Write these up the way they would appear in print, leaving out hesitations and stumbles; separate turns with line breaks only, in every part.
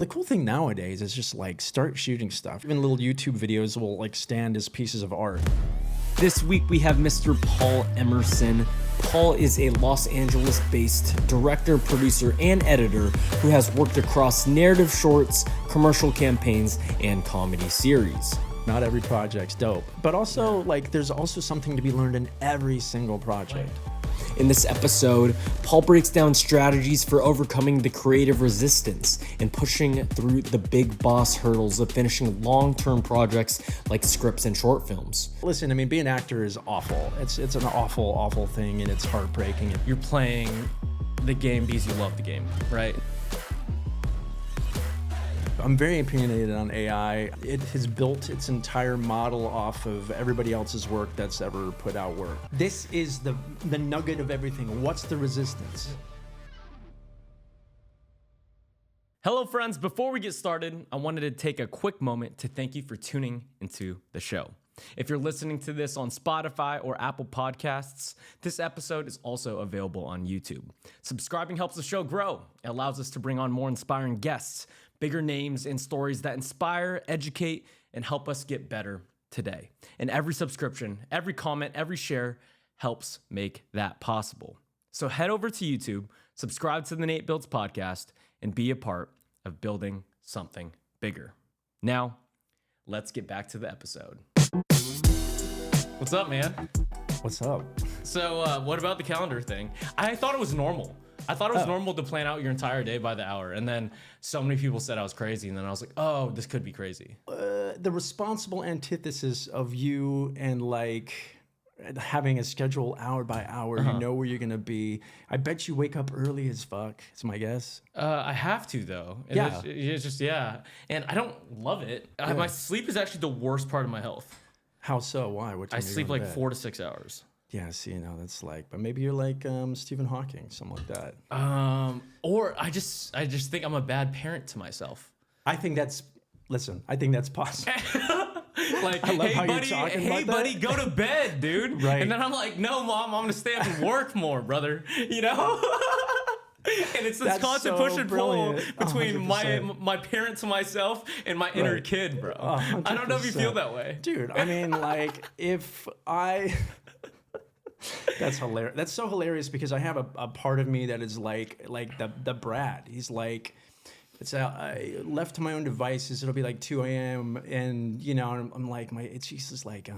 The cool thing nowadays is just like start shooting stuff. Even little YouTube videos will like stand as pieces of art.
This week we have Mr. Paul Emerson. Paul is a Los Angeles-based director, producer, and editor who has worked across narrative shorts, commercial campaigns, and comedy series.
Not every project's dope, but also like there's also something to be learned in every single project.
In this episode, Paul breaks down strategies for overcoming the creative resistance and pushing through the big boss hurdles of finishing long-term projects like scripts and short films.
Listen, I mean, being an actor is awful. It's an awful thing, and it's heartbreaking.
You're playing the game because you love the game, right?
I'm very opinionated on AI. It has built its entire model off of everybody else's work that's ever put out work. This is the nugget of everything. What's the resistance?
Hello, friends. Before we get started, I wanted to take a quick moment to thank you for tuning into the show. If you're listening to this on Spotify or Apple Podcasts, this episode is also available on YouTube. Subscribing helps the show grow. It allows us to bring on more inspiring guests, bigger names, and stories that inspire, educate, and help us get better today. And every subscription, every comment, every share helps make that possible. So head over to YouTube, subscribe to the Nate Biltz podcast, and be a part of building something bigger. Now, let's get back to the episode. What's up, man?
What's up?
So what about the calendar thing? I thought it was normal. I thought it was normal to plan out your entire day by the hour. And then so many people said I was crazy. And then I was like, oh, this could be crazy.
The responsible antithesis of you and like having a schedule hour by hour, you know where you're going to be. I bet you wake up early as fuck. It's my guess.
I have to, though.
Yeah.
It's just, yeah. And I don't love it. My sleep is actually the worst part of my health.
How so? Why? What time
I
do you
sleep
go to
like
bed?
4 to 6 hours.
Yeah, see, no, that's like, but maybe you're like Stephen Hawking, something like that.
Or I just think I'm a bad parent to myself.
I think that's possible.
Like,
I love
hey
how you're
buddy,
talking
hey
about
buddy,
that.
go to bed, dude.
Right.
And then I'm like, no, mom, I'm gonna stay up and work more, brother. You know. And it's this
That's
constant
so
push and pull
brilliant.
between
100%.
my parent to myself and my inner
Right.
kid, bro. I don't know if you feel that way.
Dude, I mean, like, if I... That's hilarious. That's so hilarious because I have a part of me that is like the brat. He's like, I left to my own devices. It'll be like 2 a.m. and you know, I'm like, it's just like,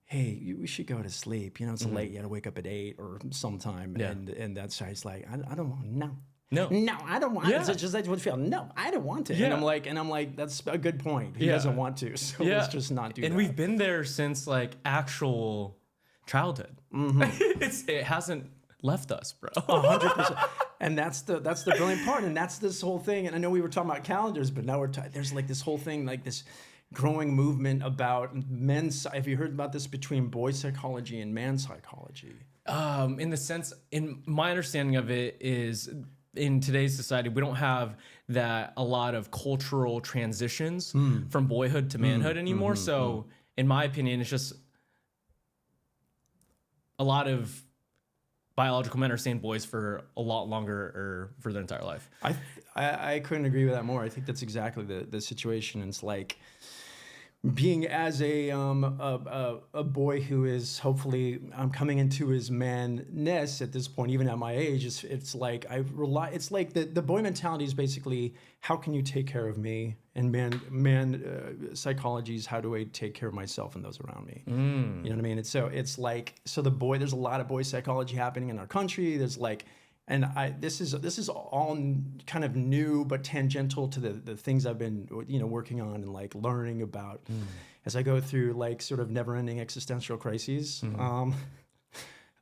hey, we should go to sleep. You know, it's late. You got to wake up at 8 or sometime.
Yeah.
And that's why he's like, I don't want no.
No.
No, I don't want
Yeah.
it. It's just that's what I feel. No, I don't want to.
Yeah.
And I'm like, that's a good point. He
Yeah.
doesn't want to, so let's just not do that.
And we've been there since like actual childhood. It hasn't left us, bro.
100%. And that's the brilliant part. And that's this whole thing. And I know we were talking about calendars, but now there's like this whole thing, like this growing movement about men's. Have you heard about this between boy psychology and man psychology?
In the sense, in my understanding of it is, in today's society, we don't have a lot of cultural transitions from boyhood to manhood anymore. So, in my opinion, it's just a lot of biological men are staying boys for a lot longer or for their entire life.
I couldn't agree with that more. I think that's exactly the situation. It's like being as a boy who is hopefully coming into his manness at this point, even at my age. It's like It's like the boy mentality is basically, how can you take care of me? And man psychology is, how do I take care of myself and those around me? You know what I mean? There's a lot of boy psychology happening in our country. There's like, and this is all kind of new but tangential to the things I've been working on and like learning about as I go through like sort of never-ending existential crises,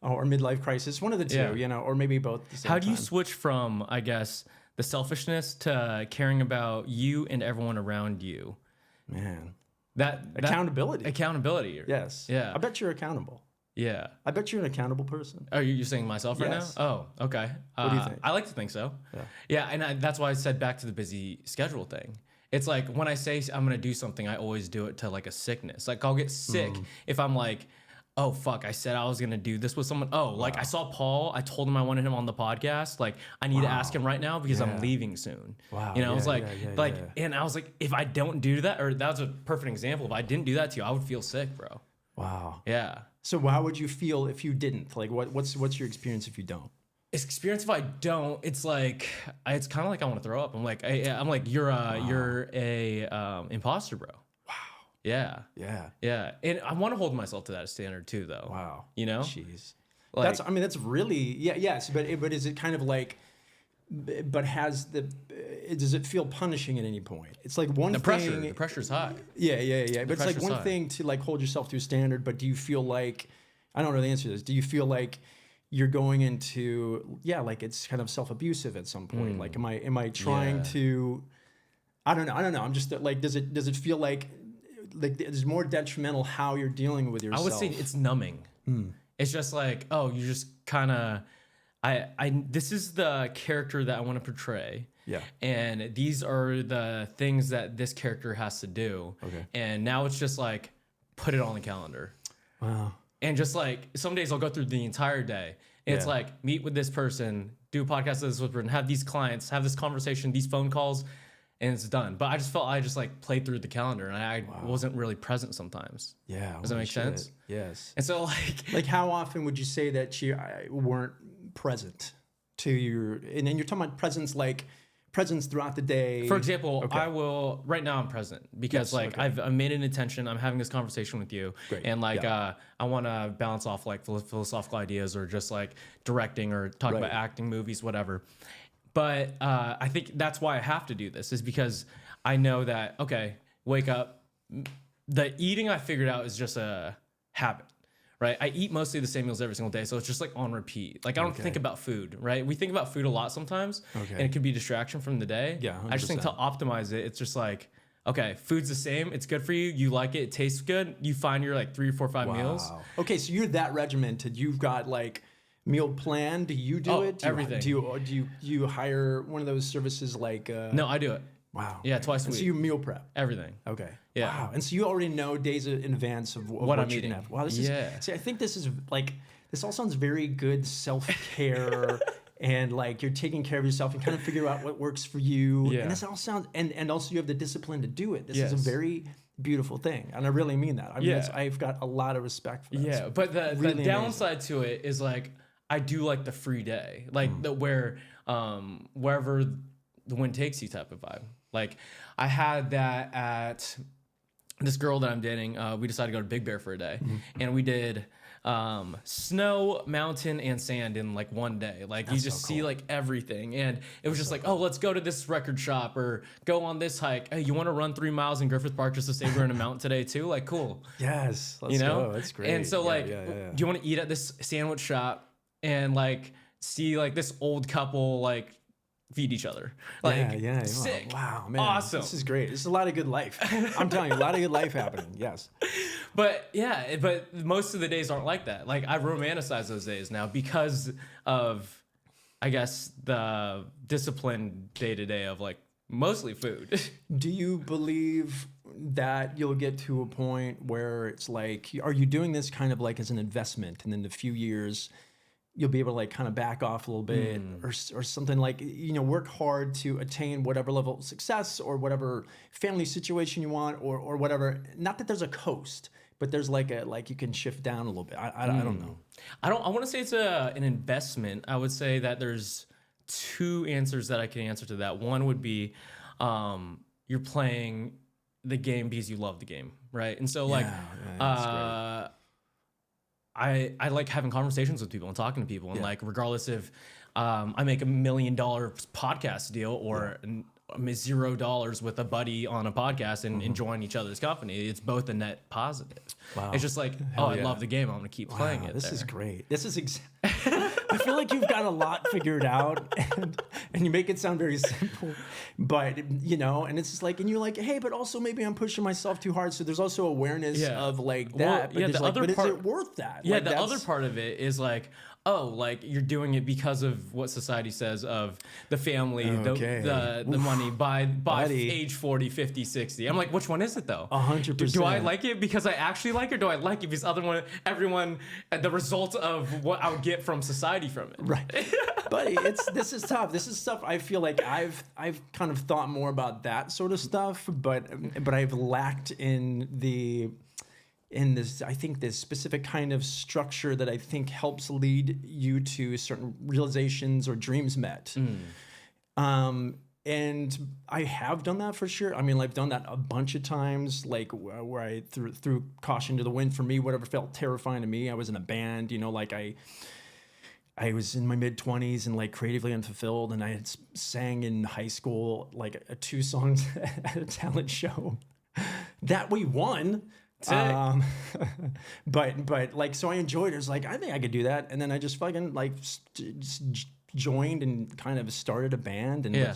or midlife crisis, one of the two, or maybe both. At the same
How do you
time.
switch from, I guess, the selfishness to caring about you and everyone around you?
Man,
That
accountability.
Accountability.
Yes.
Yeah.
I bet you're accountable.
Yeah.
I bet you're an accountable person.
Are you saying myself right
Yes.
now? Oh, okay.
What do you think?
I like to think so. Yeah, and that's why I said back to the busy schedule thing. It's like when I say I'm going to do something, I always do it to like a sickness. Like I'll get sick if I'm like, oh fuck, I said I was gonna do this with someone. Oh, like I saw Paul, I told him I wanted him on the podcast. Like I need to ask him right now because I'm leaving soon.
Wow.
You know, I was like, and I was like, if I don't do that, or that's a perfect example. If I didn't do that to you, I would feel sick, bro.
Wow.
Yeah.
So how would you feel if you didn't? Like what's your experience if you don't?
Experience if I don't, it's like it's kind of like I want to throw up. I'm like you're a imposter, bro.
Wow.
Yeah.
Yeah.
Yeah. And I want to hold myself to that standard too, though.
Wow.
You know?
Jeez.
Like,
that's really yes, but is it kind of like, but does it feel punishing at any point? It's like one thing.
The pressure's high.
Yeah. But it's like one
high.
thing to like hold yourself to a standard, but do you feel like, I don't know the answer to this. Do you feel like you're going into, like it's kind of self-abusive at some point? Like, am I trying to, I don't know. I'm just like, does it feel like it's more detrimental how you're dealing with yourself?
I would say it's numbing. It's just like, oh, you just kind of, this is the character that I want to portray.
Yeah.
And these are the things that this character has to do.
Okay.
And now it's just like, put it on the calendar.
Wow.
And just like some days I'll go through the entire day. And it's like meet with this person, do a podcast with this person, have these clients, have this conversation, these phone calls, and it's done. But I just felt I just like played through the calendar and I wasn't really present sometimes.
Yeah.
Does that make sense?
Yes.
And so
like how often would you say that you weren't present to your, and then you're talking about presence throughout the day.
For example, I will, right now I'm present because I've made an intention, I'm having this conversation with you.
Great.
And I want to bounce off like philosophical ideas or just like directing or talk about acting, movies, whatever. But I think that's why I have to do this is because I know that, okay, wake up. The eating I figured out is just a habit. Right, I eat mostly the same meals every single day, so it's just like on repeat. Like I don't think about food, right? We think about food a lot sometimes, and it could be a distraction from the day.
Yeah, 100%.
I just think to optimize it, it's just like, okay, food's the same, it's good for you, you like it, it tastes good. You find your like 3 or 4 or 5 meals.
Okay, so you're that regimented. You've got like meal plan. Do you do it?
Everything.
Do you hire one of those services like?
No, I do it.
Wow.
Yeah, twice a week.
So you meal prep.
Everything.
Okay.
Yeah.
Wow. And so you already know days in advance of what
I'm
you're
eating.
gonna have. Wow. See, I think this is like, this all sounds very good self-care and like you're taking care of yourself and kind of figure out what works for you.
Yeah.
And this all sounds, and also you have the discipline to do it. This is a very beautiful thing. And I really mean that. I mean, I've got a lot of respect for that.
Yeah. But the
really
downside to it is like, I do like the free day, like wherever the wind takes you type of vibe. Like I had that at this girl that I'm dating. We decided to go to Big Bear for a day, and we did snow, mountain, and sand in like one day. Like you just see like everything, and it was just like, oh, let's go to this record shop or go on this hike. Hey, you want to run 3 miles in Griffith Park just to say we're in a mountain today too? Like, cool.
Yes, let's go. That's great.
And so do you want to eat at this sandwich shop and like see like this old couple like feed each other? Like, sick.
Wow, man.
Awesome.
This is great. This is a lot of good life. I'm telling you, a lot of good life happening. Yes.
But most of the days aren't like that. Like I romanticize those days now because of, I guess, the discipline day to day of like mostly food.
Do you believe that you'll get to a point where it's like, are you doing this kind of like as an investment, and in a few years you'll be able to like kind of back off a little bit or something, like, you know, work hard to attain whatever level of success or whatever family situation you want or whatever? Not that there's a coast, but there's like you can shift down a little bit. I don't know.
I want to say it's an investment. I would say that there's 2 answers that I can answer to that. One would be you're playing the game because you love the game, right? And so I like having conversations with people and talking to people, and like regardless if I make $1 million podcast deal or $0 with a buddy on a podcast and enjoying each other's company, it's both a net positive. Wow. It's just like, I love the game, I'm gonna keep playing it.
This is great. This is I feel like you've got a lot figured out, and you make it sound very simple, but you know, and it's just like, and you're like, hey, but also maybe I'm pushing myself too hard. So there's also awareness of like that. But,
the other
but
part,
is it worth that?
Yeah,
like,
the other part of it is like, oh, like you're doing it because of what society says of the family,
Okay.
the money by
Buddy.
age 40, 50, 60. I'm like, which one is it though?
100%.
Do I like it because I actually like it, or do I like it because everyone, the result of what I would get from society from it?
Right. Buddy, this is tough. This is stuff I feel like I've kind of thought more about that sort of stuff, but I've lacked in this, I think, this specific kind of structure that I think helps lead you to certain realizations or dreams met. And I have done that for sure. I mean, I've done that a bunch of times, like where I threw caution to the wind for me, whatever felt terrifying to me. I was in a band, like I was in my mid-20s and like creatively unfulfilled, and I had sang in high school like 2 songs at a talent show that we won. But like, so I enjoyed it. It was like, I think I could do that. And then I just fucking like just joined and kind of started a band and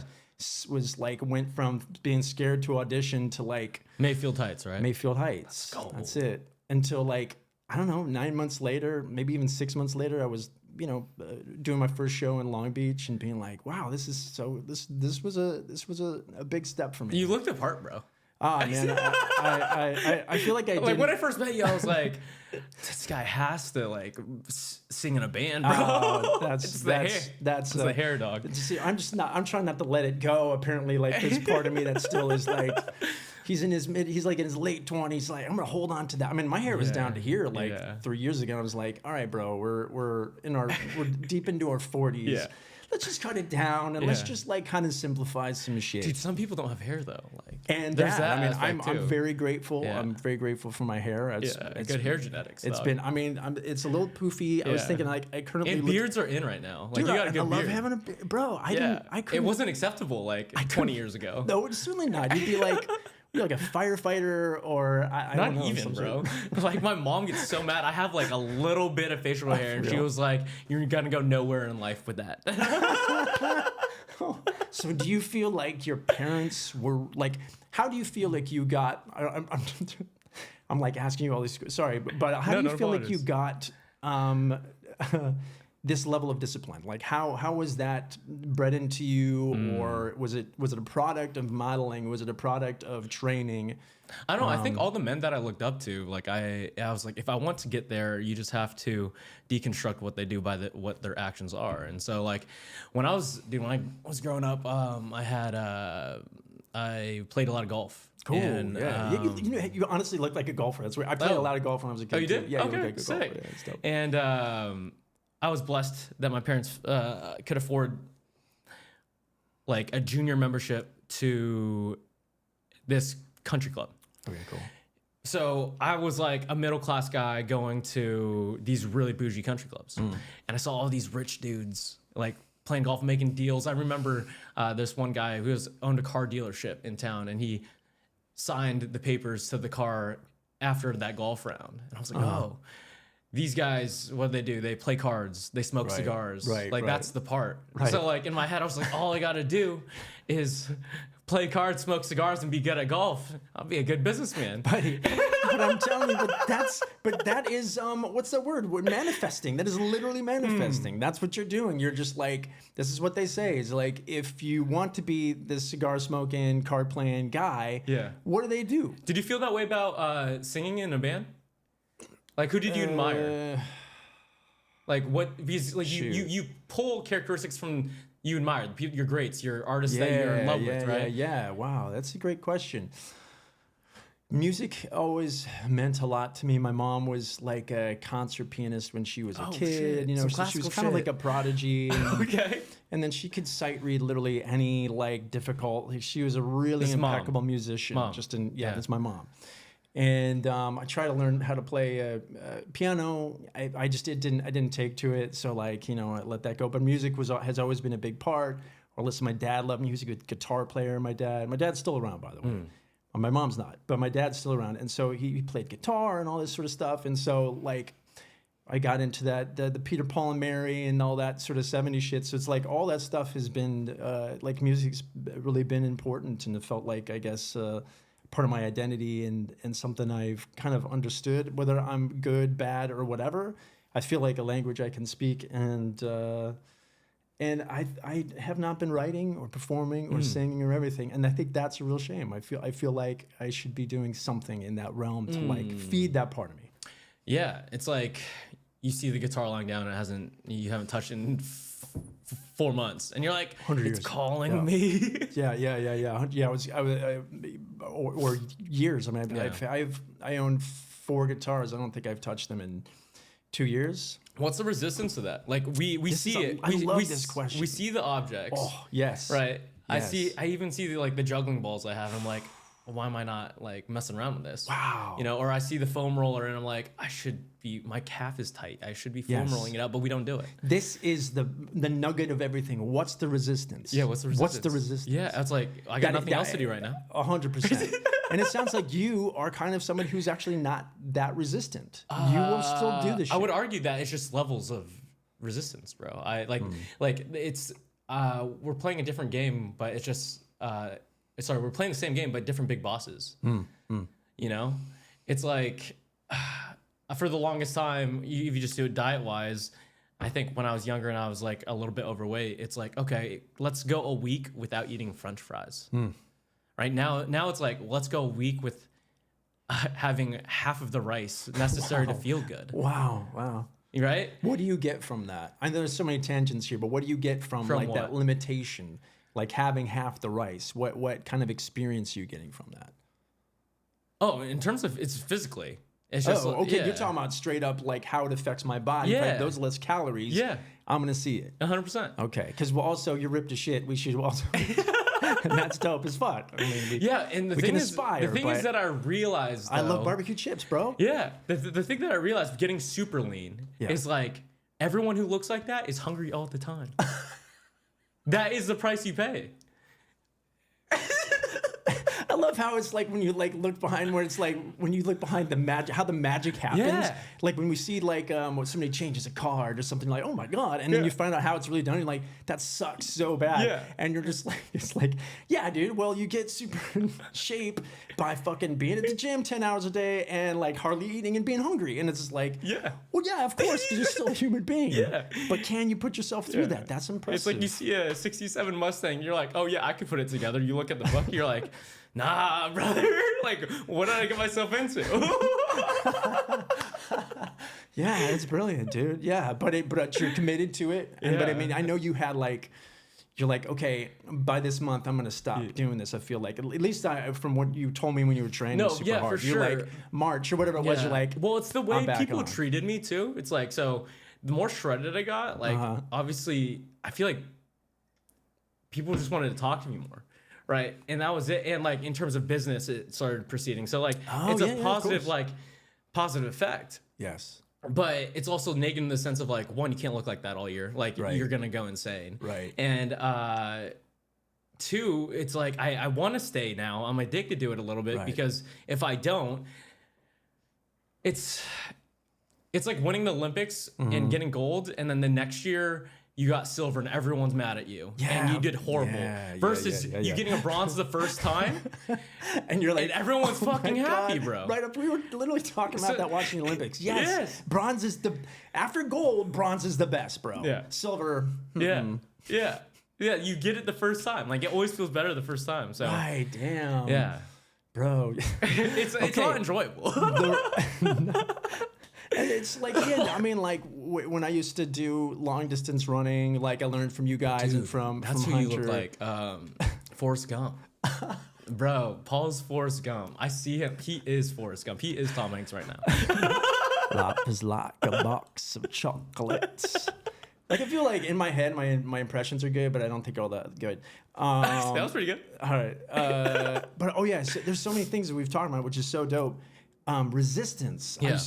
was like, went from being scared to audition to like
Mayfield Heights, right?
Mayfield Heights. That's it. Until like, I don't know, 9 months later, maybe even 6 months later, I was, doing my first show in Long Beach and being like, wow, this was a big step for me.
You looked the part, bro.
Man, I feel like I did.
Like when I first met you, I was like, this guy has to like sing in a band, bro.
That's
the hair, dog.
See, I'm trying not to let it go. Apparently, like there's part of me that still is like, he's like in his late 20s. Like I'm gonna hold on to that. I mean, my hair was down to here like 3 years ago. I was like, all right, bro, we're deep into our 40s.
Yeah.
Let's just cut it down and let's just like kind of simplify some shit.
Dude, some people don't have hair though. Like,
and
there's
that.
that
I mean, I'm very grateful.
Yeah.
I'm very grateful for my hair. It's
good hair genetics.
It's been. I mean, it's a little poofy. I was thinking like I currently
and beards are in right now. Like
dude,
you got a good
I love
beard.
having a beard, bro. I couldn't.
It wasn't acceptable like 20 years ago.
No, it's certainly not. You'd be like. You're like a firefighter or I
not
don't know,
even, bro. Like my mom gets so mad. I have like a little bit of facial hair, and she was like, "You're gonna go nowhere in life with that."
So do you feel like your parents were like? How do you feel like you got? I'm like asking you all these. Sorry, but how do you feel like you got? This level of discipline, like how was that bred into you, or was it a product of modeling? Was it a product of training?
I don't know. I think all the men that I looked up to, like I was like, if I want to get there, you just have to deconstruct what they do by what their actions are. And so like when I was growing up, I played a lot of golf.
Cool.
And,
you honestly look like a golfer. That's where I played a lot of golf when I was a kid.
Oh, you did?
Yeah,
okay,
you look like a
sick.
golfer. Yeah, it's dope.
And I was blessed that my parents could afford like a junior membership to this country club.
Okay, cool.
So I was like a middle class guy going to these really bougie country clubs, and I saw all these rich dudes like playing golf, making deals. I remember this one guy who owned a car dealership in town, and he signed the papers to the car after that golf round, and I was like, oh. These guys, what do? They play cards. They smoke cigars. That's the part. Right. So like in my head, I was like, all I got to do is play cards, smoke cigars, and be good at golf. I'll be a good businessman.
Buddy, but I'm telling you, that is what's that word? We're manifesting. That is literally manifesting. That's what you're doing. You're just like, this is what they say. Is like, if you want to be the cigar smoking, card playing guy, what do they do?
Did you feel that way about singing in a band? Like, who did you admire? Like, what? Because like you pull characteristics from you admire, your greats, your artists that you're in love with, right?
Yeah. Wow, that's a great question. Music always meant a lot to me. My mom was like a concert pianist when she was a kid.
Shit.
So she was kind of like a prodigy. And,
okay.
And then she could sight read literally any like difficult. Like, she was a really impeccable musician.
Mom.
That's my mom. And I tried to learn how to play piano. I didn't take to it. So like, I let that go. But music has always been a big part. Or listen, my dad loved music. A guitar player. My dad's still around, by the way. My mom's not, but my dad's still around. And so he played guitar and all this sort of stuff. And so like, I got into that, the Peter, Paul and Mary and all that sort of 70s shit. So it's like all that stuff has been, like music's really been important. And it felt like, I guess, part of my identity and something I've kind of understood, whether I'm good, bad, or whatever. I feel like a language I can speak, and I have not been writing or performing or singing or everything, and I think that's a real shame. I feel like I should be doing something in that realm to like feed that part of me.
Yeah, it's like you see the guitar lying down and you haven't touched it in 4 months, and you're like,
100
it's
years.
calling me.
Or years. I mean, I own 4 guitars. I don't think I've touched them in 2 years.
What's the resistance to that? Like we see it.
I love this question.
We see the objects.
Oh, yes.
Right.
Yes.
I even see the juggling balls I have. I'm like, well, why am I not like messing around with this?
Wow.
You know, or I see the foam roller and I'm like, my calf is tight. I should be foam rolling it out, but we don't do it.
This is the nugget of everything. What's the resistance?
Yeah, what's the resistance? Yeah, that's like, I got nothing else to do right now.
100%. And it sounds like you are kind of someone who's actually not that resistant. You will still do this shit.
I would argue that it's just levels of resistance, bro. I like it's we're playing a different game, but it's just we're playing the same game but different big bosses. You know? It's like for the longest time, if you just do it diet wise, I think when I was younger and I was like a little bit overweight, it's like, okay, let's go a week without eating French fries. Right now it's like, let's go a week with having half of the rice necessary to feel good.
Wow.
Right?
What do you get from that? I know there's so many tangents here, but what do you get from like
what?
that limitation, like having half the rice? What kind of experience are you getting from that?
Oh, in terms of it's physically. It's just
okay.
yeah.
You're talking about straight up like how it affects my body.
Yeah.
If I have those less calories,
Yeah.
I'm gonna see it.
100%.
Okay, because also you're ripped to shit. We should also, and that's dope as fuck. I mean,
Yeah, and the
we
thing
can
is,
aspire,
the thing
but
is that I realized,
I love
though-
barbecue chips, bro.
Yeah, the thing that I realized getting super lean
Yeah.
is like everyone who looks like that is hungry all the time. That is the price you pay.
I love how it's like when you like look behind where it's like when you look behind the magic, how the magic happens.
Yeah.
Like when we see like when somebody changes a card or something like, oh my God. And then you find out how it's really done. You're like, that sucks so bad.
Yeah.
And you're just like, it's like, yeah, dude, well, you get super in shape by fucking being at the gym 10 hours a day and like hardly eating and being hungry. And it's just like,
Yeah.
well, yeah, of course, because you're still a human being.
Yeah.
But can you put yourself through that? That's impressive.
It's like you see a 67 Mustang, you're like, oh yeah, I could put it together. You look at the book, you're like, nah, brother. Like, what did I get myself into?
Yeah, it's brilliant, dude. Yeah, but you're committed to it. And, But I
Yeah.
mean, I know you had like, you're like, okay, by this month I'm gonna stop doing this. I feel like at least from what you told me when you were training
No,
super
yeah,
hard.
for
You're
sure.
like March or whatever it was. You're like,
well, it's the way
I'm back
people
on.
treated me too. It's like, so the more shredded I got, like obviously I feel like people just wanted to talk to me more. Right. And that was it. And like in terms of business, it started proceeding. So like it's
yeah,
a
of
positive,
course.
like positive effect.
yes,
But it's also negative in the sense of like, one, you can't look like that all year. Like
Right.
you're gonna go insane.
Right.
And two, it's like I want to stay now. I'm addicted to it a little bit
Right.
because if I don't, it's like winning the Olympics
Mm-hmm.
and getting gold, and then the next year you got silver and everyone's mad at you. And you did horrible.
Yeah,
Versus
yeah.
you getting a bronze the first time.
and you're like,
And everyone's
oh my
fucking happy,
God.
bro.
Right up, we were literally talking about
So-
that watching the Olympics. Yes,
Yes.
bronze is after gold, bronze is the best, bro.
Yeah.
Silver.
Yeah. You get it the first time. Like it always feels better the first time. So
Right, damn.
yeah.
Bro.
It's
Okay.
not enjoyable.
And it's like, yeah, I mean, like when I used to do long distance running, like I learned from you guys and from
That's
from
who
Hunter.
you look like. Forrest Gump. Bro, Paul's Forrest Gump. I see him. He is Forrest Gump. He is Tom Hanks right now.
Life is like a box of chocolates. Like I feel like in my head, my impressions are good, but I don't think they're all that good.
That was pretty good.
All right, but oh yeah, so there's so many things that we've talked about, which is so dope. Resistance.
Yeah.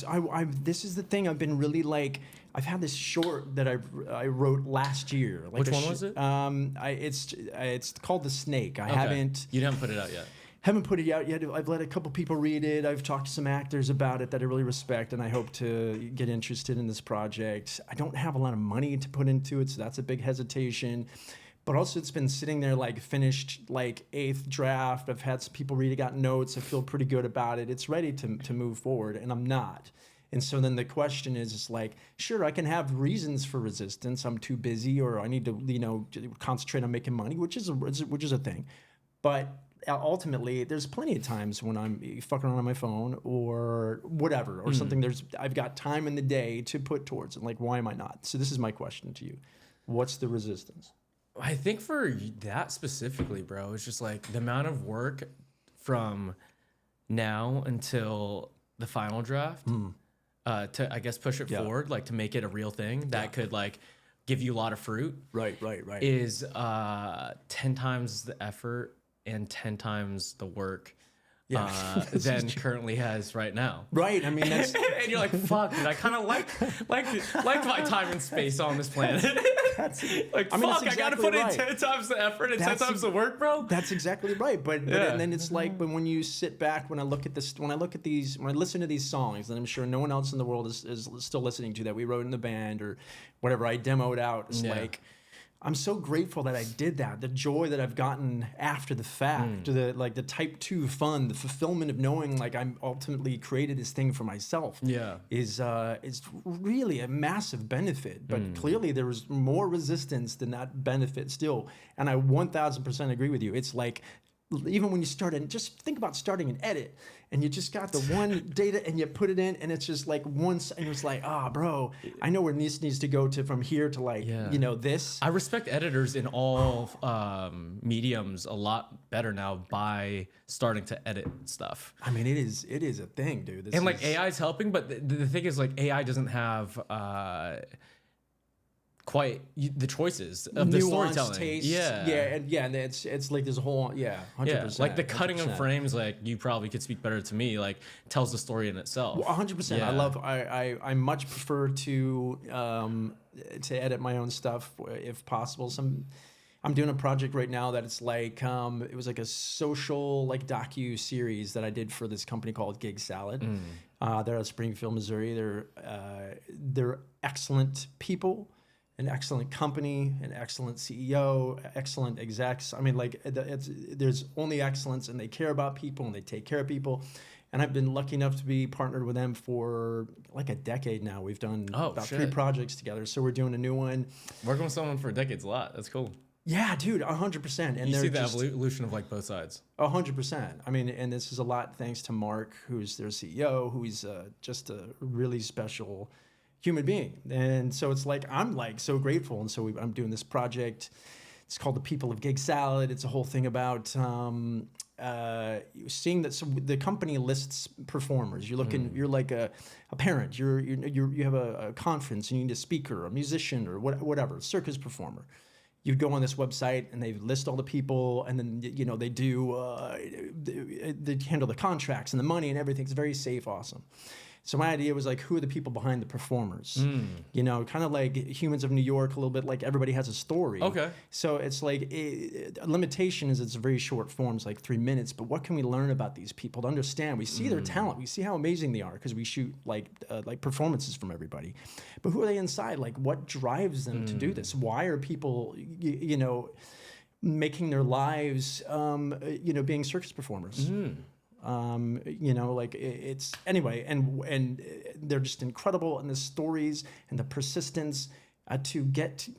This is the thing I've been really like. I've had this short that I wrote last year. Like
Which one was it?
It's called The Snake. I
Okay. You haven't put it out yet.
haven't put it out yet. I've let a couple people read it. I've talked to some actors about it that I really respect, and I hope to get interested in this project. I don't have a lot of money to put into it, so that's a big hesitation. But also, it's been sitting there like finished, like 8th draft. I've had some people read it, got notes. I feel pretty good about it. It's ready to move forward, and I'm not. And so then the question is, it's like, sure, I can have reasons for resistance. I'm too busy, or I need to, concentrate on making money, which is a thing. But ultimately, there's plenty of times when I'm fucking around on my phone or whatever, or something. I've got time in the day to put towards it. Like, why am I not? So this is my question to you: what's the resistance?
I think for that specifically, bro, it's just like the amount of work from now until the final draft. To, I guess, push it forward, like to make it a real thing that could like give you a lot of fruit.
Right.
Is 10 times the effort and 10 times the work than currently has right now.
Right. I mean, that's
and you're like, fuck, dude, I kind of like my time and space on this planet. Like, fuck, I gotta put in 10 times the effort and 10 times the work, bro.
That's exactly right. But and then it's like, but when you sit back, when I listen to these songs, and I'm sure no one else in the world is still listening to, that we wrote in the band or whatever, I demoed out. It's like, I'm so grateful that I did that. The joy that I've gotten after the fact, the type 2 fun, the fulfillment of knowing like I'm ultimately created this thing for myself. Is really a massive benefit. But clearly there was more resistance than that benefit still. And I 1000% agree with you. It's like, even when you start and just think about starting an edit, and you just got the one data and you put it in, and it's just like once, and it's like, bro, I know where this needs to go to from here to like, this.
I respect editors in all mediums a lot better now by starting to edit stuff.
I mean, it is a thing, dude.
And like AI is helping, but the thing is like AI doesn't have quite the choices of the storytelling.
Taste. And it's like there's a whole 100%.
Like the cutting 100%. Of frames, like you probably could speak better to me, like tells the story in itself.
100%. I much prefer to edit my own stuff if possible. I'm doing a project right now that it's like it was like a social like docu series that I did for this company called Gig Salad. They're out of Springfield, Missouri. They're excellent people. An excellent company, an excellent CEO, excellent execs. I mean, like, there's only excellence, and they care about people, and they take care of people. And I've been lucky enough to be partnered with them for like a decade now. We've done about 3 projects together. So we're doing a new one.
Working with someone for a decade's a lot. That's cool.
Yeah, dude, 100%. And
you see the evolution of like both sides.
100%. I mean, and this is a lot thanks to Mark, who's their CEO, who's just a really special human being. And so it's like, I'm like so grateful. And so I'm doing this project. It's called The People of Gig Salad. It's a whole thing about seeing that. So the company lists performers. You're looking, you're like a parent, you have a conference, you need a speaker, a musician, or whatever, circus performer. You go on this website and they list all the people, and then they do they handle the contracts and the money and everything. It's very safe, awesome. So my idea was like, who are the people behind the performers? Kind of like Humans of New York, a little bit like everybody has a story.
Okay.
So it's like a limitation is it's a very short form, it's like 3 minutes. But what can we learn about these people to understand? We see their talent, we see how amazing they are because we shoot like performances from everybody. But who are they inside? Like, what drives them to do this? Why are people, making their lives, being circus performers? It's anyway, and they're just incredible, and the stories and the persistence to get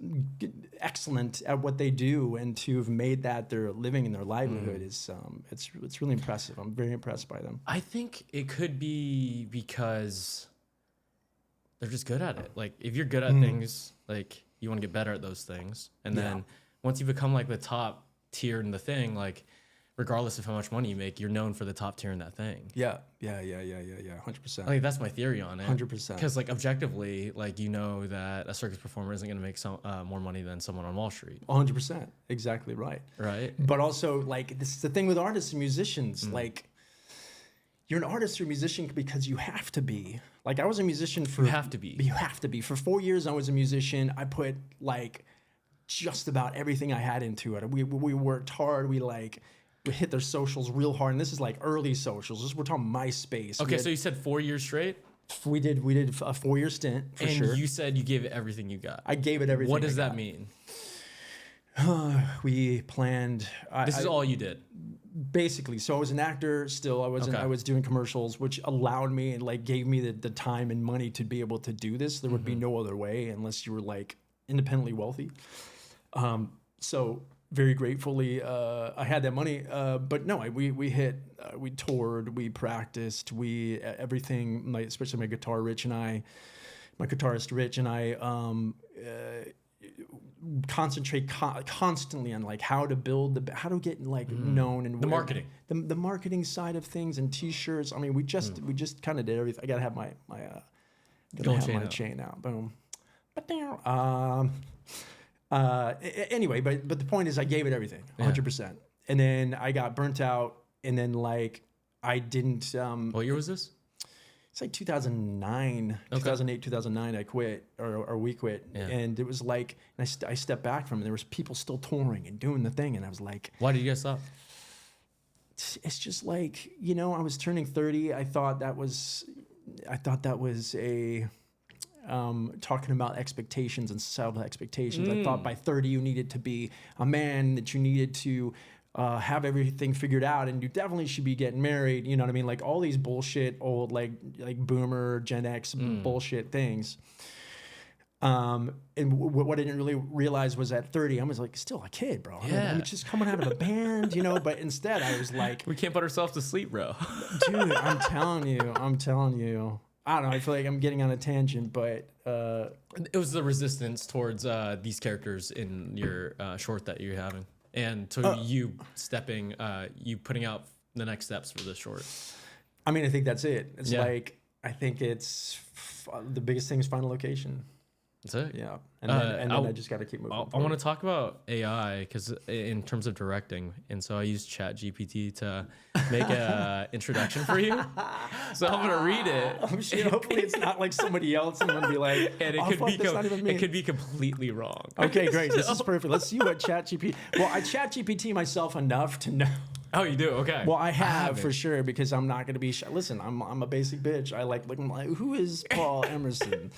excellent at what they do, and to have made that their living and their livelihood is it's really impressive. I'm very impressed by them.
I think it could be because they're just good at it. Like, if you're good at things, like, you want to get better at those things, and then once you become like the top tier in the thing, like, regardless of how much money you make, you're known for the top tier in that thing.
Yeah. 100%.
I think that's my theory on it.
100%.
Because like objectively, like, that a circus performer isn't going to make more money than someone on Wall Street.
100%. Exactly right.
Right.
But also, like, this is the thing with artists and musicians. Like, you're an artist or a musician because you have to be. Like, I was a musician for...
You have to be.
You have to be. For 4 years, I was a musician. I put like just about everything I had into it. We worked hard. We hit their socials real hard, and this is like early socials. We're talking MySpace.
Okay, so you said 4 years straight?
We did a 4-year stint for sure.
And you said you gave it everything you got.
I gave it everything.
What does that mean?
We planned.
This is all you did.
Basically, so I was an actor still. I was doing commercials, which allowed me and like gave me the time and money to be able to do this. There would be no other way unless you were like independently wealthy. So very gratefully, I had that money. But no, we toured, we practiced, everything. Especially my guitarist Rich and I. Concentrate constantly on like how to get like known and
the marketing,
the marketing side of things and t-shirts. I mean, we just kind of did everything. I gotta have my chain out. Boom. Anyway, but the point is, I gave it everything, 100%, and then I got burnt out, and then like I didn't.
What year was this?
It's like 2009, 2008, 2009. I quit, or we quit, and it was like, and I stepped back from it. There was people still touring and doing the thing, and I was like,
why did you guys stop?
It's just like, I was turning 30. I thought that was a talking about expectations and societal expectations. I thought by 30 you needed to be a man, that you needed to have everything figured out, and you definitely should be getting married. You know what I mean? Like all these bullshit old like boomer Gen X bullshit things. And what I didn't really realize was at 30, I was like still a kid, bro. I'm just coming out of a band, But instead, I was like,
we can't put ourselves to sleep, bro.
Dude, I'm telling you. I don't know. I feel like I'm getting on a tangent, but
it was the resistance towards these characters in your short that you're having. And so you putting out the next steps for this short.
I mean, I think that's it. It's like, I think it's the biggest thing is find a location.
That's it.
Yeah. And then I just got to keep moving
I want to talk about AI because in terms of directing. And so I used ChatGPT to make an introduction for you. So I'm going to read it.
Oh, shit. Hopefully it's not like somebody else. I'm going to be like,
and it could be completely wrong.
Okay, great. This is perfect. Let's see what ChatGPT. Well, I ChatGPT myself enough to know.
Oh, you do? Okay.
Well, I have for sure, because I'm not going to be shy. Listen, I'm a basic bitch. I like looking like, who is Paul Emerson?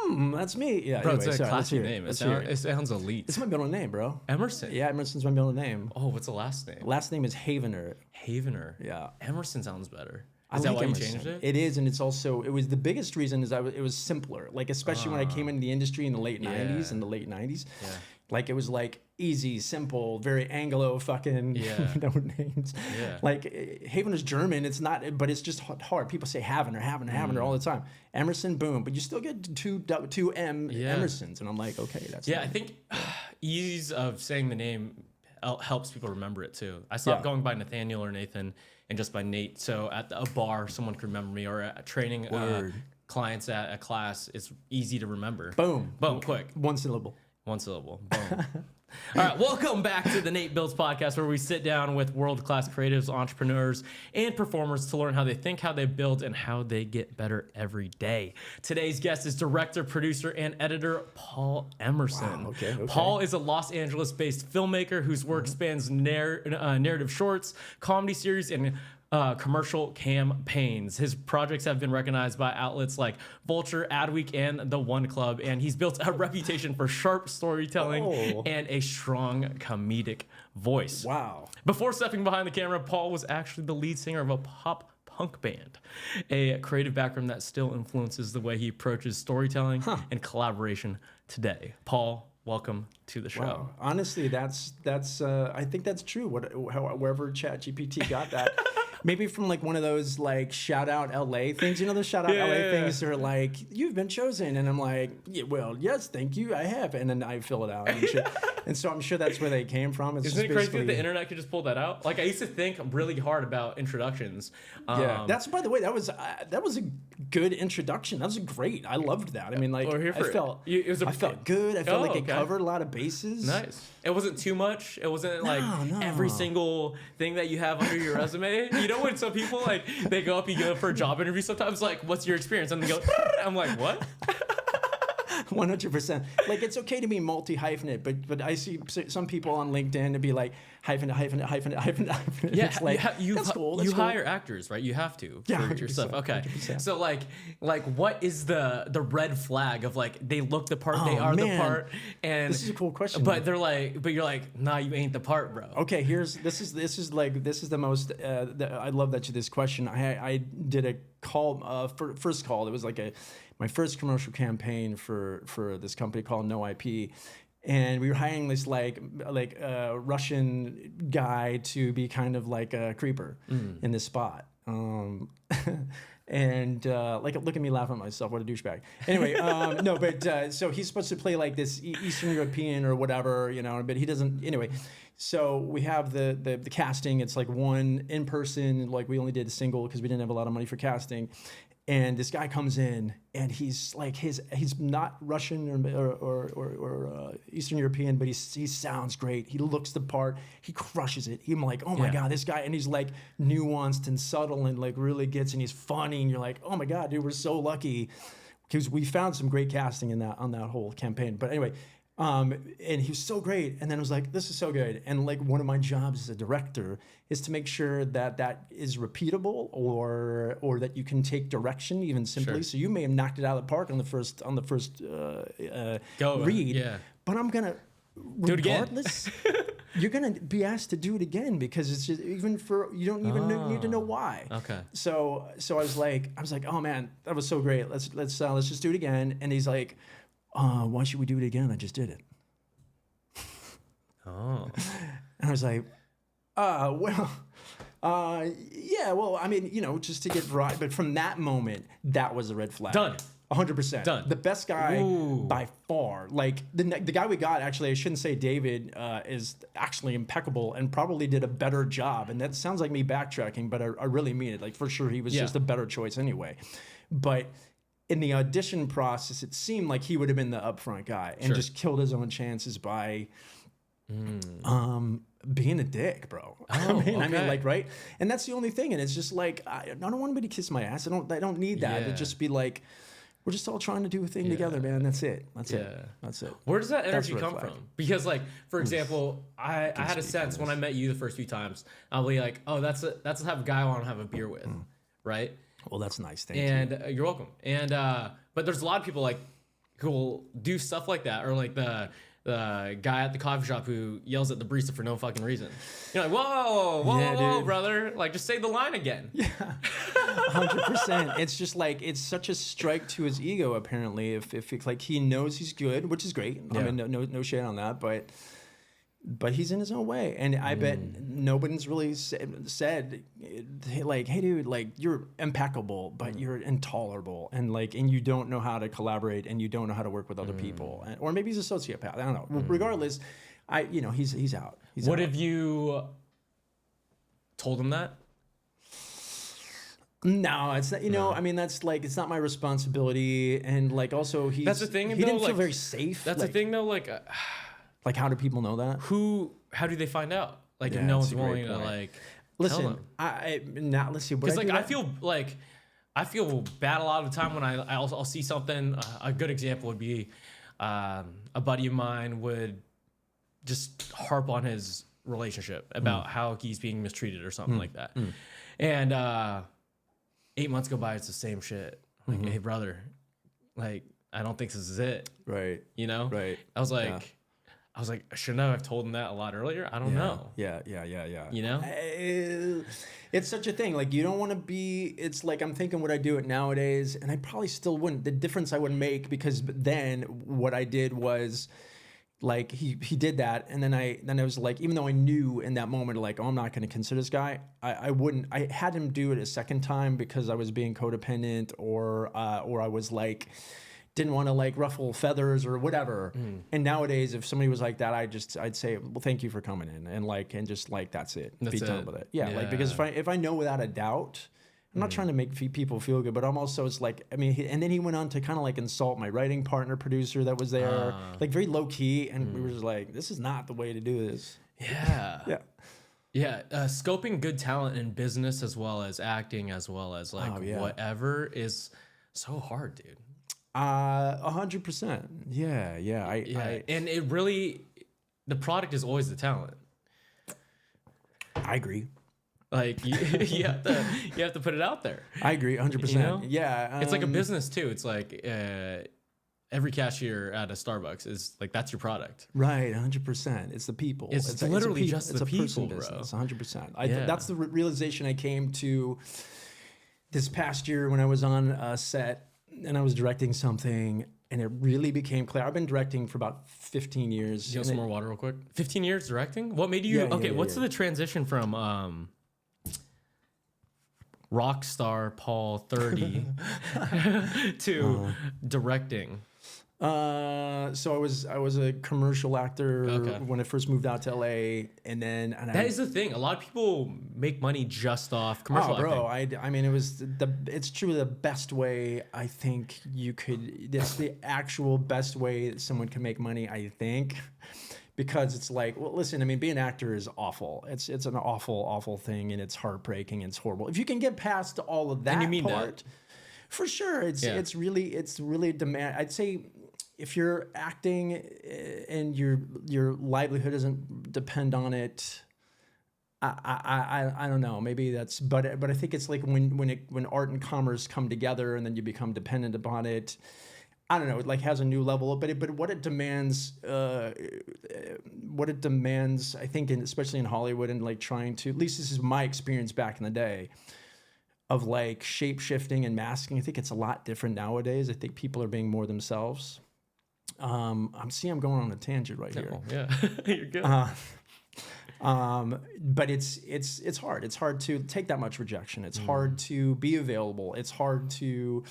That's me. Yeah,
bro,
anyway,
it's a classy name. It sounds elite.
It's my middle name, bro.
Emerson.
Yeah, Emerson's my middle name.
Oh, what's the last name?
Last name is Havener.
Havener.
Yeah.
Emerson sounds better.
Is that why you changed it? It is, and it was the biggest reason is it was simpler. Like, especially when I came into the industry in the late 90s. Yeah. Like, it was like easy, simple, very Anglo fucking no names. Yeah. Like, Havener's German. It's not, but it's just hard. People say Havener all the time. Emerson, boom. But you still get two Emersons. And I'm like, okay, that's
I think ease of saying the name helps people remember it too. I stopped going by Nathaniel or Nathan and just by Nate. So at a bar, someone could remember me, or at training clients at a class, it's easy to remember.
Boom,
quick.
One syllable.
Boom. All right, welcome back to the Nate Biltz podcast, where we sit down with world-class creatives, entrepreneurs, and performers to learn how they think, how they build, and how they get better every day. Today's guest is director, producer, and editor Paul Emerson.
Wow, okay.
Paul is a Los Angeles-based filmmaker whose work spans narrative shorts, comedy series, and commercial campaigns. His projects have been recognized by outlets like Vulture, Adweek, and The One Club, and he's built a reputation for sharp storytelling and a strong comedic voice.
Wow.
Before stepping behind the camera, Paul was actually the lead singer of a pop punk band, a creative background that still influences the way he approaches storytelling and collaboration today. Paul, welcome to the show.
Wow. Honestly, that's I think that's true. Wherever ChatGPT got that. Maybe from like one of those like shout out LA things, those shout out LA things are like, you've been chosen. And I'm like, yes, thank you, I have. And then I fill it out and shit. And so I'm sure that's where they came from.
Isn't it crazy that the internet could just pull that out? Like, I used to think really hard about introductions.
That's, by the way, that was a good introduction. That was great. I loved that. I mean, like, I felt good. I felt like it covered a lot of bases.
Nice. It wasn't too much. It wasn't like every single thing that you have under your resume. You know when some people, like, they go up, you go for a job interview sometimes, like, what's your experience? And they go, I'm like, what?
100%. Like, it's okay to be multi-hyphenate, but I see some people on LinkedIn to be like hyphenate.
Yeah,
It's like,
that's
cool.
You hire actors, right? You have to for your stuff. Okay,
100%.
so like what is the red flag of like they look the part, they are the
man.
part, and
This is a cool question.
But they're like, but you're like, nah, you ain't the part, bro.
Okay, this is the most. I love that you this question. I did a call first call. It was like my first commercial campaign for this company called No IP. And we were hiring this like Russian guy to be kind of like a creeper in this spot. And like, look at me laughing at myself. What a douchebag. Anyway, no, but so he's supposed to play like this Eastern European or whatever, but he doesn't. Anyway, so we have the casting. It's like one in person. Like, we only did a single because we didn't have a lot of money for casting. And this guy comes in, and he's like he's not Russian or Eastern European, but he sounds great. He looks the part. He crushes it. I'm like, oh my god, this guy, and he's like nuanced and subtle and like really gets, and he's funny, and you're like, oh my god, dude, we're so lucky because we found some great casting on that whole campaign. But anyway. And he was so great. And then I was like, this is so good. And like, one of my jobs as a director is to make sure that is repeatable or that you can take direction even simply.
Sure.
So you may have knocked it out of the park on the first read, but I'm gonna, regardless, you're gonna be asked to do it again because it's just you don't need to know why.
Okay.
So I was like, oh man, that was so great. Let's just do it again. And he's like, why should we do it again? I just did it.
Oh.
And I was like, yeah, well, I mean, just to get variety. But from that moment, that was a red flag.
Done.
100%.
Done.
The best guy by far. Like, the guy we got, actually, I shouldn't say David, is actually impeccable and probably did a better job. And that sounds like me backtracking, but I really mean it. Like, for sure, he was just a better choice anyway. But in the audition process, it seemed like he would have been the upfront guy and just killed his own chances by being a dick, bro. I mean, like, right? And that's the only thing. And it's just like, I don't want anybody to kiss my ass. I don't need that. It'd just be like, we're just all trying to do a thing together, man. That's it. That's it.
Where does that energy come from? Because, like, for example, I had a sense when I met you the first few times, I'll be like, oh, that's the type of guy I want to have a beer with, right?
Well, that's nice. Thank you.
And you're welcome. And but there's a lot of people like who will do stuff like that, or like the guy at the coffee shop who yells at the barista for no fucking reason. You're like, whoa, brother! Like, just say the line again.
Yeah, 100%. It's just like, it's such a strike to his ego. Apparently, if it's like he knows he's good, which is great. Yeah. I mean, no shade on that, but he's in his own way, and I bet nobody's really said like, hey dude, like, you're impeccable, but you're intolerable, and you don't know how to collaborate, and you don't know how to work with other people, or maybe he's a sociopath. I don't know. Regardless, he's out.
What have you told him that?
No, it's not. I mean, that's like, it's not my responsibility, and like, also
that's the thing.
He didn't feel very safe.
That's the thing, though.
Like, how do people know that?
How do they find out? Like, if no one's willing to like
listen.
Tell them.
Let's see.
Because like, I feel bad a lot of the time when I'll see something. A good example would be a buddy of mine would just harp on his relationship about how he's being mistreated or something like that. And 8 months go by, it's the same shit. Like, hey brother, like, I don't think this is it.
Right.
Right. I was like, shouldn't I have told him that a lot earlier? I don't know.
Yeah.
You
It's such a thing. Like, you don't want to be, it's like, I'm thinking, would I do it nowadays? And I probably still wouldn't. The difference I would make, because then what I did was, like, he did that, and then I was like, even though I knew in that moment, like, oh, I'm not going to consider this guy, I wouldn't. I had him do it a second time because I was being codependent, or I was like, didn't want to like ruffle feathers or whatever. And nowadays, if somebody was like that, I'd say, well, thank you for coming in, and just like, that's it. Be done with it. Yeah, like, because if I know without a doubt, I'm not trying to make people feel good, but I'm also, it's like, I mean, and then he went on to kind of like insult my writing partner, producer that was there, like, very low key, and we were just like, this is not the way to do this.
Yeah. Scoping good talent in business as well as acting, as well as like whatever, is so hard, dude.
100%. Yeah.
And it really, the product is always the talent.
I agree.
Like you have to put it out there.
I agree 100%.
You know?
Yeah.
It's like a business too. It's like every cashier at a Starbucks is like, that's your product.
Right. 100%. It's the people.
It's literally just the people,
person
bro.
business. 100%.
Yeah.
That's the realization I came to this past year when I was on a set and I was directing something, and it really became clear. I've been directing for about 15 years.
You want some more water real quick? 15 years directing? What made you... what's the transition from rock star Paul 30 to directing?
So I was a commercial actor when I first moved out to LA, and then
that is the thing. A lot of people make money just off commercial acting.
I mean, it's truly the best way I think you could. It's the actual best way that someone can make money, I think, because it's like, well, listen, I mean, being an actor is awful. It's an awful thing, and it's heartbreaking. It's horrible. If you can get past all of that
and you mean
part,
that?
For sure, it's really demand. I'd say, if you're acting and your livelihood doesn't depend on it, I don't know. Maybe that's, but I think it's like when art and commerce come together and then you become dependent upon it. I don't know. It like has a new level, but what it demands, I think, especially in Hollywood, and like trying to, at least this is my experience back in the day, of like shape shifting and masking. I think it's a lot different nowadays. I think people are being more themselves. I'm going on a tangent right here.
Yeah, you're good.
But it's hard. It's hard to take that much rejection. It's hard to be available. It's hard to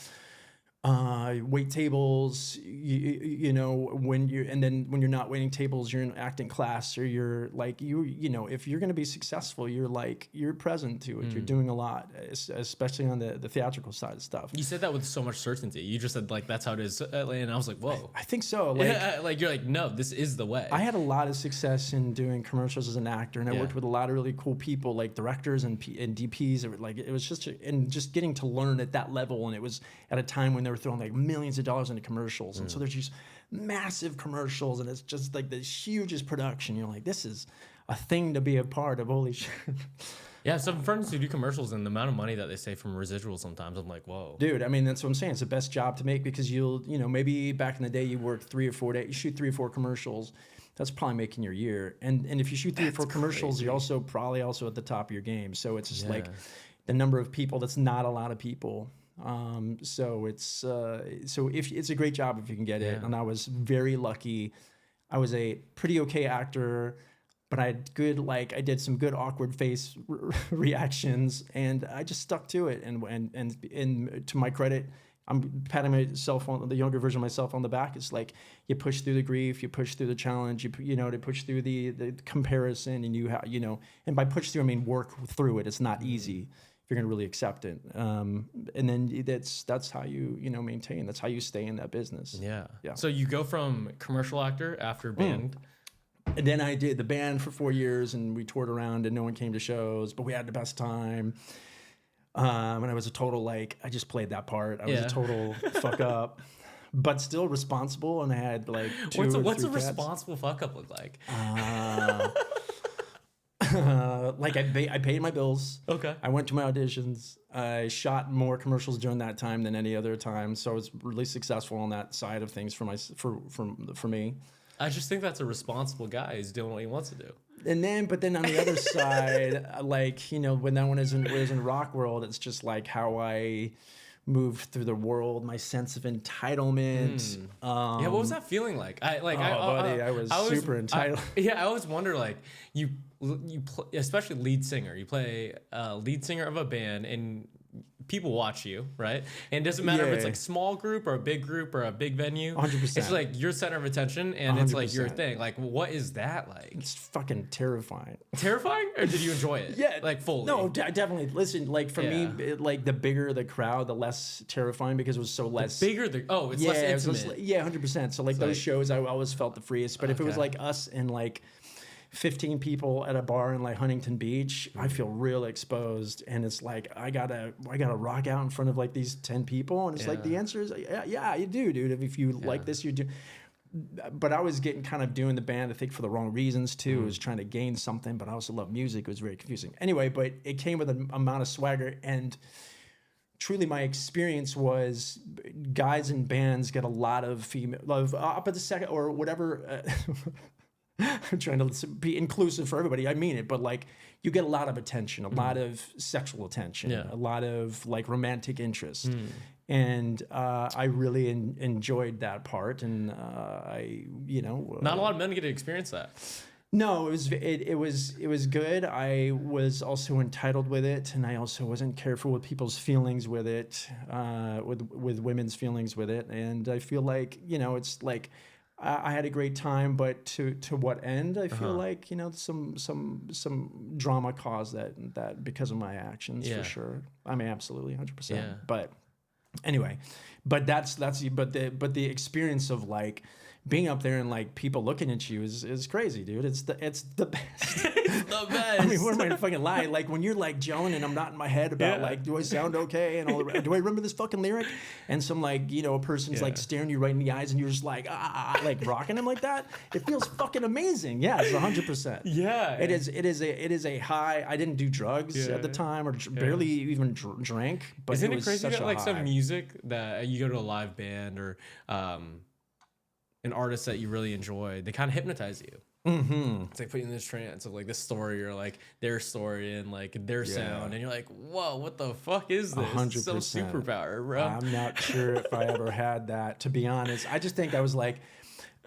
wait tables. You know, when you're not waiting tables, you're in acting class, or you're like you know, if you're going to be successful, you're present to it. You're doing a lot, especially on the theatrical side of stuff.
You said that with so much certainty. You just said like that's how it is, and I was like, whoa.
I think so.
Like you're like, no, this is the way.
I had a lot of success in doing commercials as an actor, and I worked with a lot of really cool people, like directors and DPs. It was just getting to learn at that level, and it was at a time when they were throwing like millions of dollars into commercials, and so there's these massive commercials, and it's just like the hugest production. You're like, this is a thing to be a part of. Holy shit.
Yeah, some friends who do commercials, and the amount of money that they save from residuals sometimes, I'm like, whoa.
Dude, I mean, that's what I'm saying. It's the best job to make, because maybe back in the day you work 3 or 4 days, you shoot 3 or 4 commercials. That's probably making your year. And if you shoot 3 or 4 commercials, you're also probably at the top of your game. So it's just like the number of people, that's not a lot of people. So it's if it's a great job if you can get it. And I was very lucky. I was a pretty okay actor, but I did some good awkward face reactions, and I just stuck to it. And to my credit, I'm patting myself on, the younger version of myself, on the back. It's like, you push through the grief, you push through the challenge, to push through the comparison, and and by push through, I mean work through it. It's not easy if you're going to really accept it. And then that's how you maintain. That's how you stay in that business.
Yeah. So you go from commercial actor after band.
And then I did the band for 4 years, and we toured around, and no one came to shows, but we had the best time. And I was a total, I just played that part. I was a total fuck up, but still responsible. And I had
what's a responsible fuck up look like?
I paid my bills.
Okay.
I went to my auditions. I shot more commercials during that time than any other time, so I was really successful on that side of things for me.
I just think that's a responsible guy who's doing what he wants to do.
But then on the other side, when that one was in rock world, it's just like how I moved through the world, my sense of entitlement.
What was that feeling like? I was
super entitled.
I always wonder, you especially lead singer. You play lead singer of a band, and people watch you, right? And it doesn't matter if it's like small group or a big group or a big venue.
100%.
It's like your center of attention, and 100%. It's like your thing. Like, what is that like?
It's fucking terrifying.
Terrifying? Or did you enjoy it?
Yeah.
Like fully?
No, definitely. Listen, for me, the bigger the crowd, the less terrifying, because it was so less.
The bigger it's less intimate.
100%. So those shows, I always felt the freest. But if it was like us and 15 people at a bar in like Huntington Beach, I feel real exposed. And it's like, I gotta rock out in front of like these 10 people. And it's like, the answer is, yeah, you do, dude. If you like this, you do. But I was getting kind of doing the band, I think, for the wrong reasons too. I was trying to gain something, but I also love music. It was very confusing. Anyway, but it came with an amount of swagger, and truly my experience was guys in bands get a lot of female love up at the second or whatever. I'm trying to be inclusive for everybody. I mean it, but like you get a lot of attention, a lot of sexual attention, a lot of like romantic interest. And I really enjoyed that part. And
not a lot of men get to experience that.
No, it was good. I was also entitled with it, and I also wasn't careful with people's feelings with it, with women's feelings with it. And I feel like it's like I had a great time, but to what end? I feel like some drama caused that because of my actions for sure. I mean, absolutely, 100%.
Yeah.
But anyway, but the experience of like being up there and like people looking at you is crazy, dude. It's the best.
It's the best.
I mean, what am I fucking lying? Like when you're like gelling and I'm not in my head about like, do I sound okay? And all the, do I remember this fucking lyric? And some like, a person's like staring you right in the eyes and you're just like, like rocking them like that. It feels fucking amazing. Yeah, it's 100%.
Yeah.
It is a high. I didn't do drugs at the time or barely even drank. But
isn't
it
it
was
crazy
such
that
a
like
high.
some music that you go to a live band or an artist that you really enjoy, they kind of hypnotise you. It's like putting in this trance of like this story or like their story and like their sound, and you're like, whoa, what the fuck is this?
100%.
It's so superpower, bro.
I'm not sure if I ever had that, to be honest. I just think I was like,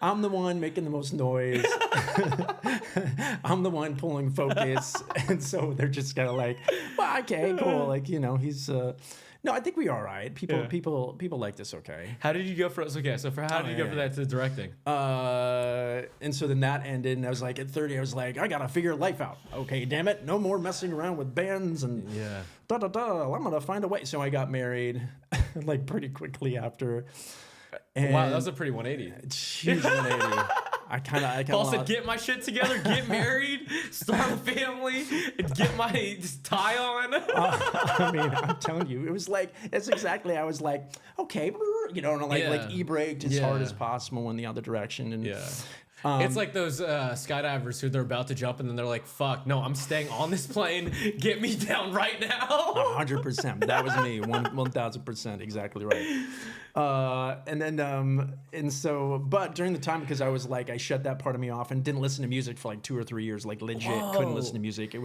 I'm the one making the most noise. I'm the one pulling focus. And so they're just kind of like, well, okay, cool. Like, he's... No, I think we are all right. People like this okay.
How did you go for how did you go for that to directing?
And so then that ended, and I was like, at 30, I was like, I gotta figure life out. Okay, damn it, no more messing around with bands and I'm gonna find a way. So I got married, like pretty quickly after. And
wow, that was a pretty 180.
Huge 180. I kind of.
Paul said, "Get my shit together, get married, start a family, and get my tie on."
I mean, I'm telling you, it was like it's exactly. I was like, okay, and I like e-braked as hard as possible in the other direction, and
it's like those skydivers who they're about to jump and then they're like, "Fuck, no, I'm staying on this plane. Get me down right now."
100%. That was me. 1,000%. Exactly right. But during the time, because I was like, I shut that part of me off and didn't listen to music for like 2 or 3 years, like legit couldn't listen to music.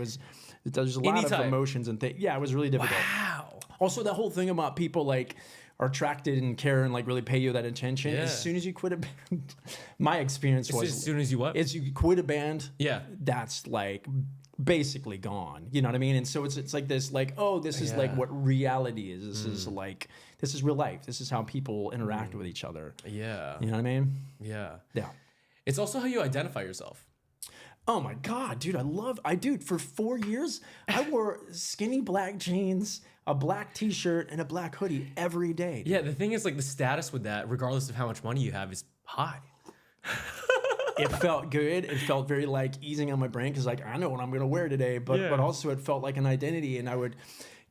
There's a lot of emotions and things. Yeah, it was really difficult.
Wow.
Also, that whole thing about people like are attracted and care and like really pay you that attention. As soon as you quit a band, my experience was
as soon as you what?
Is you quit a band.
Yeah.
That's like basically gone. You know what I mean? And so it's like this like, oh, this is like what reality is. This is real life. This is how people interact with each other.
Yeah.
You know what I mean?
Yeah.
Yeah.
It's also how you identify yourself.
Oh my God, dude, for 4 years, I wore skinny black jeans, a black t-shirt, and a black hoodie every day. Dude.
Yeah, the thing is like the status with that, regardless of how much money you have, is high.
It felt good. It felt very like easing on my brain because like I know what I'm gonna wear today, but also it felt like an identity. And I would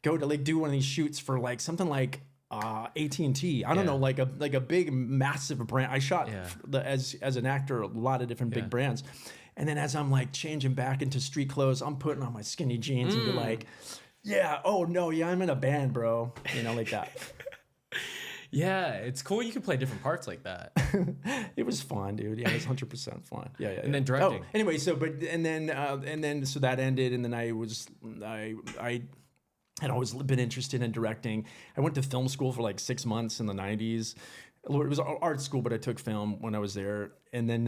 go to like do one of these shoots for like something like AT&T. I don't know, like a big massive brand. I shot as an actor a lot of different big brands. And then as I'm like changing back into street clothes, I'm putting on my skinny jeans and be like, I'm in a band, bro. Like that.
Yeah, it's cool. You can play different parts like that.
It was fun, dude. Yeah, it was 100% fun. Yeah.
And then directing.
Oh, anyway, so that ended, and then I had always been interested in directing. I went to film school for like 6 months in the 90s. It was art school, but I took film when I was there. And then,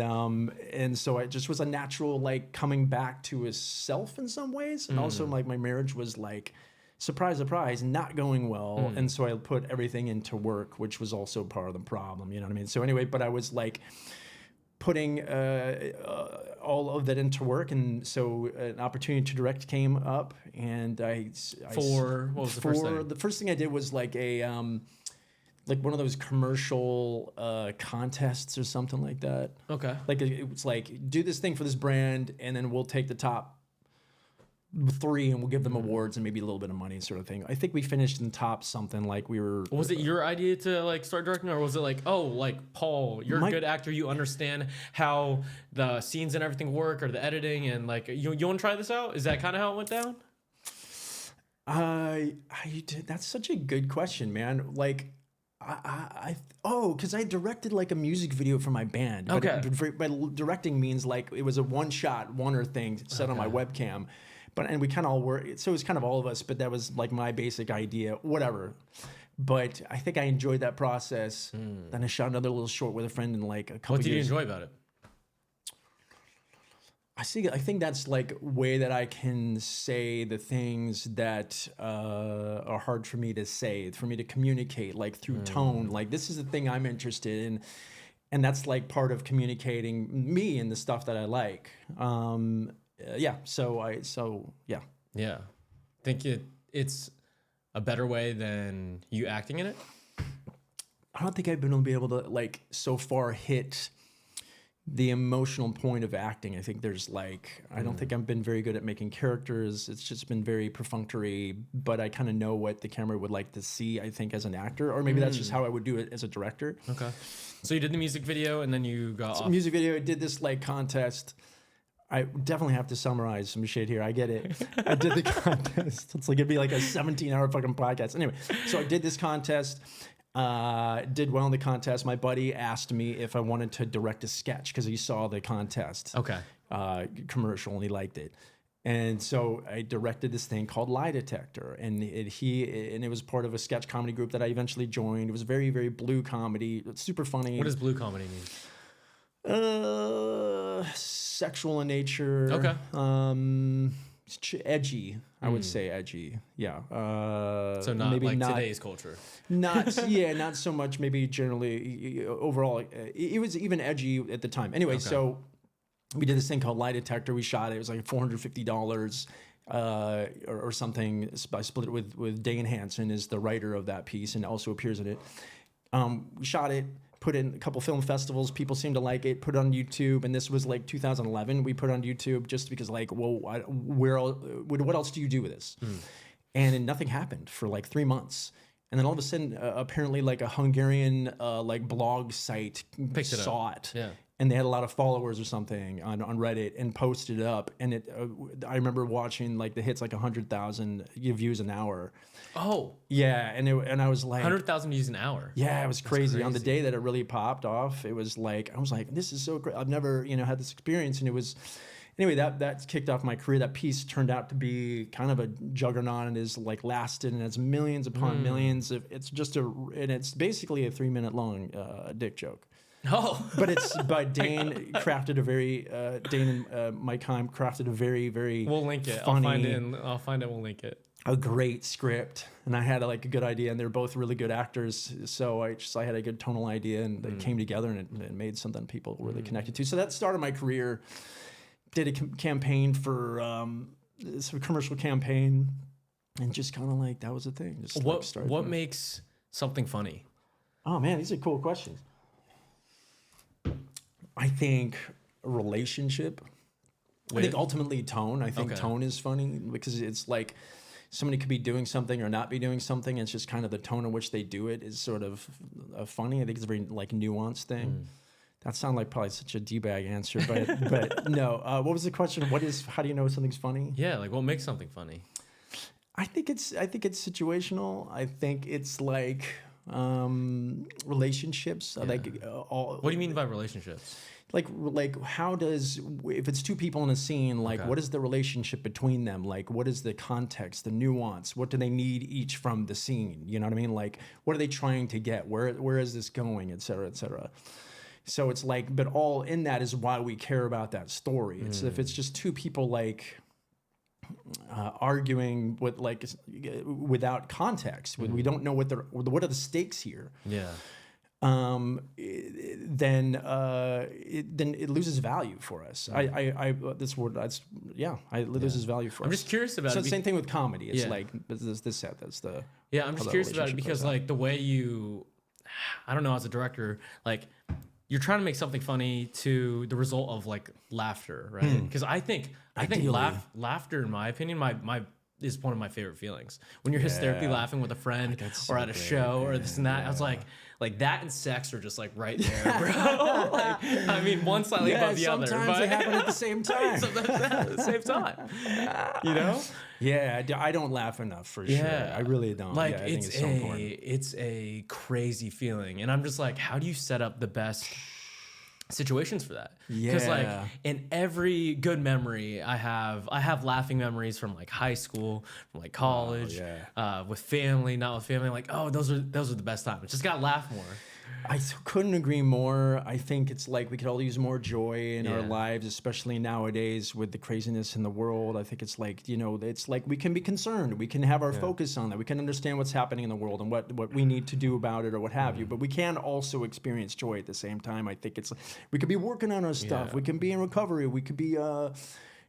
and so it just was a natural, like, coming back to a self in some ways. And also, like, my marriage was, like, surprise, surprise, not going well. And so I put everything into work, which was also part of the problem. You know what I mean? So anyway, but I was, like, putting all of that into work. And so an opportunity to direct came up. And
what was the first thing?
The first thing I did was, like, like one of those commercial contests or something like that.
Okay.
Like it's like, do this thing for this brand, and then we'll take the top 3 and we'll give them awards and maybe a little bit of money, sort of thing. I think we finished in top something, like we were.
Was it your idea to like start directing, or was it like, oh, like Paul, you're a good actor, you understand how the scenes and everything work, or the editing, and like you want to try this out? Is that kind of how it went down?
I did. That's such a good question, man. Like, because I directed like a music video for my band.
Okay.
But directing means like it was a one-er thing set on my webcam. And we kind of all were, so it was kind of all of us, but that was like my basic idea, whatever. But I think I enjoyed that process. Then I shot another little short with a friend in like a couple years.
What did you enjoy about it?
I think that's like a way that I can say the things that are hard for me to say, for me to communicate, like through tone. Like, this is the thing I'm interested in. And that's like part of communicating me and the stuff that I like. Yeah.
Think it's a better way than you acting in it?
I don't think I've been able to like so far hit the emotional point of acting. I think there's like, I don't think I've been very good at making characters. It's just been very perfunctory, but I kind of know what the camera would like to see, I think, as an actor, or maybe that's just how I would do it as a director.
Okay. So you did the music video and then you got off.
Music video, I did this like contest. I definitely have to summarize some shit here. I get it. I did the contest. It's like, it'd be like a 17-hour fucking podcast. Anyway, so I did this contest, did well in the contest. My buddy asked me if I wanted to direct a sketch because he saw the contest commercial and he liked it. And so I directed this thing called Lie Detector, and it was part of a sketch comedy group that I eventually joined. It was very, very blue comedy. It's super funny.
What does blue comedy mean?
Sexual in nature.
Okay.
Edgy, I would say edgy. Yeah.
So maybe like today's culture.
Not so much. Maybe generally, overall, it was even edgy at the time. Anyway, so we did this thing called Lie Detector. We shot it. It was like $450 or something. I split it with Dane Hansen, is the writer of that piece and also appears in it. We shot it. Put in a couple film festivals. People seemed to like it. Put it on YouTube, and this was like 2011. We put it on YouTube just because, like, well, what else do you do with this? And nothing happened for like 3 months. And then all of a sudden, apparently, like a Hungarian like blog site saw it.
Yeah.
And they had a lot of followers or something on Reddit and posted it up. And I remember watching like the hits like 100,000 views an hour.
Oh.
Yeah, and I was like
100,000 views an hour.
Yeah, it was crazy. On the day that it really popped off, it was like I was like, this is so great. I've never, had this experience, and it was anyway, that kicked off my career. That piece turned out to be kind of a juggernaut and is like lasted, and it's millions upon millions of it's basically a 3-minute long dick joke.
Oh,
but Dane crafted a very Dane and Mike Heim crafted a very, very
we'll link it.
Funny,
I'll find it. We'll link it.
A great script, and I had like a good idea, and they're both really good actors. So I had a good tonal idea, and it came together, and it made something people really connected to. So that started my career. Did a campaign for some commercial campaign, and just kind of like that was the thing. Just
what makes something funny?
Oh man, these are cool questions. I think a relationship. I think ultimately tone. I think tone is funny because it's like somebody could be doing something or not be doing something. It's just kind of the tone in which they do it is sort of funny. I think it's a very like nuanced thing. That sounded like probably such a D-bag answer, but no. What was the question? How do you know something's funny?
Yeah, like what makes something funny?
I think it's situational. I think it's like relationships.
Yeah. What do you mean by relationships?
Like how does, if it's two people in a scene, like what is the relationship between them? Like what is the context, the nuance? What do they need each from the scene? You know what I mean? Like what are they trying to get? Where is this going? Et cetera, et cetera. So it's like, but all in that is why we care about that story. It's if it's just two people like arguing with like without context, we don't know what are the stakes here.
Yeah.
Then it loses value for us. It loses value for us.
I'm just curious about it.
So the same thing with comedy. It's like this set. That's the
I'm just curious about it because like the way you I don't know, as a director, like you're trying to make something funny to the result of like laughter, right? Because I think laughter, in my opinion, my is one of my favorite feelings. When you're hysterically laughing with a friend or at a show or this and that, I was like that and sex are just like right there, bro. Like, I mean, one slightly above the other.
Sometimes they happen at the same time.
Sometimes they happen at the same time. You know?
Yeah, I don't laugh enough for sure. I really don't.
Like
I think it's so important.
It's a crazy feeling, and I'm just like, how do you set up the best situations for that? Because like in every good memory I have laughing memories from like high school, from like college, with family, not with family. Like, oh, those are the best times. Just gotta laugh more.
I couldn't agree more. I think it's like we could all use more joy in our lives, especially nowadays with the craziness in the world. I think it's like, you know, it's like we can be concerned. We can have our focus on that. We can understand what's happening in the world and what we need to do about it or what have you. But we can also experience joy at the same time. I think it's we could be working on our stuff. We can be in recovery. We could be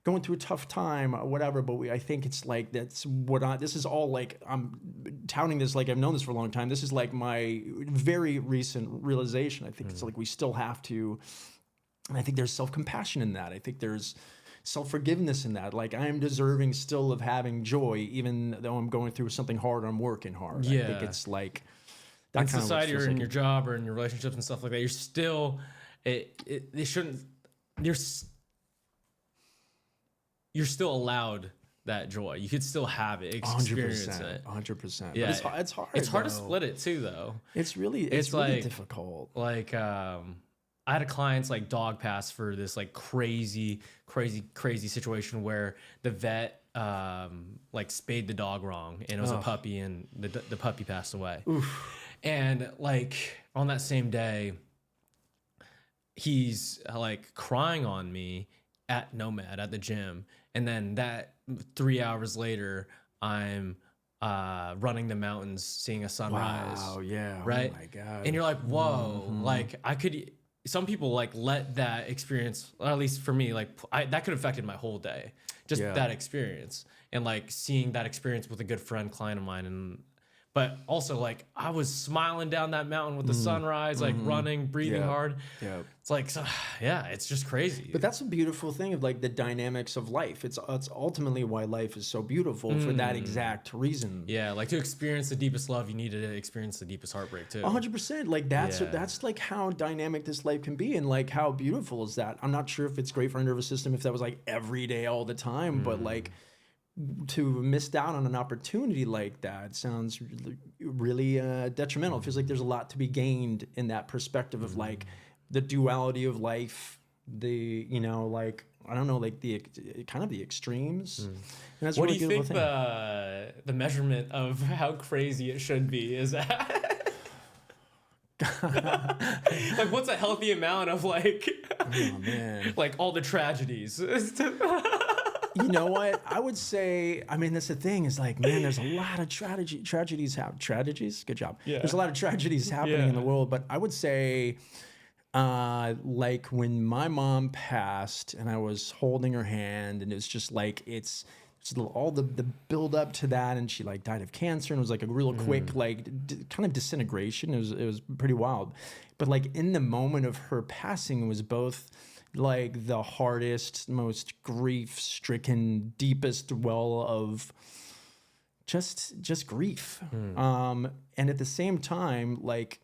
going through a tough time or whatever, but I think it's like this is all like, I'm touting this like I've known this for a long time. This is like my very recent realization. I think it's like we still have to, and I think there's self-compassion in that. I think there's self-forgiveness in that. Like I am deserving still of having joy, even though I'm going through something hard or I'm working hard. I think it's like that
in society or in your job or in your relationships and stuff like that, you're still, you're still allowed that joy. You could still have it, experience
100%,
it.
100%.
Yeah.
But it's hard.
It's hard to split it too, though.
It's really
like,
difficult.
Like, I had a client's like dog pass for this like crazy situation where the vet like spayed the dog wrong, and it was a puppy, and the puppy passed away. Oof. And like on that same day, he's like crying on me at Nomad at the gym. And then that 3 hours later, I'm running the mountains, seeing a sunrise.
Wow, yeah.
Right?
Oh my God.
And you're like, whoa, like some people like let that experience, or at least for me, like that could have affected my whole day. Just that experience. And like seeing that experience with a good friend, client of mine. But also, like, I was smiling down that mountain with the sunrise, like running, breathing hard. Yeah. It's like, it's just crazy.
But that's a beautiful thing of like the dynamics of life. It's ultimately why life is so beautiful for that exact reason.
Yeah, like to experience the deepest love, you need to experience the deepest heartbreak too.
100%. Like that's like how dynamic this life can be, and like how beautiful is that. I'm not sure if it's great for our nervous system if that was like every day all the time, but like, to miss out on an opportunity like that sounds really detrimental. It feels like there's a lot to be gained in that perspective of like the duality of life, the, you know, like, I don't know, like the kind of the extremes. And that's
what do you think the measurement of how crazy it should be is at? Like, what's a healthy amount of like,
oh man,
like all the tragedies?
You know what? I would say, I mean, that's the thing is like, man, there's a lot of tragedies. Good job. Yeah. There's a lot of tragedies happening in the world, but I would say, like when my mom passed and I was holding her hand, and it's just like, it's all the build up to that, and she like died of cancer, and it was like a real quick, like kind of disintegration. It was pretty wild. But like in the moment of her passing, it was both like the hardest, most grief-stricken, deepest well of just grief. And at the same time, like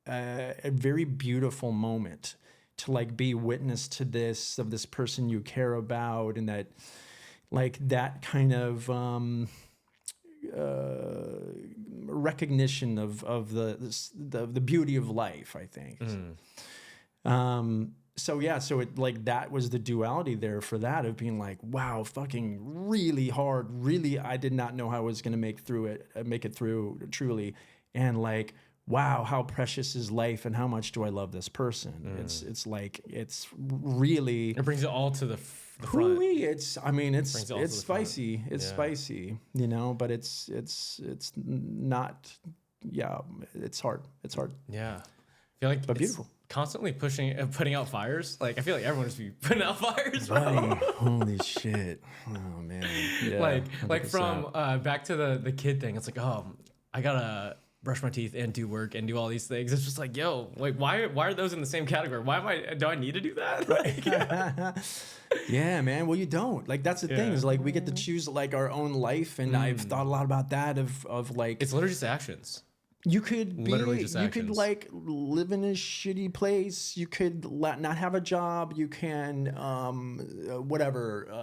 a very beautiful moment to like be witness to this, of this person you care about, and that like that kind of recognition of the beauty of life, I think. So it like that was the duality there for that of being like, wow, fucking really hard, really, I did not know how I was gonna make it through truly, and like, wow, how precious is life, and how much do I love this person? It's like, it's really,
it brings it all to the front.
It's spicy. It's spicy, you know, but it's not. Yeah, it's hard.
Yeah, I feel like,
but beautiful.
Constantly putting out fires. Like, I feel like everyone just be putting out fires, bro.
Buddy, holy shit. Oh man. Yeah,
like 100%. From back to the kid thing. It's like, oh, I gotta brush my teeth and do work and do all these things. It's just like, yo, like why are those in the same category? Do I need to do that? Like,
Yeah, man. Well, you don't. Like, that's the thing, is like we get to choose like our own life, and I've thought a lot about that of like
it's literally just actions.
you could be,
Literally just
you could
actions.
like live in a shitty place. You could not have a job. You can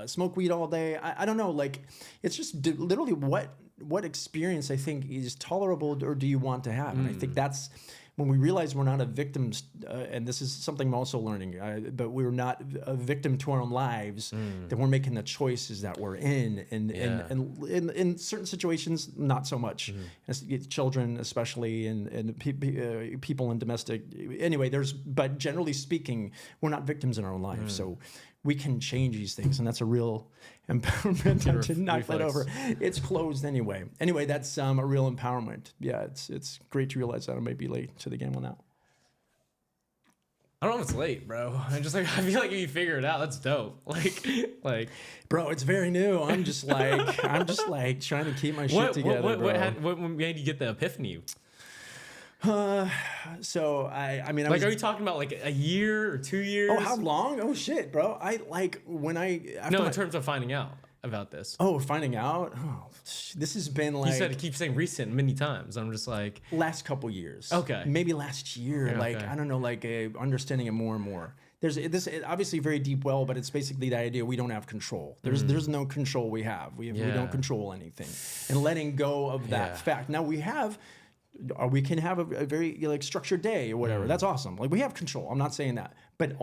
smoke weed all day. I don't know. Like, it's just literally what experience I think is tolerable or do you want to have? And I think that's when we realize we're not a victim, and this is something I'm also learning, but we're not a victim to our own lives, that we're making the choices that we're in. And in certain situations, not so much. As children, especially, and people in domestic. Anyway, but generally speaking, we're not victims in our own lives. So we can change these things, and that's a real empowerment. To knock that over. It's closed anyway. Anyway, that's a real empowerment. Yeah, it's great to realize that I might be late to the game on that.
I don't know if it's late, bro. I feel like if you figure it out, that's dope. Like,
bro, it's very new. I'm just like trying to keep my shit together.
What made you get the epiphany?
So I mean,
are you talking about like a year or 2 years?
Oh, how long? Oh shit, bro. In
terms of finding out about this.
Oh, finding out. Oh, this has been like.
You said it keeps saying recent many times. I'm just like
last couple years.
Okay.
Maybe last year.
Yeah,
like
okay.
I don't know. Like understanding it more and more. There's this obviously very deep well, but it's basically the idea we don't have control. There's no control we have. We don't control anything, and letting go of that fact. Now we have. Or we can have a very like structured day or whatever. That's awesome. Like we have control. I'm not saying that, but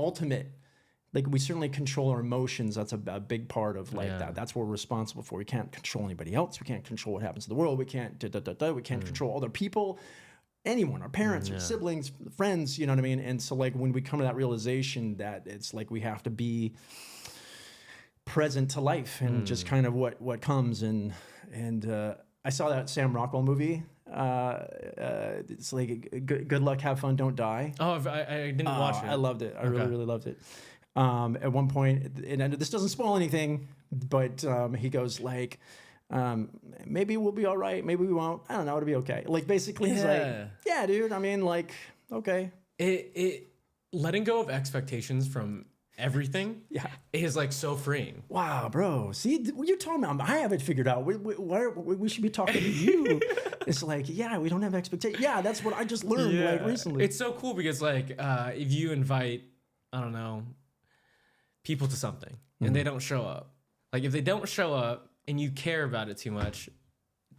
we certainly control our emotions. That's a big part of that. That's what we're responsible for. We can't control anybody else. We can't control what happens in the world. We can't we can't control other people, anyone, our parents, our siblings, friends. You know what I mean? And so like when we come to that realization that it's like we have to be present to life and just kind of what comes and I saw that Sam Rockwell movie. It's like good luck, have fun, don't die.
Oh, I didn't watch it.
I loved it. I really loved it. At one point, and this doesn't spoil anything, but he goes like, maybe we'll be all right, maybe we won't. I don't know, it'll be okay. Like basically, he's like, yeah, dude. I mean, like, okay.
It letting go of expectations from everything is like so freeing.
Wow, bro. See, what you're talking about, I have it figured out. We should be talking to you. It's like, we don't have expectations. Yeah, that's what I just learned like recently.
It's so cool because like if you invite, I don't know, people to something and they don't show up. Like if they don't show up and you care about it too much,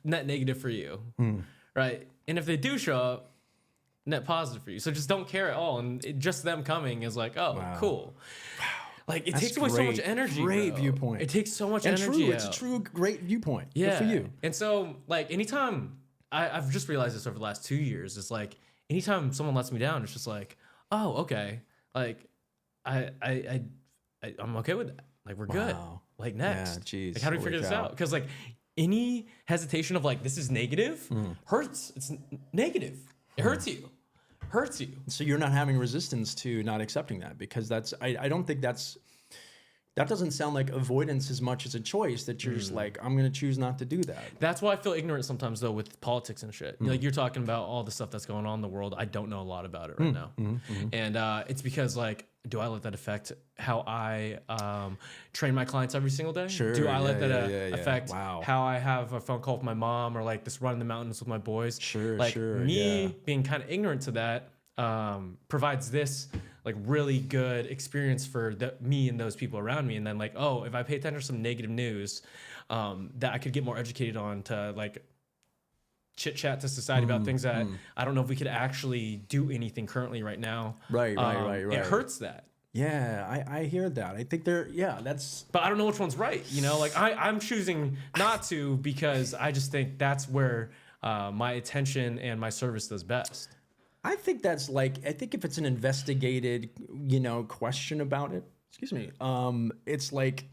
net negative for you, right? And if they do show up, net positive for you. So just don't care at all. And just them coming is like, oh, cool. Wow. Like it takes away so much energy.
Great viewpoint.
It takes so much energy.
True. It's a true great viewpoint.
Yeah.
Good for you.
And so like anytime I've just realized this over the last 2 years, it's like anytime someone lets me down, it's just like, oh, okay. Like I'm okay with that. Like we're good. Like next.
Yeah, geez.
Like how do we figure this out? Because like any hesitation of like this is negative hurts. It's negative. It hurts you.
So you're not having resistance to not accepting that because I don't think that doesn't sound like avoidance as much as a choice that you're just like, I'm going to choose not to do that.
That's why I feel ignorant sometimes though with politics and shit. Like you're talking about all the stuff that's going on in the world. I don't know a lot about it right now. And it's because like, do I let that affect how I train my clients every single day?
Sure.
Do I let that affect how I have a phone call with my mom or like this run in the mountains with my boys?
Sure.
Like me being kind of ignorant to that provides this like really good experience for me and those people around me. And then like, oh, if I pay attention to some negative news that I could get more educated on to like chit chat to society about things that I don't know if we could actually do anything currently right now.
Right.
It hurts that.
Yeah, I hear that. I think that's.
But I don't know which one's right. You know, like I'm choosing not to because I just think that's where my attention and my service does best.
I think that's like, I think if it's an investigated, question about it, excuse me, it's like,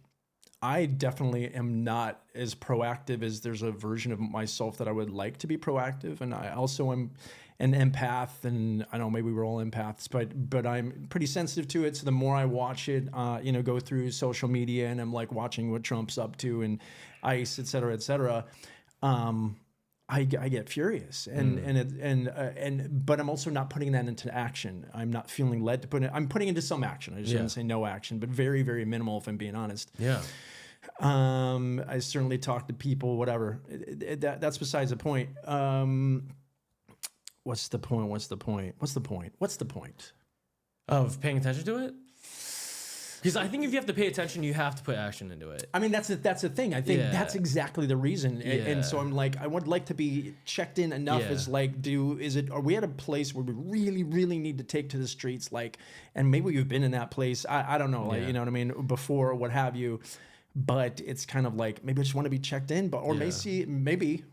I definitely am not as proactive as there's a version of myself that I would like to be proactive. And I also am an empath, and I know maybe we're all empaths, but I'm pretty sensitive to it. So the more I watch it, go through social media and I'm like watching what Trump's up to and ICE, et cetera, I get furious, but I'm also not putting that into action. I'm not feeling led to put it. I'm putting into some action. I just didn't say no action, but very, very minimal, if I'm being honest.
Yeah.
I certainly talk to people, whatever. That's besides the point. What's the point?
Of paying attention to it? Because I think if you have to pay attention, you have to put action into it.
I mean, that's the thing. I think that's exactly the reason. And so I'm like, I would like to be checked in enough as like, are we at a place where we really, really need to take to the streets? Like, and maybe you've been in that place. I don't know, like, you know what I mean? Before, what have you. But it's kind of like, maybe I just want to be checked in, but, or maybe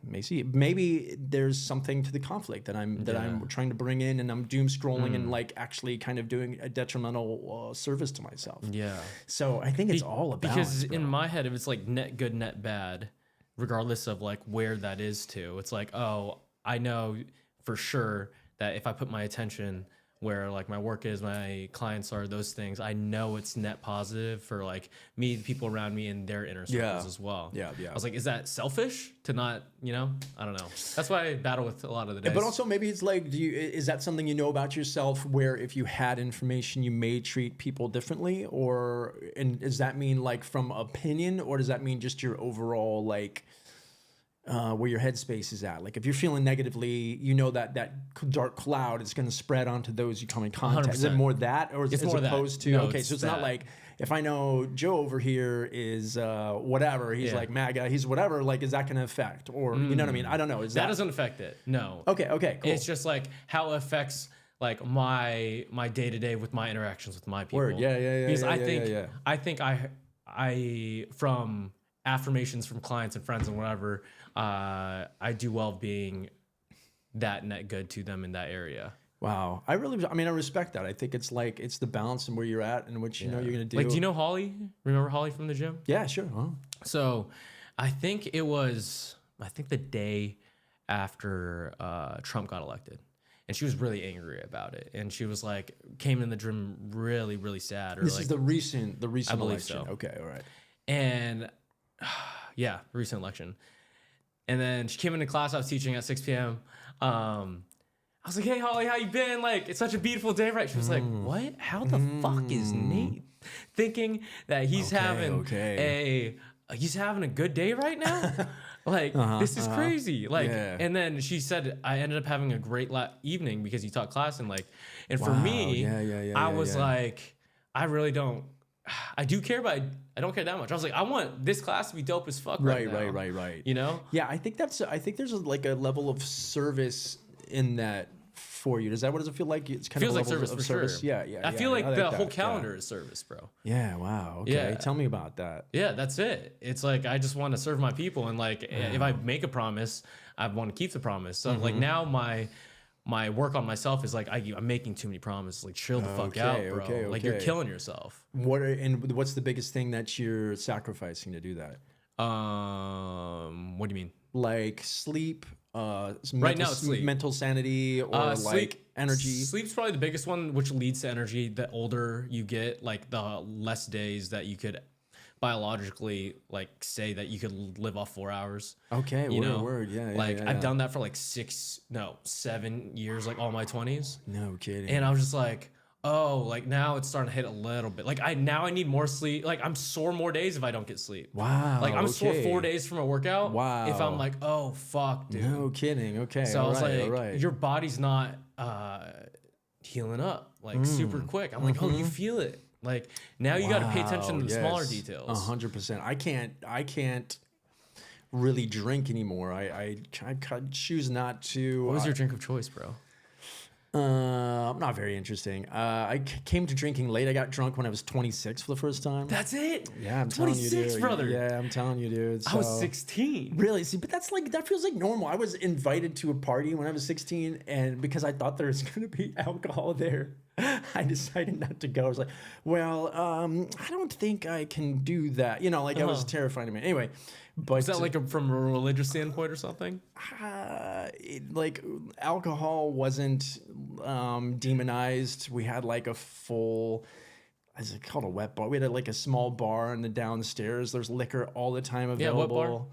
there's something to the conflict that I'm trying to bring in, and I'm doom scrolling and like actually kind of doing a detrimental service to myself.
Yeah.
So I think it's all a balance,
because
bro.
in my head, if it's like net good, net bad, regardless of like where that is to, it's like, oh, I know for sure that if I put my attention where like my work is, my clients are, those things, I know it's net positive for like me, the people around me, and their inner circles as well.
Yeah.
I was like, is that selfish to not, I don't know. That's why I battle with a lot of the days.
But also maybe it's like, is that something you know about yourself where if you had information, you may treat people differently? And does that mean like from opinion, or does that mean just your overall like, where your headspace is at? Like if you're feeling negatively, you know that dark cloud is going to spread onto those you come in contact.
100%.
Is it more that, or
It's
as
more
opposed
that.
to,
No,
okay, so it's not like if I know Joe over here is whatever, he's like MAGA, he's whatever, like is that going to affect? Or, you know what I mean? I don't know.
That doesn't affect it. No.
Okay, cool.
It's just like how it affects like my day-to-day with my interactions with my people.
Word. Yeah.
Because I think I from affirmations from clients and friends and whatever, I do well being that net good to them in that area.
Wow. I respect that. I think it's like, it's the balance and where you're at and what you know you're going to do.
Like, do you know Holly? Remember Holly from the gym?
Yeah, sure. Huh?
So I think the day after Trump got elected. And she was really angry about it. And she was like, came in the gym really, really sad.
This is the recent
I believe
election.
so.
Okay, all right.
And yeah, recent election. And then she came into class. I was teaching at 6 p.m. I was like, hey, Holly, how you been? Like, it's such a beautiful day, right? She was like, what? How the fuck is Nate thinking that he's having a good day right now? Like, this is crazy. Like, and then she said, I ended up having a great evening because you taught class. And like, and for me, I was like, I really don't. I do care, but I don't care that much. I was like, I want this class to be dope as fuck right now.
Right.
You know?
Yeah, I think there's like a level of service in that for you. Does it feel like? It's kind
feels
of
like service for
service.
Sure.
Yeah.
I feel like the whole calendar is service, bro.
Yeah. Wow. Okay.
Yeah.
Tell me about that.
Yeah, that's it. It's like I just want to serve my people, and like if I make a promise, I want to keep the promise. So like now my work on myself is like I'm making too many promises. Like chill the fuck out, bro.
Okay.
Like you're killing yourself.
What's the biggest thing that you're sacrificing to do that?
What do you mean?
Like sleep.
Right now, it's sleep.
Mental sanity, or
sleep,
energy.
Sleep's probably the biggest one, which leads to energy. The older you get, like the less days that you could biologically like say that you could live off 4 hours.
Okay, word. Yeah.
Like I've done that for like 7 years, like all my 20s.
No kidding.
And I was just like, oh, like now it's starting to hit a little bit. Like I need more sleep. Like I'm sore more days if I don't get sleep.
Wow.
Like I'm sore 4 days from a workout.
Wow.
If I'm like, oh fuck, dude.
No kidding. Okay.
So I was like, your body's not healing up like super quick. I'm like, oh, you feel it. Like now you got to pay attention to the smaller details.
100%. I can't really drink anymore. I choose not to.
What was your drink of choice, bro?
Not very interesting. I came to drinking late. I got drunk when I was 26 for the first time.
That's it?
Yeah, I'm telling you,
26,
dude.
brother.
Yeah, I'm telling you, dude. So,
I was 16.
Really? See, but that feels like normal. I was invited to a party when I was 16, and because I thought there was going to be alcohol there, I decided not to go. I was like, well, I don't think I can do that. You know, like that was terrifying to me. Anyway, but
is that like from a religious standpoint or something?
Like alcohol wasn't demonized. We had like a full, is it called a wet bar? We had like a small bar in the downstairs. There's liquor all the time available.
Yeah, what bar?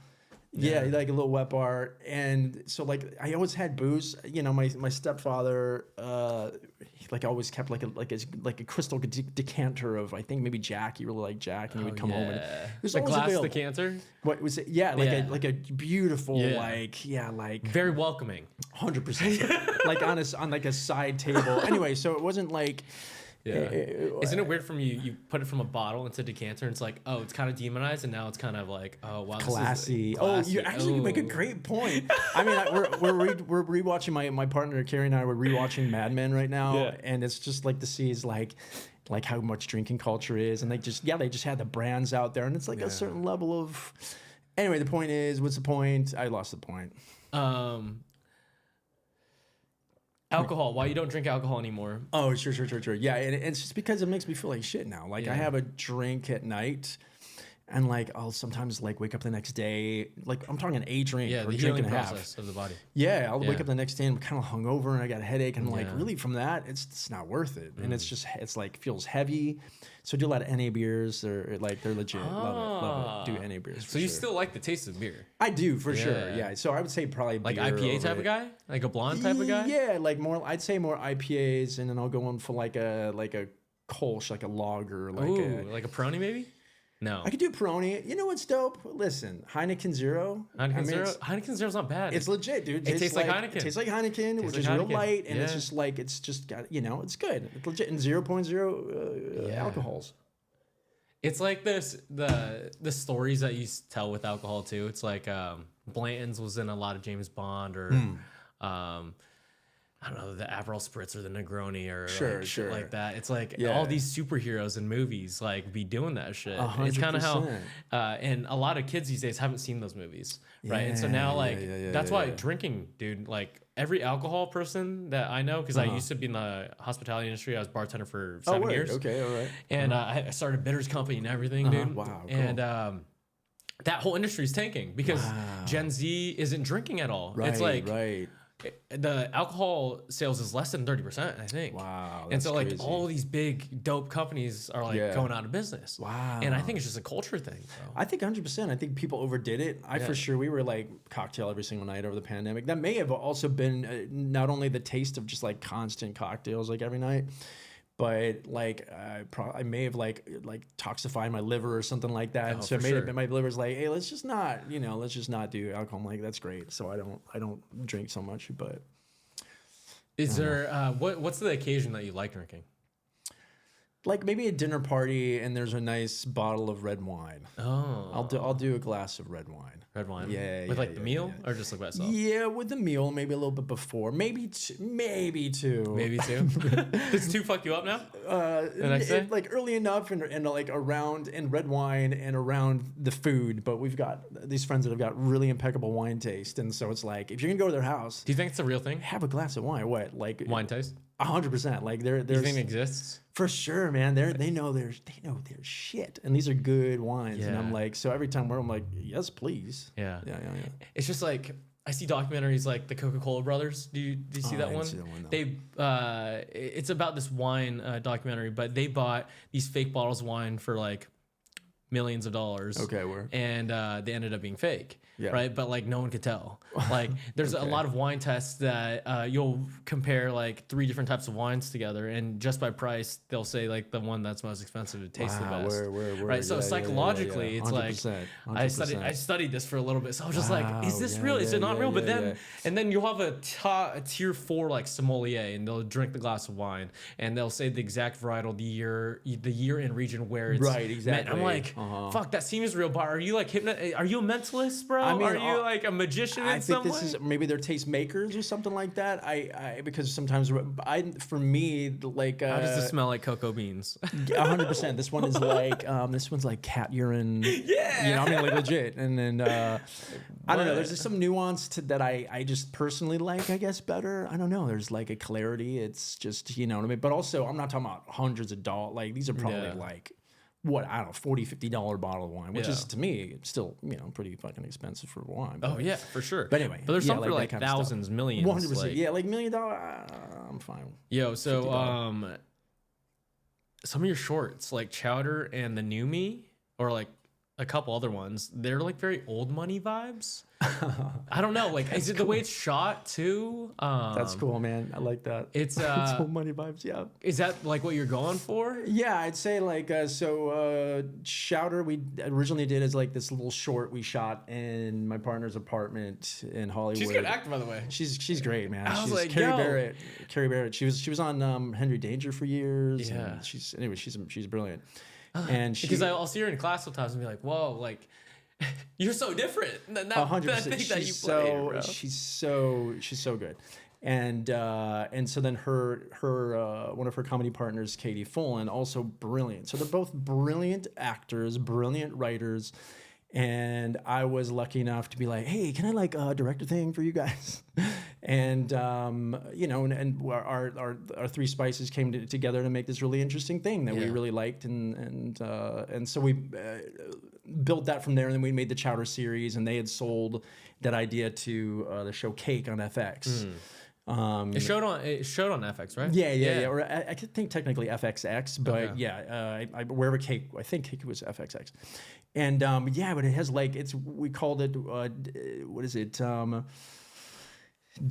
Yeah, like a little wet bar. And so like I always had booze. You know, my stepfather he like always kept like a crystal decanter of, I think maybe Jack. He really liked Jack, and he would come home and it was
the
always
glass
available.
decanter.
What was it? Yeah, like a beautiful like
very welcoming.
100%. Like on like a side table. Anyway, so it wasn't like
Isn't it weird from you put it from a bottle into a decanter and it's like, oh, it's kind of demonized, and now it's kind of like, oh wow,
classy.
This is
Oh, you actually make a great point. I mean, we're rewatching my partner Carrie and I were rewatching Mad Men right now, and it's just like to see is like how much drinking culture is, and they just had the brands out there, and it's like a certain level of. Anyway, the point is, what's the point? I lost the point.
Alcohol. Why you don't drink alcohol anymore?
Oh, sure. Yeah, and it's just because it makes me feel like shit now. Like I have a drink at night, and like I'll sometimes like wake up the next day. Like I'm talking a drink
Yeah,
or
the
a drink
healing
and a half.
process of the body.
Yeah, I'll wake up the next day and I'm kind of hungover and I got a headache, and like really from that, it's not worth it. And it's like feels heavy. So I do a lot of NA beers. They're legit. Love it. Do NA beers.
So you still like the taste of beer?
I do for sure. Yeah. So I would say probably
Like
beer
IPA
over
type of guy, like a blonde type of guy.
Yeah, like more. I'd say more IPAs, and then I'll go on for like a Kolsch, like a lager,
like a Peroni maybe. No,
I could do Peroni. You know what's dope? Listen, Heineken Zero.
Heineken Zero's not bad.
It's legit, dude.
It tastes like Heineken.
It tastes like Heineken, which is real light, and it's just got, it's good. It's legit, and 0.0 alcohols.
It's like the stories that you tell with alcohol too. It's like Blanton's was in a lot of James Bond, or I don't know, the Aperol Spritz or the Negroni or shit like that. It's like all these superheroes in movies like be doing that shit.
100%.
It's kind of how, and a lot of kids these days haven't seen those movies, right? And so now that's why drinking, dude, like every alcohol person that I know, because I used to be in the hospitality industry. I was bartender for 7 years.
Okay, all right.
And I started a bitters company and everything, dude.
Wow, cool.
And that whole industry is tanking because Gen Z isn't drinking at all.
Right,
it's like
right.
The alcohol sales is less than 30%, I think.
Wow.
And so like
crazy.
all these big dope companies are like going out of business.
Wow.
And I think it's just a culture thing, bro.
I think 100%. I think people overdid it. For sure, we were like cocktail every single night over the pandemic. That may have also been not only the taste of just like constant cocktails like every night, but like I may have like toxified my liver or something like that. So it made it, my liver's like, hey, let's just not do alcohol. I'm like, that's great. So I don't drink so much. But
is there what's the occasion that you like drinking?
Like maybe a dinner party and there's a nice bottle of red wine.
Oh,
I'll do a glass of red wine.
Red wine,
with
the meal, or just like by itself?
Yeah, with the meal, maybe a little bit before, maybe two.
Maybe two. Does two fuck you up now? The next day?
Like early enough and like around, and red wine and around the food. But we've got these friends that have got really impeccable wine taste, and so it's like if you're gonna go to their house,
do you think it's a real thing?
have a glass of wine. What, like
Wine taste?
100%. Like there's.
Do you think it exists?
For sure, man. They know their shit, and these are good wines. And I'm like, so every time I'm like, yes, please.
Yeah.
It's
It's just like I see documentaries like the Coca-Cola brothers. Do you see that one?
I didn't see that one, no.
It's about this wine documentary, but they bought these fake bottles of wine for like millions of dollars.
Okay, where?
And they ended up being fake.
Yeah.
Right, but like no one could tell. Like there's a lot of wine tests that you'll compare like 3 different types of wines together, and just by price they'll say like the one that's most expensive to taste the best.
Where,
right, so psychologically it's like
100%.
I studied this for a little bit, so I was just like, is this real? Is it not real? But then and then you'll have a tier 4 like sommelier, and they'll drink the glass of wine and they'll say the exact varietal, the year and region where it's
right, exactly.
I'm like, fuck, that seems real, but are you like are you a mentalist, bro? I mean, are you like a magician in some way? I think this
is maybe they're taste makers or something like that. I because sometimes for me like
how does this smell like cocoa beans?
100%. This one is like this one's like cat urine.
Yeah,
you know, I mean like legit. And then I don't know. There's just some nuance to that I just personally like. I guess better. I don't know. There's like a clarity. It's just, you know what I mean. But also I'm not talking about hundreds of dollars. Like these are probably like. What, I don't know, $40, $50 bottle of wine, which is to me still, you know, pretty fucking expensive for wine.
But, oh yeah, for sure.
But anyway,
but there's some for like thousands, millions.
100%.
Like,
yeah, like $1 million. I'm fine.
Yo, so some of your shorts, like Chowder and the New Me, or like a couple other ones. They're like very old money vibes. I don't know. Like, is it the way it's shot too?
That's cool, man. I like that.
It's
it's old money vibes. Yeah.
Is that like what you're going for?
Yeah, I'd say like Shouter we originally did as like this little short we shot in my partner's apartment in Hollywood.
She's a good actor, by the way.
She's great, man.
I was
She's
like,
Carrie
yo.
Barrett. Carrie Barrett. She was on Henry Danger for years.
Yeah.
And she's brilliant. And
Because I'll see her in class sometimes and be like, whoa, like you're so different than that
100%.
thing that you
She's
played, bro.
she's so good. And so then her one of her comedy partners, Katie Fullen, also brilliant. So they're both brilliant actors, brilliant writers. And I was lucky enough to be like, hey, can I like direct a thing for you guys? And you know, and our three spices came together to make this really interesting thing that we really liked, and so we built that from there. And then we made the Chowder series, and they had sold that idea to the show Cake on FX.
It showed on FX, right?
Yeah. Or I could think technically FXX, but wherever Cake, I think Cake was FXX. And but it has like we called it what is it?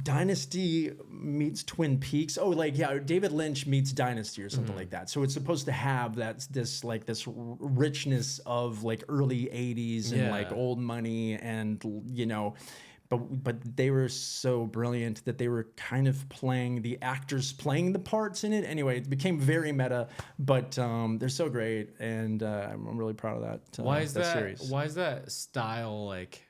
Dynasty meets Twin Peaks. Oh, like David Lynch meets Dynasty or something like that. So it's supposed to have this richness of like early 80s and like old money, and you know. But they were so brilliant that they were kind of playing the actors playing the parts in it. Anyway, it became very meta, but they're so great, and I'm really proud of that.
Why is that
series?
Why is that style like?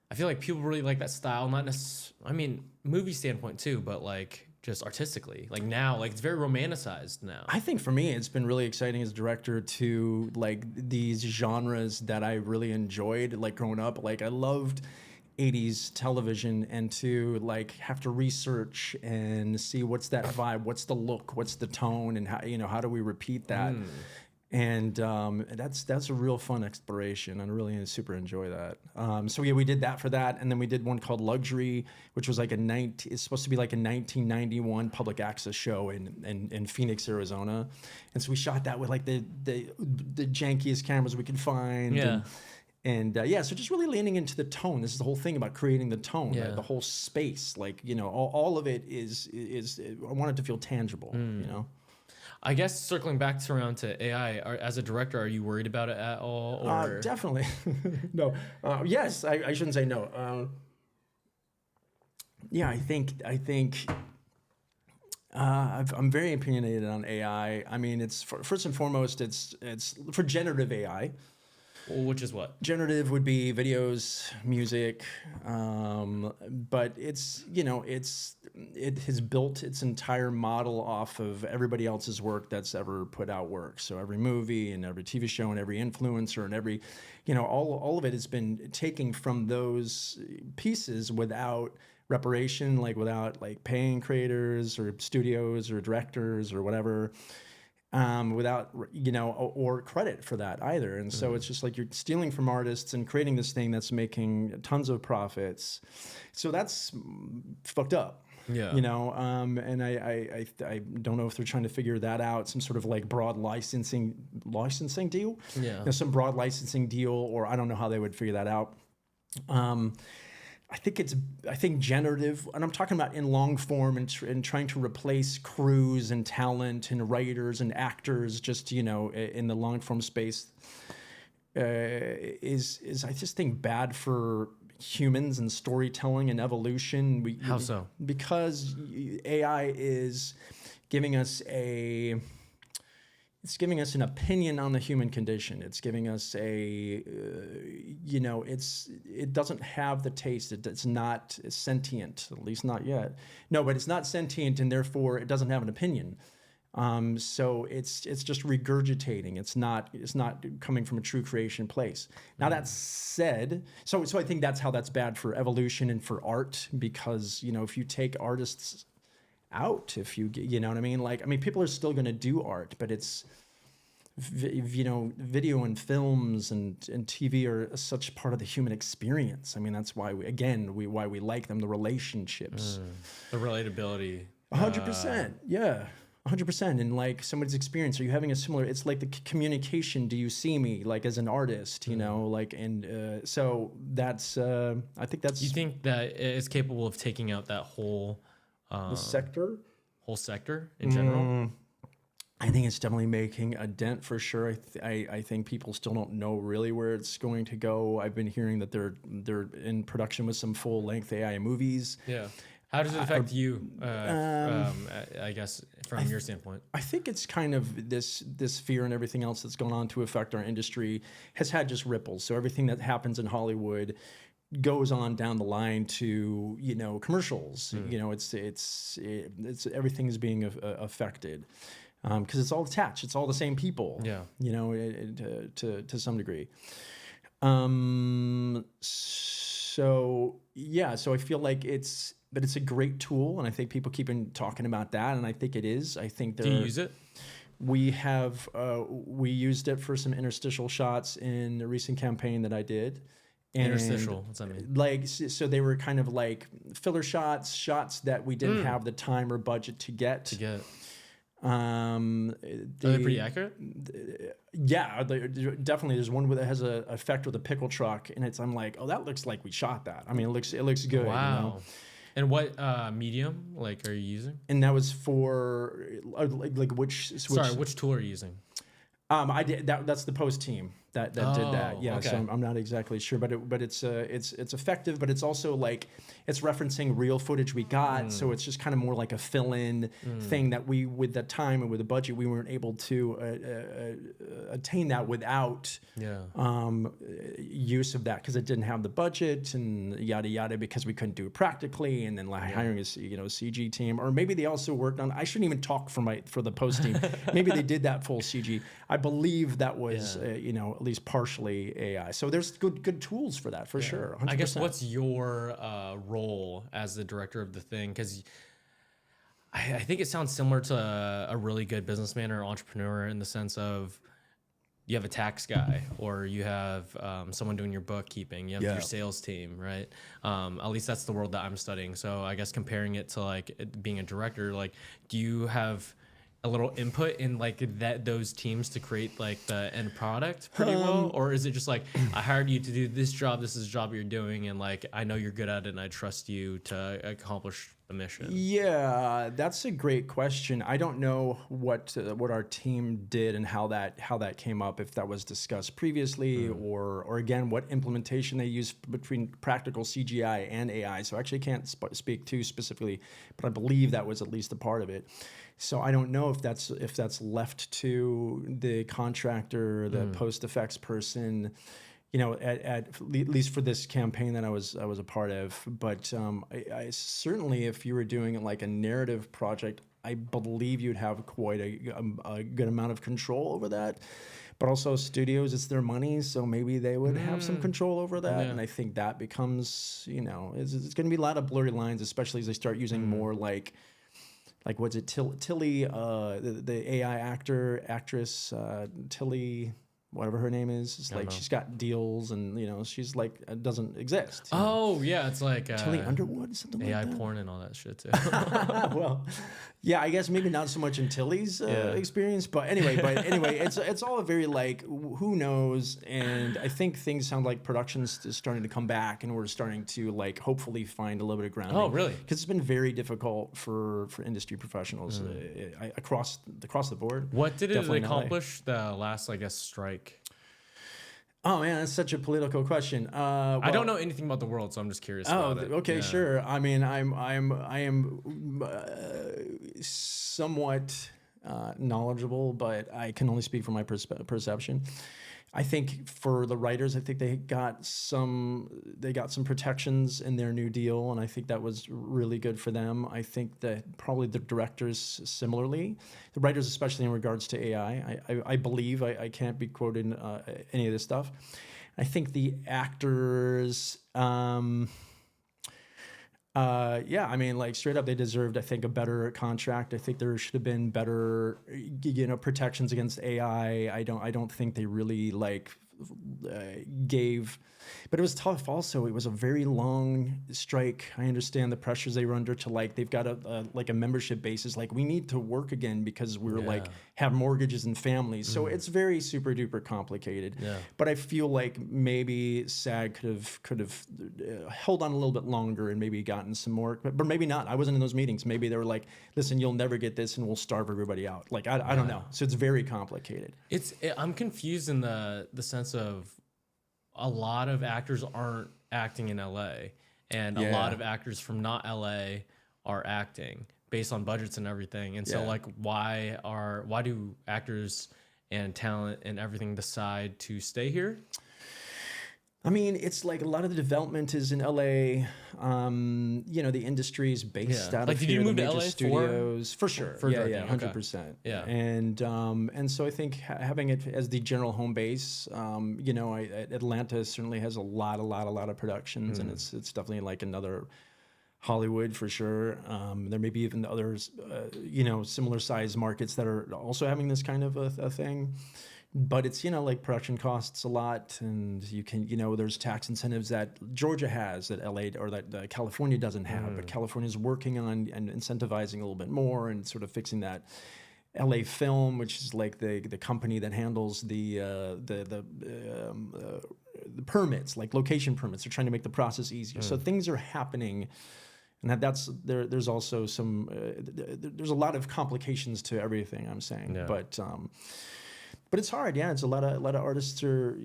I feel like people really like that style, not necessarily. I mean, movie standpoint too, but like just artistically. Like now, like it's very romanticized now.
I think for me, it's been really exciting as a director to like these genres that I really enjoyed, like growing up. Like I loved 80s television, and to like have to research and see what's that vibe, what's the look, what's the tone, and how do we repeat that. And that's a real fun exploration. I really super enjoy that. So we did that for that, and then we did one called Luxury, which was like it's supposed to be like a 1991 public access show in Phoenix, Arizona. And so we shot that with like the jankiest cameras we could find.
Yeah.
And so just really leaning into the tone. This is the whole thing about creating the tone, like the whole space. Like, all of it is I want it to feel tangible,
I guess circling back around to AI, as a director, are you worried about it at all? Or?
Definitely. No. Yes, I shouldn't say no. I think I'm very opinionated on AI. I mean, it's first and foremost, it's for generative AI.
Which is what?
Generative would be videos, music, but it has built its entire model off of everybody else's work that's ever put out work. So every movie and every TV show and every influencer and every, all of it has been taken from those pieces without reparation, like without like paying creators or studios or directors or whatever. Without, or credit for that either. And so it's just like you're stealing from artists and creating this thing that's making tons of profits. So that's fucked up. Yeah. And I don't know if they're trying to figure that out, some sort of like broad licensing deal. Yeah. Some broad licensing deal, or I don't know how they would figure that out. I think generative, and I'm talking about in long form and trying to replace crews and talent and writers and actors, just, in the long form space, is I just think bad for humans and storytelling and evolution.
How so?
Because AI is giving us it's giving us an opinion on the human condition. It's giving us it doesn't have the taste. It's not sentient, at least not yet. No, but it's not sentient, and therefore it doesn't have an opinion. So it's just regurgitating. It's not coming from a true creation place. Now that said, so I think that's how that's bad for evolution and for art, because if you take artists out, if you know what I mean, people are still going to do art, but it's video and films and TV are such part of the human experience. I mean, that's why we like them, the relationships,
the relatability,
100%. Yeah. 100%. And like somebody's experience, are you having a similar, it's like the communication, do you see me like as an artist, you know, like, and so that's, I think that's
You think that it's capable of taking out that whole
the sector.
whole sector in general?
I think it's definitely making a dent for sure. I think people still don't know really where it's going to go. I've been hearing that they're in production with some full length AI movies.
Yeah. How does it affect you? I guess from your standpoint.
I think it's kind of this fear and everything else that's gone on to affect our industry has had just ripples. So everything that happens in Hollywood goes on down the line to, you know, commercials. You know, it's everything is being affected because it's all attached. It's all the same people.
Yeah.
You know, to some degree. So yeah, so I feel like it's a great tool, and I think people keep talking about that, and I think it is. I think
Do you use it?
we used it for some interstitial shots in a recent campaign that I did. And
Interstitial, what's that mean?
like, so they were kind of like filler shots that we didn't have the time or budget to get.
Are they pretty accurate?
Yeah, definitely. There's one that has a effect with a pickle truck, and I'm like, oh, that looks like we shot that. I mean, it looks good.
Wow.
You know?
And what medium like are you using?
And that was for like which
tool are you using?
I did that's the post team that did that. Yeah,
okay.
so I'm not exactly sure, but it's effective, but it's also like it's referencing real footage we got, so it's just kind of more like a fill-in thing that we, with the time and with the budget, we weren't able to attain that without use of that because it didn't have the budget and yada yada because we couldn't do it practically, and then like hiring a CG team, or maybe they also worked on. I shouldn't even talk for the post team. Maybe they did that full CG. I believe that was at least partially AI. So there's good tools for that for sure. 100%.
I guess what's your role as the director of the thing? Because I think it sounds similar to a really good businessman or entrepreneur in the sense of you have a tax guy or you have someone doing your bookkeeping, you have your sales team, right? At least that's the world that I'm studying. So I guess comparing it to like being a director, like do you have a little input in like those teams to create like the end product pretty well, or is it just like I hired you to do this job, this is the job you're doing, and like I know you're good at it and I trust you to accomplish the mission? Yeah,
that's a great question. I don't know what our team did and how that came up, if that was discussed previously or again what implementation they used between practical CGI and AI. So I actually can't speak too specifically, but I believe that was at least a part of it. So I don't know if that's left to the contractor, the post effects person, you know, at least for this campaign that I was a part of. But I certainly, if you were doing like a narrative project, I believe you'd have quite a good amount of control over that. But also studios, it's their money, so maybe they would have some control over that. And I think that becomes, you know, it's going to be a lot of blurry lines, especially as they start using more like what's it, Tilly, the AI actress, Tilly, whatever her name is. It's like she's got deals, and you know she's like doesn't exist.
Oh yeah, it's like
Tilly Underwood, something
AI
like that.
porn and all that shit too.
Well, yeah, I guess maybe not so much in Tilly's experience, but anyway, it's all a very like who knows, and I think things sound like production's is starting to come back, and we're starting to like hopefully find a little bit of grounding.
Oh really?
Because it's been very difficult for industry professionals across the board.
What did it accomplish the last, I guess, strike?
Oh man, that's such a political question.
I don't know anything about the world, so I'm just curious. About it.
Okay, sure. I mean, I am somewhat knowledgeable, but I can only speak from my perception. I think for the writers, I think they got some protections in their new deal, and I think that was really good for them. I think that probably the directors similarly, the writers especially in regards to AI. I believe I can't be quoted any of this stuff. I think the actors. I mean, like straight up, they deserved, I think, a better contract. I think there should have been better, protections against AI. I don't think they really like gave. But it was tough also. It was a very long strike. I understand the pressures they were under to like, they've got a membership basis. Like, we need to work again because we're like have mortgages and families. So it's very super duper complicated.
Yeah.
But I feel like maybe SAG could have held on a little bit longer and maybe gotten some more, but maybe not. I wasn't in those meetings. Maybe they were like, listen, you'll never get this and we'll starve everybody out. Like, I don't know. So it's very complicated.
I'm confused in the sense of a lot of actors aren't acting in LA, and a lot of actors from not LA are acting based on budgets and everything. And so like, why do actors and talent and everything decide to stay here?
I mean, it's like a lot of the development is in LA. The industry is based out
like,
of
did
here.
you move
the
to
major
LA
studios for sure?
For directing,
100%.
Yeah.
And so I think having it as the general home base, Atlanta certainly has a lot of productions, and it's definitely like another Hollywood for sure. There may be even others, similar size markets that are also having this kind of a thing. But it's, like production costs a lot, and you can, there's tax incentives that Georgia has that LA or that California doesn't have, but California's working on and incentivizing a little bit more and sort of fixing that. LA Film, which is like the company that handles the permits, like location permits, they're trying to make the process easier. So things are happening. And there's also some, there's a lot of complications to everything I'm saying, but it's hard. Yeah. It's a lot of artists are,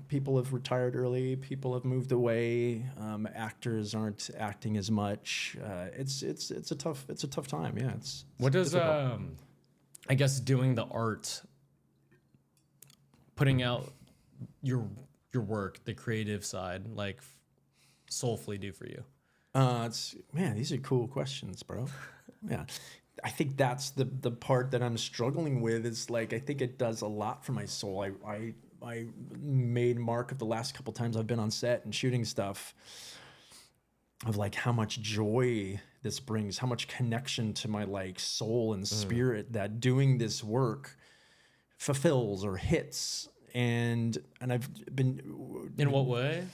people have retired early, people have moved away. Actors aren't acting as much. It's a tough time. Yeah.
What does, I guess doing the art, putting out your work, the creative side, like soulfully do for you?
These are cool questions, bro. Yeah. I think that's the part that I'm struggling with is like, I think it does a lot for my soul. I made mark of the last couple times I've been on set and shooting stuff of like how much joy this brings, how much connection to my like soul and spirit that doing this work fulfills or hits. And I've been...
In what way?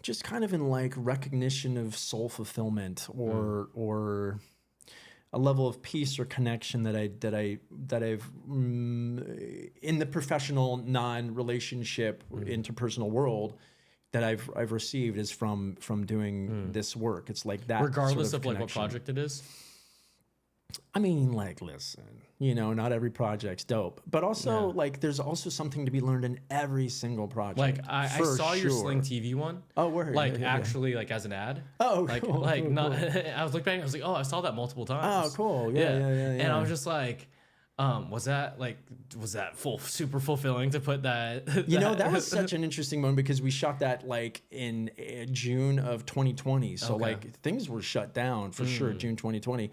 Just kind of in like recognition of soul fulfillment or a level of peace or connection that I've in the professional non-relationship interpersonal world that I've received is from doing this work. It's like that,
regardless
sort of
like what project it is.
I mean, like, listen, not every project's dope, but also like there's also something to be learned in every single project.
Like I saw your Sling TV one.
Oh, word.
Like actually like as an ad.
Oh,
like
cool,
like
cool,
not.
cool.
I was looking back. I was like, oh, I saw that multiple times.
Oh, cool. Yeah.
And I was just like, was that super fulfilling to put that?
That was such an interesting one because we shot that like in June of 2020. So like things were shut down for sure, June 2020.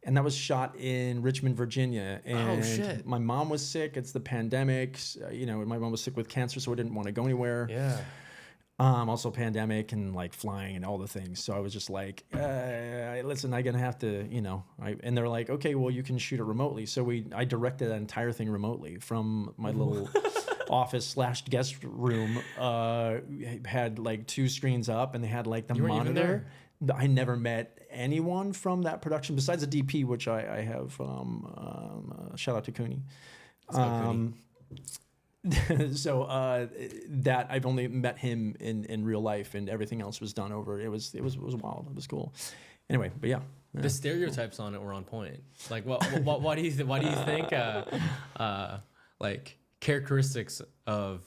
And that was shot in Richmond, Virginia. And my mom was sick. It's the pandemic. My mom was sick with cancer, so I didn't want to go anywhere.
Yeah.
Also pandemic and like flying and all the things. So I was just like, listen, I'm going to have to, and they're like, okay, well, you can shoot it remotely. So I directed that entire thing remotely from my little office/guest room. Had like 2 screens up and they had like the monitor. I never met anyone from that production besides the DP, which I have. Shout out to Cooney. So that I've only met him in real life, and everything else was done over. It was wild. It was cool. Anyway, but yeah.
The stereotypes on it were on point. Like, why do you think like characteristics of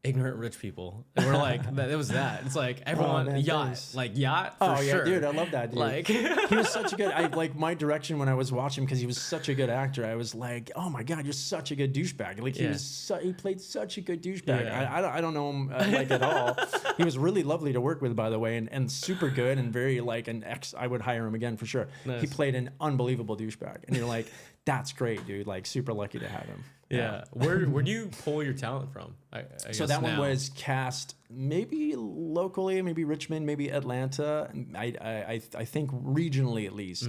ignorant rich people? And we're like, it was that. It's like everyone yacht for sure.
Dude, I love that dude.
Like
he was such a good. Like my direction when I was watching because he was such a good actor. I was like, oh my god, you're such a good douchebag. Like he played such a good douchebag.
Yeah.
I don't know him like at all. He was really lovely to work with, by the way, and super good and very like an ex. I would hire him again for sure. Nice. He played an unbelievable douchebag, and you're like, that's great, dude. Like super lucky to have him.
Yeah. Where do you pull your talent from? I
so that one was cast maybe locally, maybe Richmond, maybe Atlanta. I think regionally at least.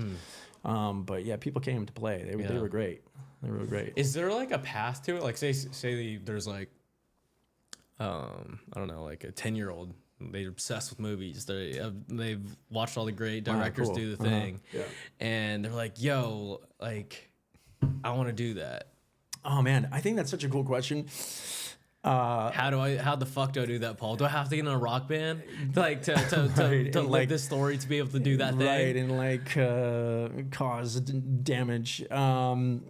But yeah, people came to play. They were great. They were great.
Is there like a path to it? Like say there's like
I don't know, like a 10-year-old. They're obsessed with movies. They've watched all the great directors
cool.
do the thing,
Yeah.
and they're like, "Yo, like, I want to do that."
Oh man, I think that's such a cool question.
How the fuck do I do that, Paul? Do I have to get in a rock band like to
Right,
live
like-
this story to be able to do that thing?
Right, and like cause damage. I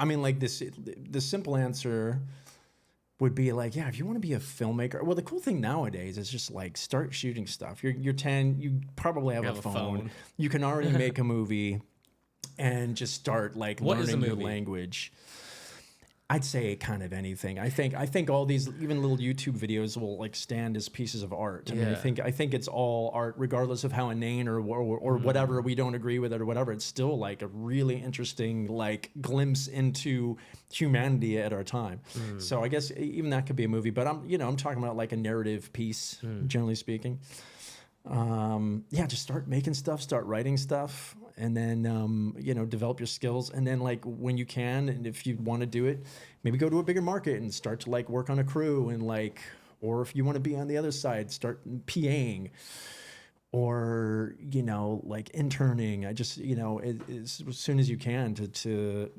mean, like the simple answer would be like, yeah, if you want to be a filmmaker. Well, the cool thing nowadays is just like start shooting stuff. You're 10, you probably have, a phone. You can already make a movie and just start like learning your language. I'd say kind of anything. I think all these even little YouTube videos will like stand as pieces of art. I mean, I think it's all art, regardless of how inane or whatever we don't agree with it or whatever. It's still like a really interesting like glimpse into humanity at our time. So I guess even that could be a movie. But I'm talking about like a narrative piece, generally speaking. Just start making stuff, start writing stuff, and then develop your skills, and then like when you can, and if you want to do it, maybe go to a bigger market and start to like work on a crew, and like, or if you want to be on the other side, start PAing, or like interning. I just as soon as you can to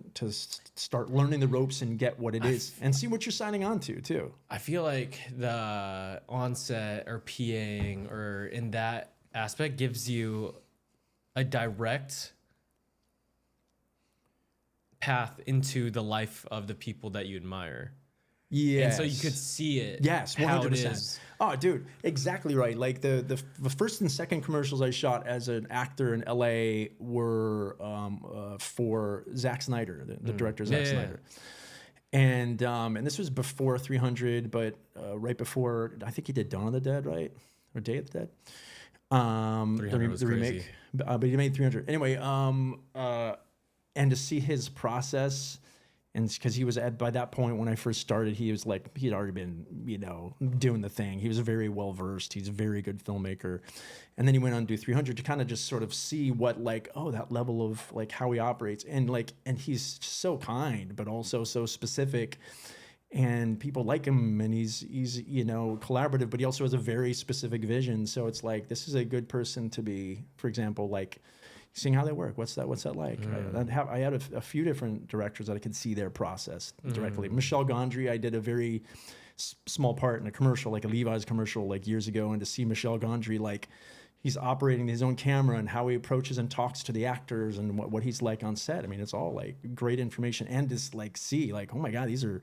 start learning the ropes and get what it is and see what you're signing on to too.
I feel like the onset or PAing or in that aspect gives you a direct path into the life of the people that you admire.
Yeah.
And so you could see it.
Yes, 100%. Oh, dude, exactly right. Like the first and second commercials I shot as an actor in LA were for Zack Snyder, the director Zack Snyder. And this was before 300, but right before, I think he did Dawn of the Dead, right? Or Day of the Dead.
300 was
the
crazy.
remake. But he made 300. Anyway, and to see his process, and because he was by that point when I first started, he was like, he'd already been, doing the thing. He was very well versed. He's a very good filmmaker. And then he went on to do 300 to kind of just sort of see what that level of like how he operates. And he's so kind, but also so specific. And people like him, and he's collaborative, but he also has a very specific vision. So it's like, this is a good person to be, for example, like seeing how they work. What's that like? I had a few different directors that I could see their process directly. Michel Gondry, I did a very small part in a commercial, like a Levi's commercial, like years ago, and to see Michel Gondry, like he's operating his own camera and how he approaches and talks to the actors and what he's like on set. I mean, it's all like great information, and just like see like, oh my God, these are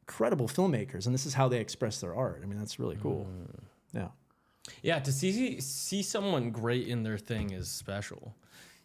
incredible filmmakers, and this is how they express their art. I mean, that's really cool.
Yeah, to see someone great in their thing is special.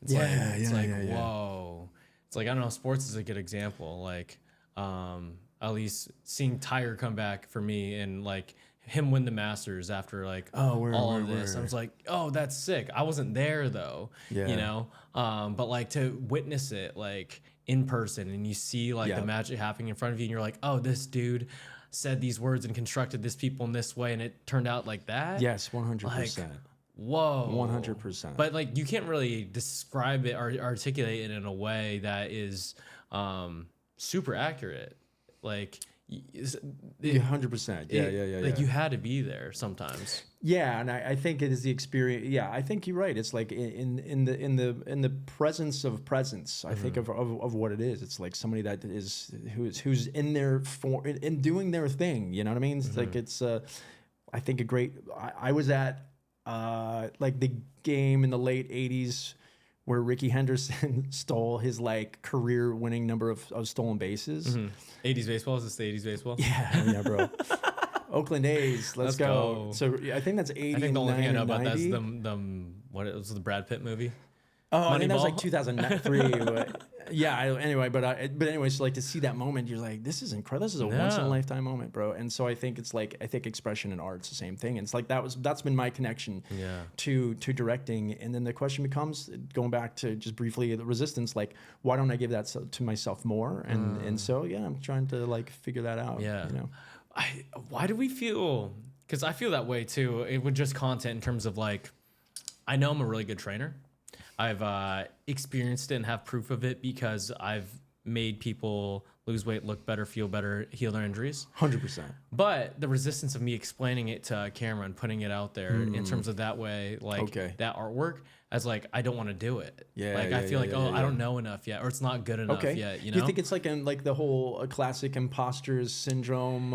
It's whoa. It's like, I don't know, sports is a good example. Like, at least seeing Tiger come back for me, and like him win the Masters after like all of this. I was like, oh, that's sick. I wasn't there though, but like to witness it like in person, and you see like the magic happening in front of you, and you're like, oh, this dude said these words and constructed this people in this way, and it turned out like that.
Yes, 100%.
Like, whoa,
100%.
But like, you can't really describe it or articulate it in a way that is super accurate. Like,
100%. Yeah.
Like, you had to be there sometimes.
Yeah, and I think it is the experience. Yeah, I think you're right. It's like in the presence of presence. I think of what it is. It's like somebody that who's in there in doing their thing. You know what I mean? It's like it's I think a great. I was at like the game in the late '80s where Ricky Henderson stole his like career-winning number of stolen bases.
80s baseball, is this the 80s baseball?
Yeah, bro. Oakland A's, let's go. So I think that's 80.
I think the only thing I know about
90.
that's what was the Brad Pitt movie?
Oh, I think that was
Moneyball?
like 2003. But yeah. Anyway, so like to see that moment, you're like, this is incredible. This is a once in a lifetime moment, bro. And so I think it's like expression in art's the same thing. And it's like that's been my connection to directing. And then the question becomes, going back to just briefly the resistance, like why don't I give that to myself more? And so I'm trying to like figure that out.
Yeah.
You know?
Why do we feel? Because I feel that way too. It would just content in terms of like, I know I'm a really good trainer. I've experienced it and have proof of it because I've made people lose weight, look better, feel better, heal their injuries.
100%.
But the resistance of me explaining it to a camera and putting it out there in terms of that way, like that artwork, as like, I don't want to do it. I feel like, I don't know enough yet, or it's not good enough yet. You know?
Do you think it's like the whole classic imposter syndrome?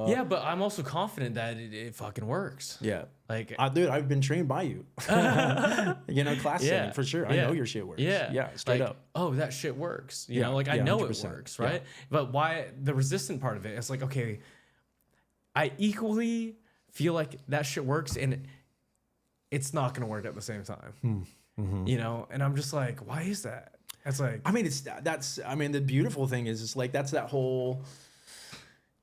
Yeah, but I'm also confident that it fucking works.
Yeah.
Like,
dude, I've been trained by you. Class setting, for sure. I know your shit works. Yeah, straight up.
Oh, that shit works. You know, like I know 100%. It works, right? Yeah. But why the resistant part of it? It's like, okay, I equally feel like that shit works, and it's not gonna work at the same time. You know, and I'm just like, why is that? It's like,
I mean, the beautiful thing is, it's like that's that whole.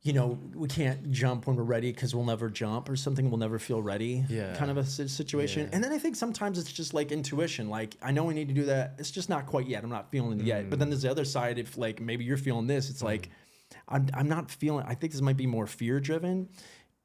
We can't jump when we're ready because we'll never jump, or something we'll never feel ready. Kind of a situation. Yeah. And then I think sometimes it's just like intuition. Like, I know I need to do that. It's just not quite yet. I'm not feeling it yet. But then there's the other side. If like maybe you're feeling this, it's like I'm not feeling. I think this might be more fear driven.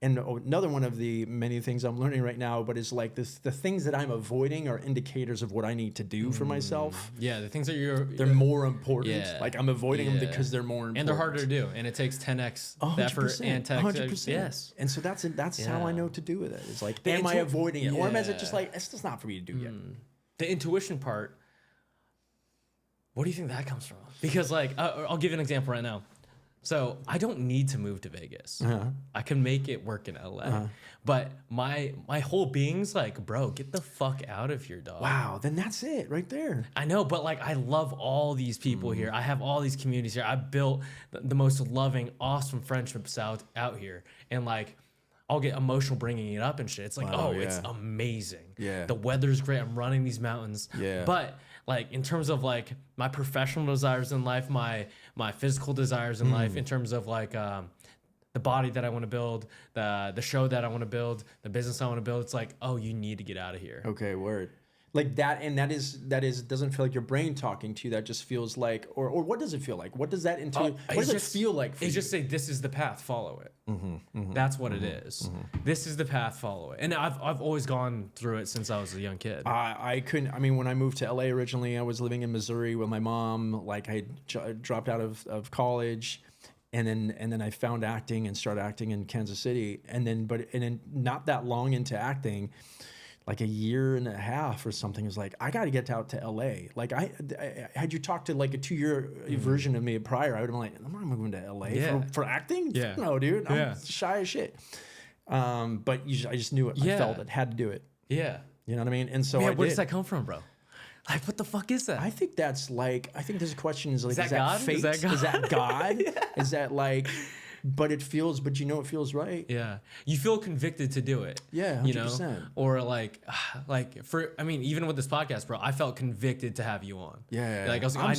And another one of the many things I'm learning right now, but it's like the things that I'm avoiding are indicators of what I need to do for myself.
Yeah, the things that they're
more important. Yeah. Like I'm avoiding them because they're more important.
And they're harder to do. And it takes 10x the effort and
100%.
Yes.
And so that's how I know what to do with it. It's like, am I avoiding it? Or am I just like, it's just not for me to do yet?
The intuition part, where do you think that comes from? Because like, I'll give you an example right now. So I don't need to move to Vegas. I can make it work in LA. But my whole being's like, bro, get the fuck out of here, dog.
Wow, then that's it right there.
I know, but like I love all these people here. I have all these communities here. I built the most loving, awesome friendships out here. And like, I'll get emotional bringing it up and shit. It's like, it's amazing.
Yeah.
The weather's great. I'm running these mountains.
Yeah.
But like in terms of like my professional desires in life, my physical desires in life, in terms of like the body that I want to build, the show that I want to build, the business I want to build, it's like, oh, you need to get out of here.
Okay, word. Like that, and that is doesn't feel like your brain talking to you. That just feels like, or what does it feel like? What does that what does it feel like for you?
Just say, this is the path, follow it. That's what it is. This is the path, follow it. And I've always gone through it since I was a young kid.
I couldn't. I mean, when I moved to LA originally, I was living in Missouri with my mom. Like I dropped out of college. And then I found acting and started acting in Kansas City. And then not that long into acting, like a year and a half or something, was like, I got to get out to LA. Like I had you talked to like a 2-year version of me prior, I would have been like, I'm not moving to LA for acting.
Yeah.
No, dude, I'm shy as shit. But I just knew it. I felt it, had to do it.
Yeah.
You know what I mean? And so
where does that come from, bro? Like, what the fuck is that?
I think that's like, I think there's a question is like,
is that God?
Fate?
Is that God?
Is that God? Is that like, but it feels right.
Yeah. You feel convicted to do it.
Yeah, 100%.
You know? Or like even with this podcast, bro, I felt convicted to have you on.
Yeah.
Like I was like,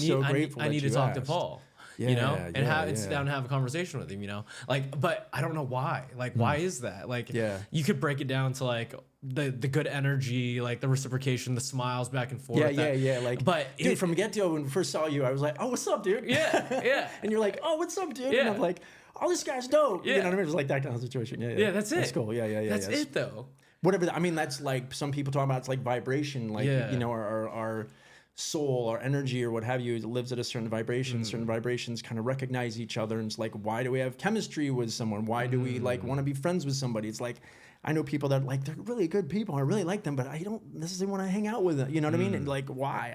I need to talk to Paul. You know, and sit down and have a conversation with him, you know, like, but I don't know why. Like, why is that? Like, you could break it down to like the good energy, like the reciprocation, the smiles back and forth.
Yeah. Like,
but
dude, from get go, when we first saw you, I was like, oh, what's up, dude?
Yeah.
And you're like, oh, what's up, dude?
Yeah.
And I'm like, oh, this guy's dope.
Yeah.
You know what I mean? It's like that kind of situation.
Yeah, that's it.
That's cool. Yeah.
That's it, though.
Whatever. I mean, that's like some people talk about. It's like vibration, like you know, our soul or energy or what have you lives at a certain vibration. Certain vibrations kind of recognize each other, and it's like, why do we have chemistry with someone? Why do we like want to be friends with somebody? It's like, I know people that like, they're really good people, I really like them, but I don't necessarily want to hang out with them. You know what I mean? And like, why?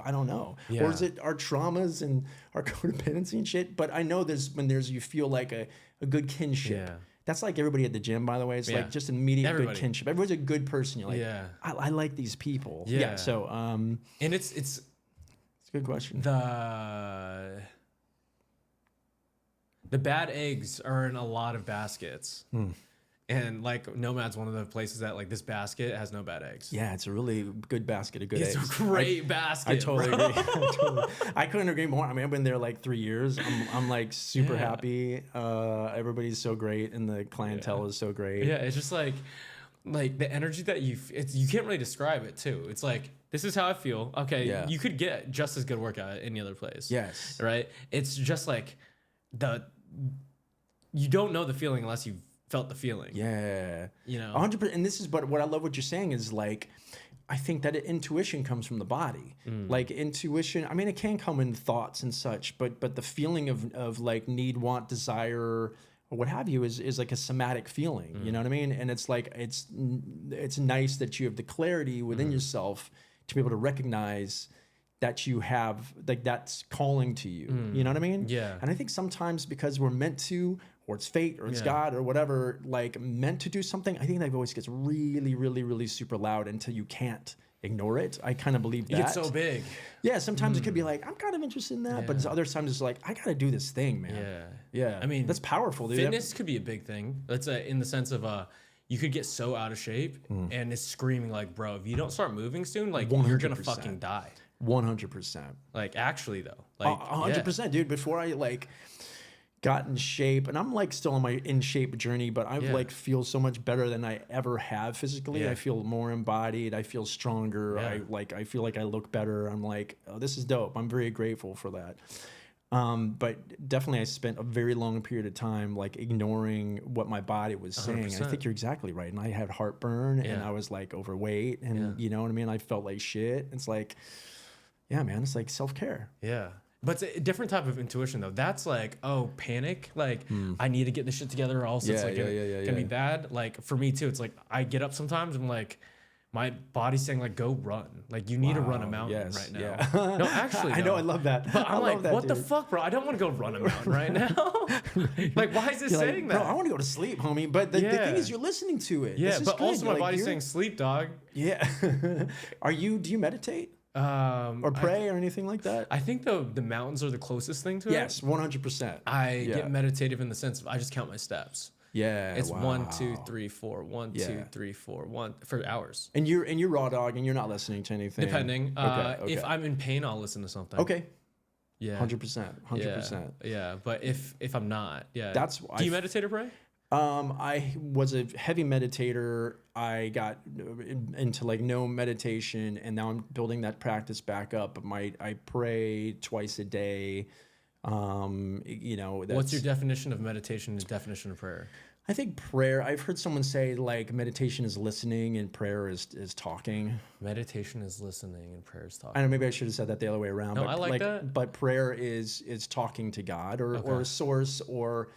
I don't know.
Yeah.
Or is it our traumas and our codependency and shit? But I know when you feel like a good kinship. Yeah. That's like everybody at the gym, by the way. It's like just immediate good kinship. Everybody's a good person. You're like, I like these people. Yeah. So,
and it's
a good question.
The bad eggs are in a lot of baskets. And like Nomad's one of the places that like this basket has no bad eggs.
Yeah, it's a really good basket of good eggs.
It's a great basket.
I totally agree. I couldn't agree more. I mean, I've been there like 3 years. I'm like super happy. Everybody's so great, and the clientele is so great.
Yeah, it's just like the energy that you can't really describe it too. It's like, this is how I feel. Okay, you could get just as good workout at any other place.
Yes.
Right? It's just like you don't know the feeling unless you've felt the feeling.
Yeah.
You know?
100%. And this is, but what I love what you're saying is like, I think that intuition comes from the body. Like intuition, I mean, it can come in thoughts and such, but the feeling of like need, want, desire, or what have you is like a somatic feeling. You know what I mean? And it's like it's nice that you have the clarity within yourself to be able to recognize that you have, like, that's calling to you. You know what I mean?
Yeah.
And I think sometimes because we're meant to, or it's fate, or it's God, or whatever, like meant to do something, I think that voice gets really, really, really super loud until you can't ignore it. I kind of believe that.
It gets so big.
Yeah, sometimes it could be like, I'm kind of interested in that, but other times it's like, I got to do this thing, man. Yeah.
I mean,
that's powerful, dude.
Fitness could be a big thing. Let's say in the sense of you could get so out of shape and it's screaming like, bro, if you don't start moving soon, like 100%. You're gonna fucking die.
100%.
Like actually though, like
100%, dude. Before I like got in shape, and I'm like still on my in shape journey, but I like feel so much better than I ever have physically. I feel more embodied. I feel stronger. I feel like I look better. I'm like, oh, this is dope. I'm very grateful for that. But definitely I spent a very long period of time like ignoring what my body was saying.
100%.
I think you're exactly right. And I had heartburn and I was like overweight and you know what I mean? I felt like shit. It's like, yeah, man, it's like self-care.
Yeah. But it's a different type of intuition though. That's like, oh, panic. Like I need to get this shit together or else it's like gonna be bad. Like for me too, it's like I get up sometimes and I'm like, my body's saying like, go run. Like you need to run a mountain right now.
Yeah.
No, actually,
I know, I love that.
But I'm like,
that,
what
dude.
the fuck, bro? I don't want to go run a mountain right now. Like, why is it saying that?
Bro, I want to go to sleep, homie. But the thing is, you're listening to it.
Yeah,
this is
but
good.
also my
Like,
body's saying sleep, dog.
Yeah. Do you meditate? Or pray or anything like that?
I think the mountains are the closest thing to it.
Yes, 100%.
I get meditative in the sense of I just count my steps.
Yeah,
it's 1, 2, 3, 4, 1, 2, 3, 4, 1 for hours.
And you're raw dog, and you're not listening to anything.
Depending.
Okay.
If I'm in pain, I'll listen to something.
Okay.
Yeah.
100%.
Yeah, but if I'm not,
That's
do you meditate or pray?
I was a heavy meditator. I got into like no meditation, and now I'm building that practice back up. I pray twice a day. You know,
what's your definition of meditation and definition of prayer?
I think prayer, I've heard someone say like meditation is listening and prayer is talking.
Meditation is listening and prayer is talking.
I know, maybe I should have said that the other way around.
No,
but
I like that.
But prayer is talking to God or a source or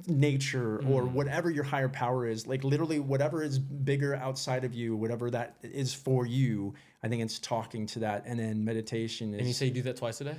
nature or whatever your higher power is, like literally whatever is bigger outside of you, whatever that is for you. I think it's talking to that. And then meditation is.
And you say you do that twice a day?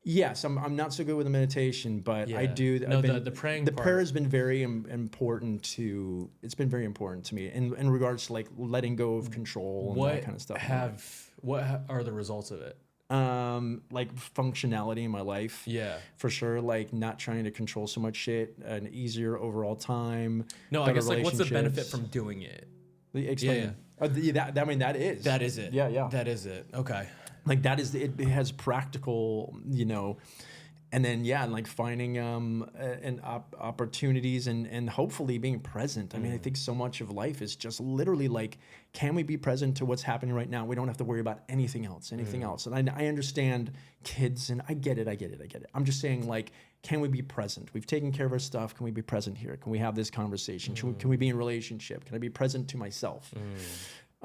Yes, I'm not so good with the meditation, but I do.
No, the praying.
The prayer has been very important to. It's been very important to me in regards to like letting go of control and that kind of stuff.
What are the results of it?
Like functionality in my life.
Yeah,
for sure. Like not trying to control so much shit. An easier overall time.
No, I guess like what's the benefit from doing it?
Explain. Yeah. I mean that is.
That is it.
Yeah.
That is it. Okay.
Like that is it has practical, you know, and then and like finding opportunities and hopefully being present. I mean, I think so much of life is just literally like, can we be present to what's happening right now? We don't have to worry about anything else. And I understand kids, and I get it. I'm just saying, like, can we be present? We've taken care of our stuff. Can we be present here? Can we have this conversation? Can we be in a relationship? Can I be present to myself?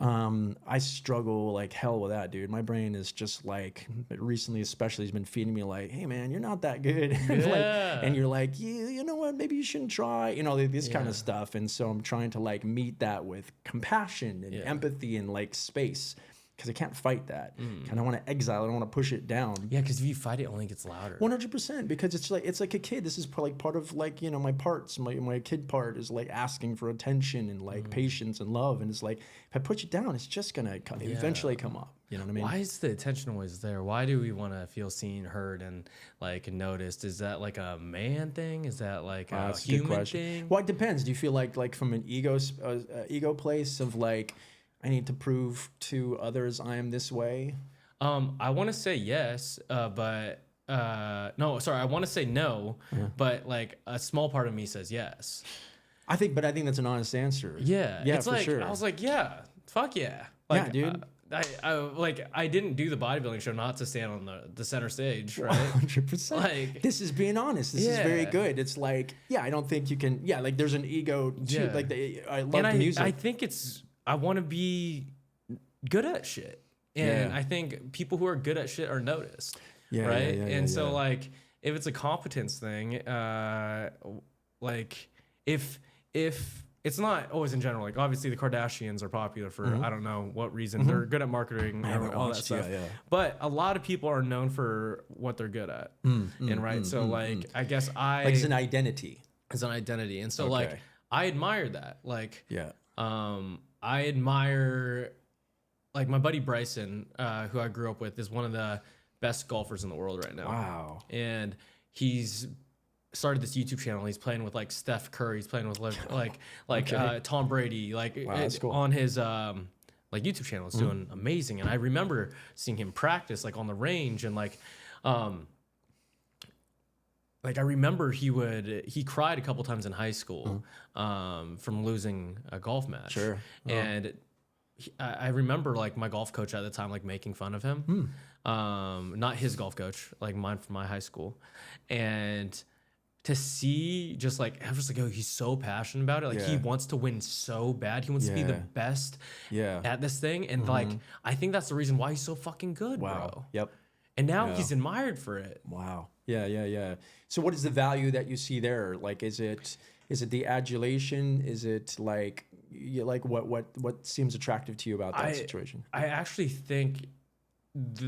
I struggle like hell with that, dude. My brain is just like, recently especially, has been feeding me like, hey man, you're not that good. And you're like, you know what, maybe you shouldn't try, you know, this kind of stuff. And so I'm trying to like meet that with compassion and empathy and like space, because I can't fight that. Kind of want to exile it. I don't want to push it down.
Yeah, because if you fight it, only gets louder.
100%, because it's like a kid. This is like part of like, you know, my parts. My kid part is like asking for attention and like patience and love. And it's like, if I push it down, it's just gonna eventually come up. You know what I mean?
Why is the attention always there? Why do we want to feel seen, heard, and like noticed? Is that like a man thing? Is that like a human thing?
Well, it depends. Do you feel like from an ego place of like, I need to prove to others I am this way?
I want to say yes, but no, sorry, I want to say no, but like a small part of me says yes.
I think that's an honest answer.
Yeah,
yeah,
it's
for
like,
sure.
I was like, yeah, fuck yeah, like,
yeah, dude.
I didn't do the bodybuilding show not to stand on the center stage, right?
100%.
Like,
this is being honest. This is very good. It's like, I don't think you can. Yeah, like there's an ego too. Like I love music.
I think I want to be good at shit. And I think people who are good at shit are noticed. Right. And so like, if it's a competence thing, like if it's not always in general, like obviously the Kardashians are popular for I don't know what reason. They're good at marketing and all that stuff. But a lot of people are known for what they're good at. So like I guess like
it's an identity.
It's an identity. And so like I admire that. Like I admire like my buddy Bryson, who I grew up with, is one of the best golfers in the world right now.
Wow.
And he's started this YouTube channel. He's playing with like Steph Curry. He's playing with like Tom Brady. Like cool. On his like YouTube channel, it's doing amazing. And I remember seeing him practice like on the range, and like I remember he cried a couple times in high school from losing a golf match.
Sure.
And I remember like my golf coach at the time like making fun of him. Not his golf coach, like mine from my high school. And to see just like, I was like, oh, he's so passionate about it. Like he wants to win so bad. He wants to be the best at this thing. And like, I think that's the reason why he's so fucking good, bro.
Yep.
And now he's admired for it.
Wow. Yeah. So what is the value that you see there? Like, is it the adulation? Is it like what seems attractive to you about that situation?
I actually think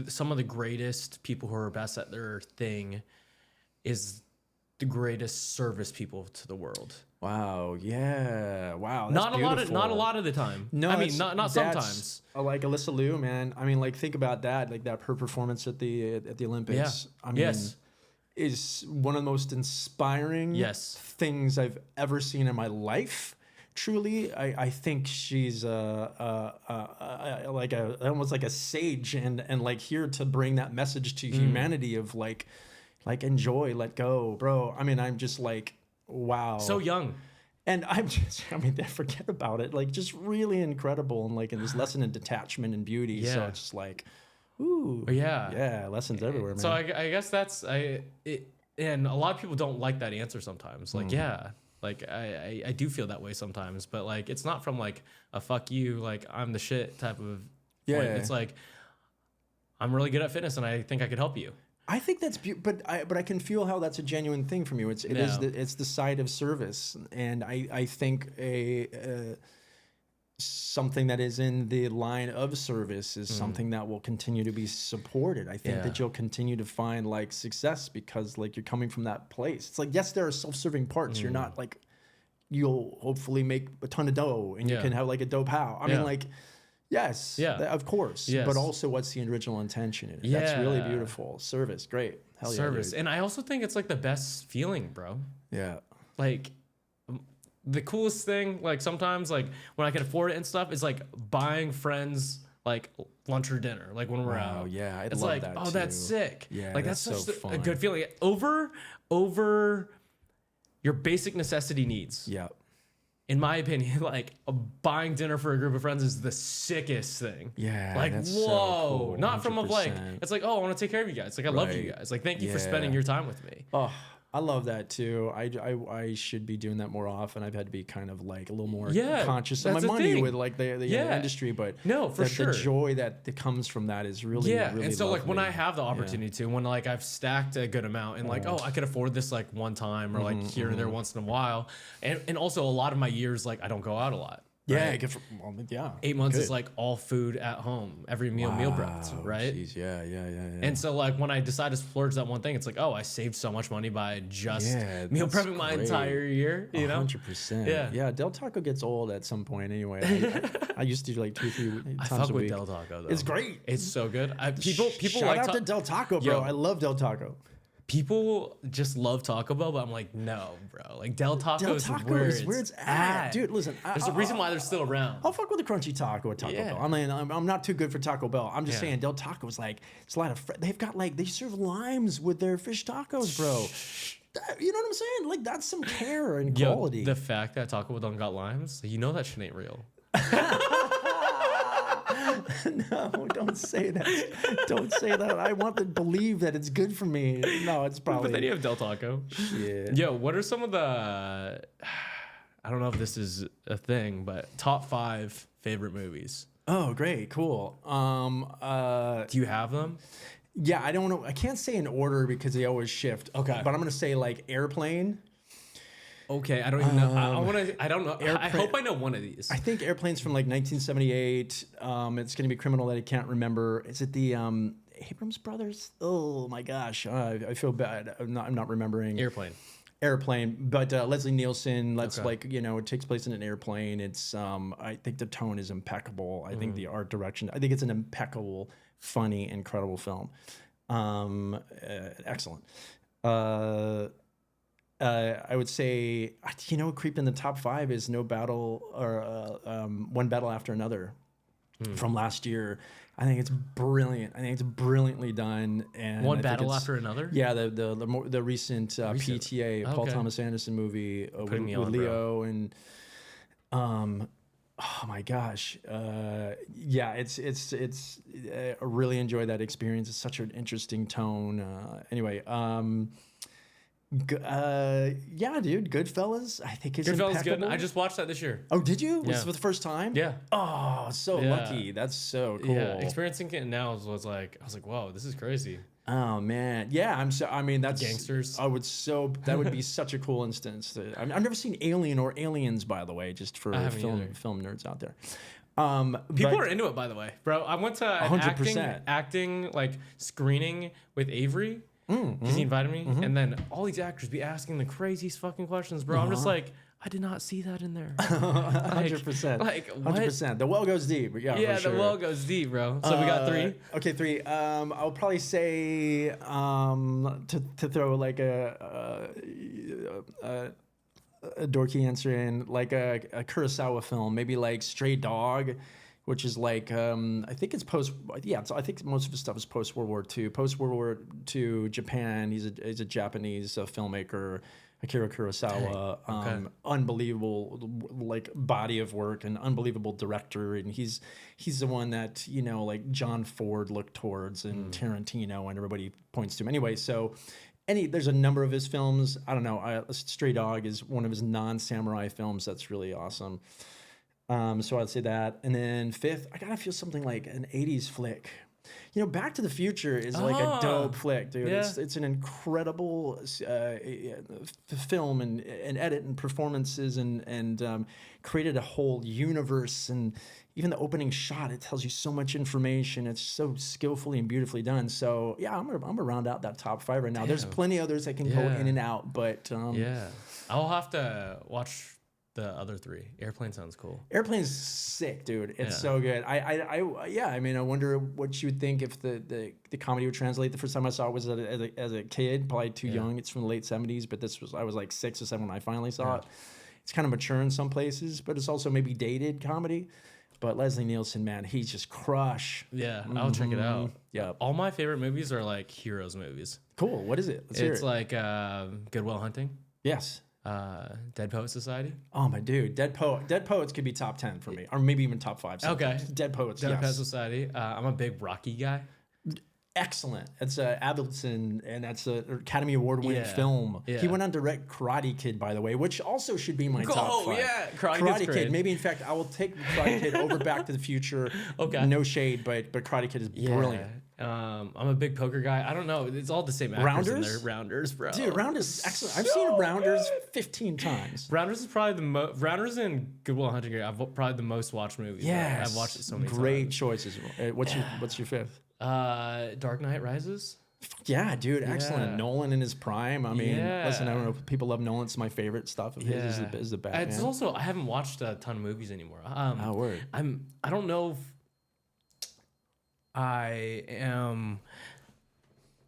some of the greatest people who are best at their thing is the greatest service people to the world.
Wow. Yeah. Wow. That's
not
beautiful.
Not a lot of the time.
No,
I mean not sometimes.
Like Alyssa Liu, man. I mean, like think about that. Like that her performance at the Olympics. I mean, is one of the most inspiring things I've ever seen in my life. Truly, I think she's almost like a sage and like here to bring that message to humanity of like enjoy, let go, bro. I mean, I'm just like, wow.
So young.
And forget about it. Like just really incredible. And like in this lesson in detachment and beauty. Yeah. So it's just like, ooh. Yeah. Lessons everywhere, man.
So I guess that's, and a lot of people don't like that answer sometimes. Like, like I do feel that way sometimes, but like, it's not from like a fuck you, like I'm the shit type of point. It's like, I'm really good at fitness and I think I could help you.
I think that's but I can feel how that's a genuine thing from you. It's the side of service, and I think something that is in the line of service is something that will continue to be supported. I think that you'll continue to find like success because like you're coming from that place. It's like, yes, there are self-serving parts. You're not like, you'll hopefully make a ton of dough and you can have like a dope how. I mean like, yes, of course. Yes. But also what's the original intention in it? Yeah. That's really beautiful. Service, great. Hell yeah.
Service. And I also think it's like the best feeling, bro.
Yeah.
Like the coolest thing, like sometimes like when I can afford it and stuff, is like buying friends like lunch or dinner, like when we're out.
Yeah, I'd
it's
love
like,
that
oh,
too.
that's sick.
Yeah,
like that's such a good feeling. Over your basic necessity needs.
Yeah.
In my opinion, like buying dinner for a group of friends is the sickest thing.
Yeah.
Like,
that's
whoa.
So cool.
Not from like, it's like, oh, I want to take care of you guys. Like, I love you guys. Like, thank you for spending your time with me.
Oh, I love that too. I should be doing that more often. I've had to be kind of like a little more conscious of my money with like the industry, but
for sure.
The joy that comes from that is really, really
and so
lovely.
like when I have the opportunity to, when like I've stacked a good amount and like, oh, I could afford this like one time or like here or there once in a while. And also a lot of my years, like I don't go out a lot. Right? 8 months is like all food at home, every meal prepped, right?
Geez, yeah.
And so like when I decide to splurge that one thing, it's like, oh, I saved so much money by just meal prepping my entire year. You know,
100%. Yeah. Del Taco gets old at some point anyway. I used to do like 2 or 3 times
I fuck
a
with
week.
Del Taco though.
It's great.
It's so good. People
Shout
like
out to Del Taco, bro. I love Del Taco.
People just love Taco Bell, but I'm like, no, bro. Like Del Taco is where it's at.
Dude, listen.
There's a reason why they're still around.
I'll fuck with a crunchy taco at Taco Bell. I mean, I'm not too good for Taco Bell. I'm just saying Del Taco is like, it's a lot of, they've got like, they serve limes with their fish tacos, bro. You know what I'm saying? Like that's some care and quality.
The fact that Taco Bell don't got limes, you know that shit ain't real.
No, don't say that. Don't say that. I want to believe that it's good for me. No, it's probably.
But then you have Del Taco.
Shit.
Yo, what are some of the? I don't know if this is a thing, but top 5 favorite movies.
Oh, great, cool.
Do you have them?
Yeah, I don't know. I can't say in order because they always shift.
Okay.
But I'm gonna say like Airplane.
Okay, I don't even know. I want to. I don't know. I hope I know one of these.
I think Airplane's from like 1978. It's gonna be criminal that I can't remember. Is it the Abrams brothers? Oh my gosh, I feel bad. I'm not remembering. Airplane, but Leslie Nielsen. It takes place in an airplane. It's I think the tone is impeccable. I think the art direction. I think it's an impeccable, funny, incredible film. Excellent. I would say, creeped in the top 5 is No Battle or One Battle After Another from last year. I think it's brilliant. I think it's brilliantly done. And
One Battle After Another?
Yeah, the recent PTA Paul Thomas Anderson movie with Leo and oh my gosh, it's I really enjoyed that experience. It's such an interesting tone. Yeah, dude, Goodfellas. I think it's
Goodfellas good.
impeccable.
I just watched that this year.
Oh, did you?
Yeah.
Was it for the first time?
Yeah.
Oh, so lucky. That's so cool.
Yeah. Experiencing it now was like, I was like, whoa, this is crazy.
Oh man, yeah. That's
gangsters.
That would be such a cool instance. I've never seen Alien or Aliens, by the way, just for film nerds out there.
People are into it, by the way, bro. I went to an
100%.
acting like screening with Avery. Because he invited me, and then all these actors be asking the craziest fucking questions, bro. I'm just like, I did not see that in there.
100%.
Like, what?
100%. The well goes deep. Yeah, for sure.
The well goes deep, bro. So we got 3.
Okay, 3. I'll probably say to throw like a dorky answer in, like a Kurosawa film, maybe like Stray Dog, which is like I think it's post. Yeah, I think most of his stuff is post World War II. Post World War II Japan. He's a Japanese filmmaker, Akira Kurosawa.
Okay.
Unbelievable like body of work and unbelievable director. And he's the one that like John Ford looked towards and Tarantino and everybody points to him. Anyway, so. There's a number of his films. I don't know. Stray Dog is one of his non-samurai films that's really awesome. So I'd say that. And then 5th, I gotta feel something like an 80s flick. Back to the Future is like a dope flick, dude.
Yeah.
It's an incredible film and edit and performances and created a whole universe. And even the opening shot, it tells you so much information. It's so skillfully and beautifully done. So yeah, I'm gonna round out that top 5 right now. Damn. There's plenty others that can go in and out, but
I'll have to watch the other 3. Airplane sounds cool.
Airplane's sick, dude. It's so good. I wonder what you would think if the comedy would translate. The first time I saw it was as a kid, probably too young. It's from the late 70s, but I was like 6 or 7 when I finally saw it. It's kind of mature in some places, but it's also maybe dated comedy. But Leslie Nielsen, man, he's just crush.
Yeah, I'll check it out.
Yeah.
All my favorite movies are like heroes movies.
Cool. What is it? Let's hear it.
It's like Good Will Hunting.
Yes.
Dead Poet Society.
Oh my dude, Dead Poets could be top 10 for me, or maybe even top 5.
Sometimes.
Okay. Dead Poet
Society. I'm a big Rocky guy.
Excellent. It's Biltz, and that's an Academy Award winning film. Yeah. He went on to direct Karate Kid, by the way, which also should be my top 5.
Oh yeah,
Karate Kid. Maybe in fact I will take Karate Kid over Back to the Future. Okay. No shade, but Karate Kid is brilliant.
I'm a big poker guy. I don't know. It's all the same actors
Rounders?
in there. Rounders, bro.
Dude, Rounders is excellent. I've seen Rounders 15 times.
Rounders is probably the most. Rounders and Good Will Hunting are probably the most watched movies.
Yeah,
I've watched it so many times.
Great choices. What's your 5th?
Dark Knight Rises.
Yeah, dude, excellent. Nolan in his prime. I mean, listen, I don't know if people love Nolan. It's my favorite stuff of his is the Batman.
It's also, I haven't watched a ton of movies anymore.
Word.
I don't know if I am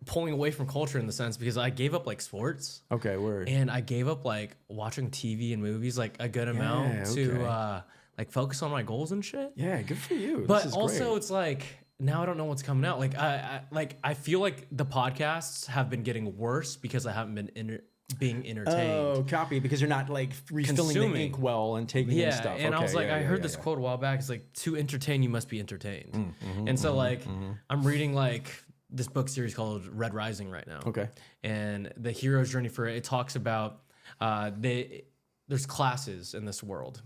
pulling away from culture in the sense because I gave up like sports.
Okay, word.
And I gave up like watching TV and movies like a good amount to like focus on my goals and shit.
Yeah, good for you.
But also it's like now I don't know what's coming out. Like I feel like the podcasts have been getting worse because I haven't been being entertained.
Oh, copy, because you're not like refilling the ink well and taking in stuff.
And I was like, I heard this quote a while back. It's like, to entertain, you must be entertained. And so I'm reading like this book series called Red Rising right now.
Okay.
And the hero's journey for it talks about there's classes in this world.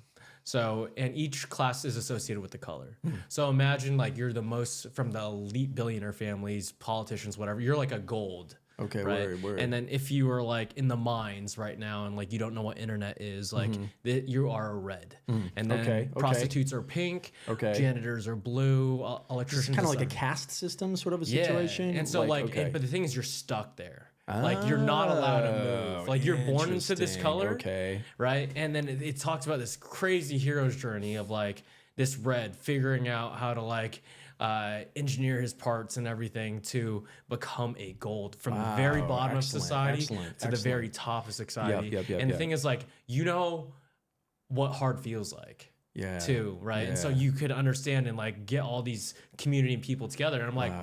So, and each class is associated with the color. So imagine like you're the most from the elite billionaire families, politicians, whatever. You're like a gold.
Okay,
Right.
word.
And then if you are like in the mines right now and like you don't know what internet is, like you are a red. And then prostitutes are pink.
Okay.
Janitors are blue. Electricians.
Kind of like a caste system sort of a situation.
And so but the thing is, you're stuck there. Like you're not allowed to move. Like you're born into this color.
Okay.
Right. And then it talks about this crazy hero's journey of like this red figuring out how to like engineer his parts and everything to become a gold from the very bottom of society to the very top of society. And the thing is, like, you know what hard feels like.
Yeah.
Too, right? And so you could understand and like get all these community and people together. And I'm like,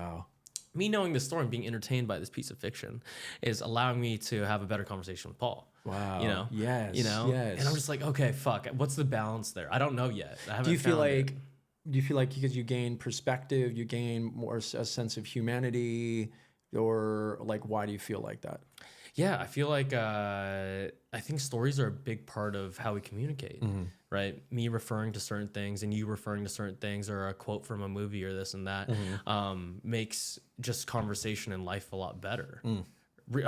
me knowing this story and being entertained by this piece of fiction is allowing me to have a better conversation with Paul.
Wow.
You know?
Yes.
You know?
Yes.
And I'm just like, okay, fuck. What's the balance there? I don't know yet. I haven't
Do you feel
found
like
it.
do you feel like because you gain perspective, you gain more a sense of humanity, or like why do you feel like that?
Yeah, I feel like I think stories are a big part of how we communicate, right? Me referring to certain things and you referring to certain things, or a quote from a movie or this and that, makes just conversation in life a lot better.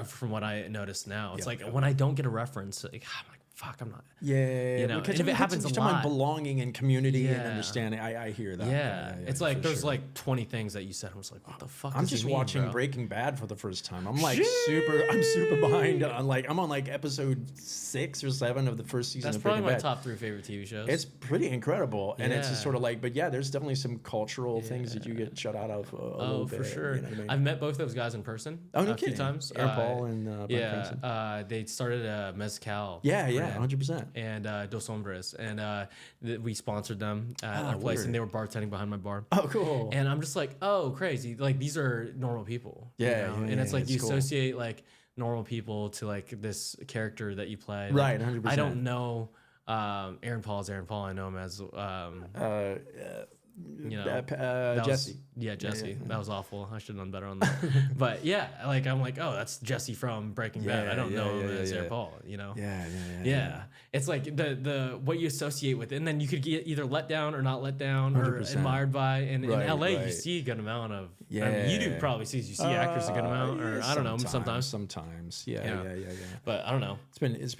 From what I notice now, it's like when I don't get a reference, like, I'm like, fuck, I'm not.
Yeah,
You know,
because
and if it happens a lot,
belonging and community and
Yeah.
understanding. I hear that.
yeah, it's like
for
there's
sure.
like 20 things that you said. I was like, what the fuck?
I'm
does
just
he mean,
watching
bro?
Breaking Bad for the first time. I'm like I'm super behind on like I'm on like episode 6 or 7 of the first season
That's
of
probably
Breaking
my
Bad.
top 3 favorite TV shows.
It's pretty incredible, and it's just
Yeah.
sort of like, but yeah, there's definitely some cultural things that you get shut out of. A little
for
bit,
sure.
You know what I mean?
I've met both those guys in person
Oh, no
a few
kidding.
times.
Aaron Paul and Brian Cranston.
They started a mezcal.
Yeah,
brand.
100%.
And Dos Hombres, and we sponsored them at our place,
word.
and they were bartending behind my bar.
Oh, cool.
And I'm just like, oh, crazy! Like these are normal people.
Yeah,
you know?
yeah,
And it's
yeah,
like
it's
you
cool.
associate like normal people to like this character that you play.
Right,
Like,
100%.
I don't know. Aaron Paul is Aaron Paul. I know him as you know, that
Jesse.
Was, Jesse.
yeah.
That was awful. I should have done better on that. But yeah, like I'm like, oh, that's Jesse from Breaking Bad. I don't know him as Aaron Paul. You know.
Yeah.
It's like the what you associate with it. And then you could get either let down or not let down or
100%.
admired by. And in
Right,
LA, you
right.
see a good amount of. I
Yeah.
mean, you do probably see actors a good amount, or I don't know, sometimes.
Sometimes. Yeah.
But I don't know.
It's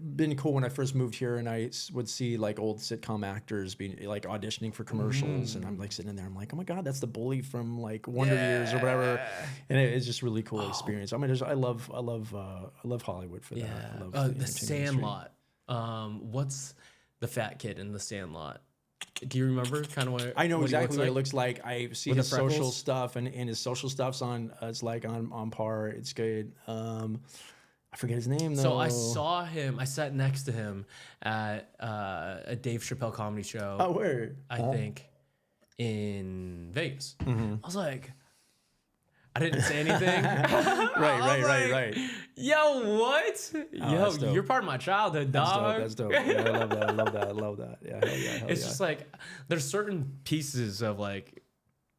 been cool when I first moved here, and I would see like old sitcom actors being like auditioning for commercials, and I'm like sitting in there, I'm like, oh my god, that's the bully from like Wonder Years or whatever, and it's just really cool experience. I mean, I love Hollywood for that. I love
The
entertainment industry.
Sandlot. What's the fat kid in The Sandlot? Do you remember kind of what
I know
what he
exactly what
looks
it looks like. I see
With
his
the
social
freckles?
stuff, and his social stuff's on. It's like on par. It's good. I forget his name though.
So I saw him. I sat next to him at a Dave Chappelle comedy show.
Oh, where?
I think in Vegas.
Mm-hmm.
I was like, I didn't say anything.
Right.
Yo, what?
that's dope.
You're part of my childhood, dog.
That's dope. Yeah, I love that. Yeah, hell yeah.
It's just like there's certain pieces of like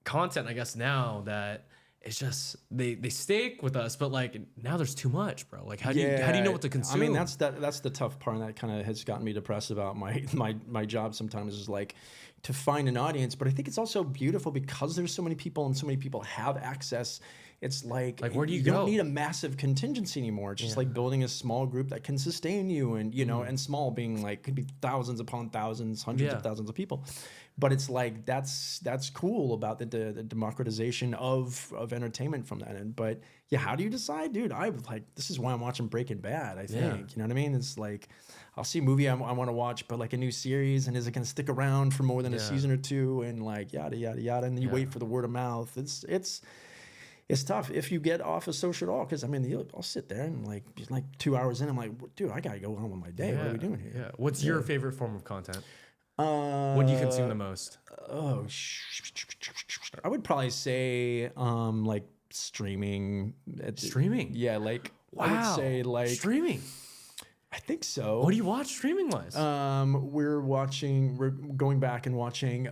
content, I guess, now that it's just they stick with us, but like now there's too much, bro. Like how do you know what to consume?
I mean, that's the tough part, and that kind of has gotten me depressed about my job sometimes, is like to find an audience. But I think it's also beautiful because there's so many people and so many people have access. It's like
where do you
don't
go?
need a massive contingency anymore. It's just like building a small group that can sustain you, and you know, and small being like could be thousands upon thousands, hundreds of thousands of people. But it's like that's cool about the democratization of entertainment from that end. But yeah, how do you decide, dude? This is why I'm watching Breaking Bad. I think you know what I mean. It's like I'll see a movie I want to watch, but like a new series, and is it going to stick around for more than a season or two, and like yada yada yada, and then you wait for the word of mouth. It's tough if you get off of social at all, because I mean, I'll sit there and like 2 hours in, I'm like, dude, I gotta go on with my day. What are we doing here?
Yeah. What's your favorite form of content? What do you consume the most?
I would probably say like streaming.
Streaming?
Yeah, like I
Wow.
would say like
Streaming.
I think so.
What do you watch streaming wise?
We're going back and watching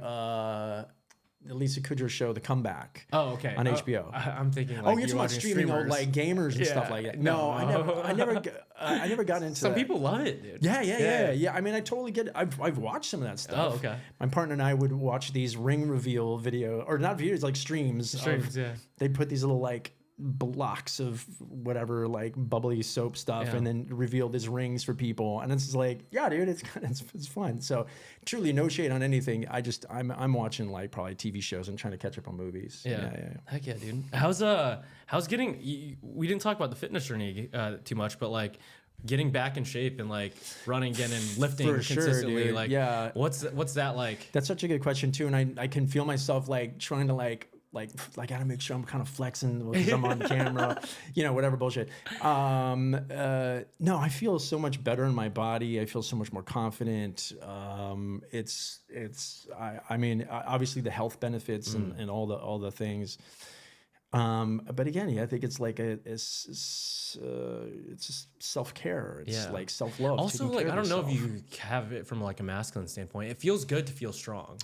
Lisa Kudrow show, The Comeback.
Oh, okay.
On HBO.
I'm thinking like
Oh, you're talking about streaming old like gamers and stuff like that. No, I never got into
Some
that.
people love it, dude.
Yeah. I mean, I totally get it. I've watched some of that stuff.
Oh, okay.
My partner and I would watch these ring reveal video, or not videos, like streams.
Yeah.
They'd put these little like blocks of whatever like bubbly soap stuff and then reveal these rings for people, and it's like, yeah, dude, it's fun. So truly no shade on anything. I'm watching like probably TV shows and trying to catch up on movies.
Yeah. Heck yeah, dude. How's getting, we didn't talk about the fitness journey too much, but like getting back in shape and like running again and lifting consistently,
dude.
like what's that like?
That's such a good question too, and I can feel myself like trying to like I gotta make sure I'm kind of flexing because I'm on camera, whatever bullshit. No, I feel so much better in my body. I feel so much more confident. I mean, obviously the health benefits and all the things. But again, I think it's like it's just self-care. It's like self-love.
Also, like, I don't know if you have it from like a masculine standpoint. It feels good to feel strong.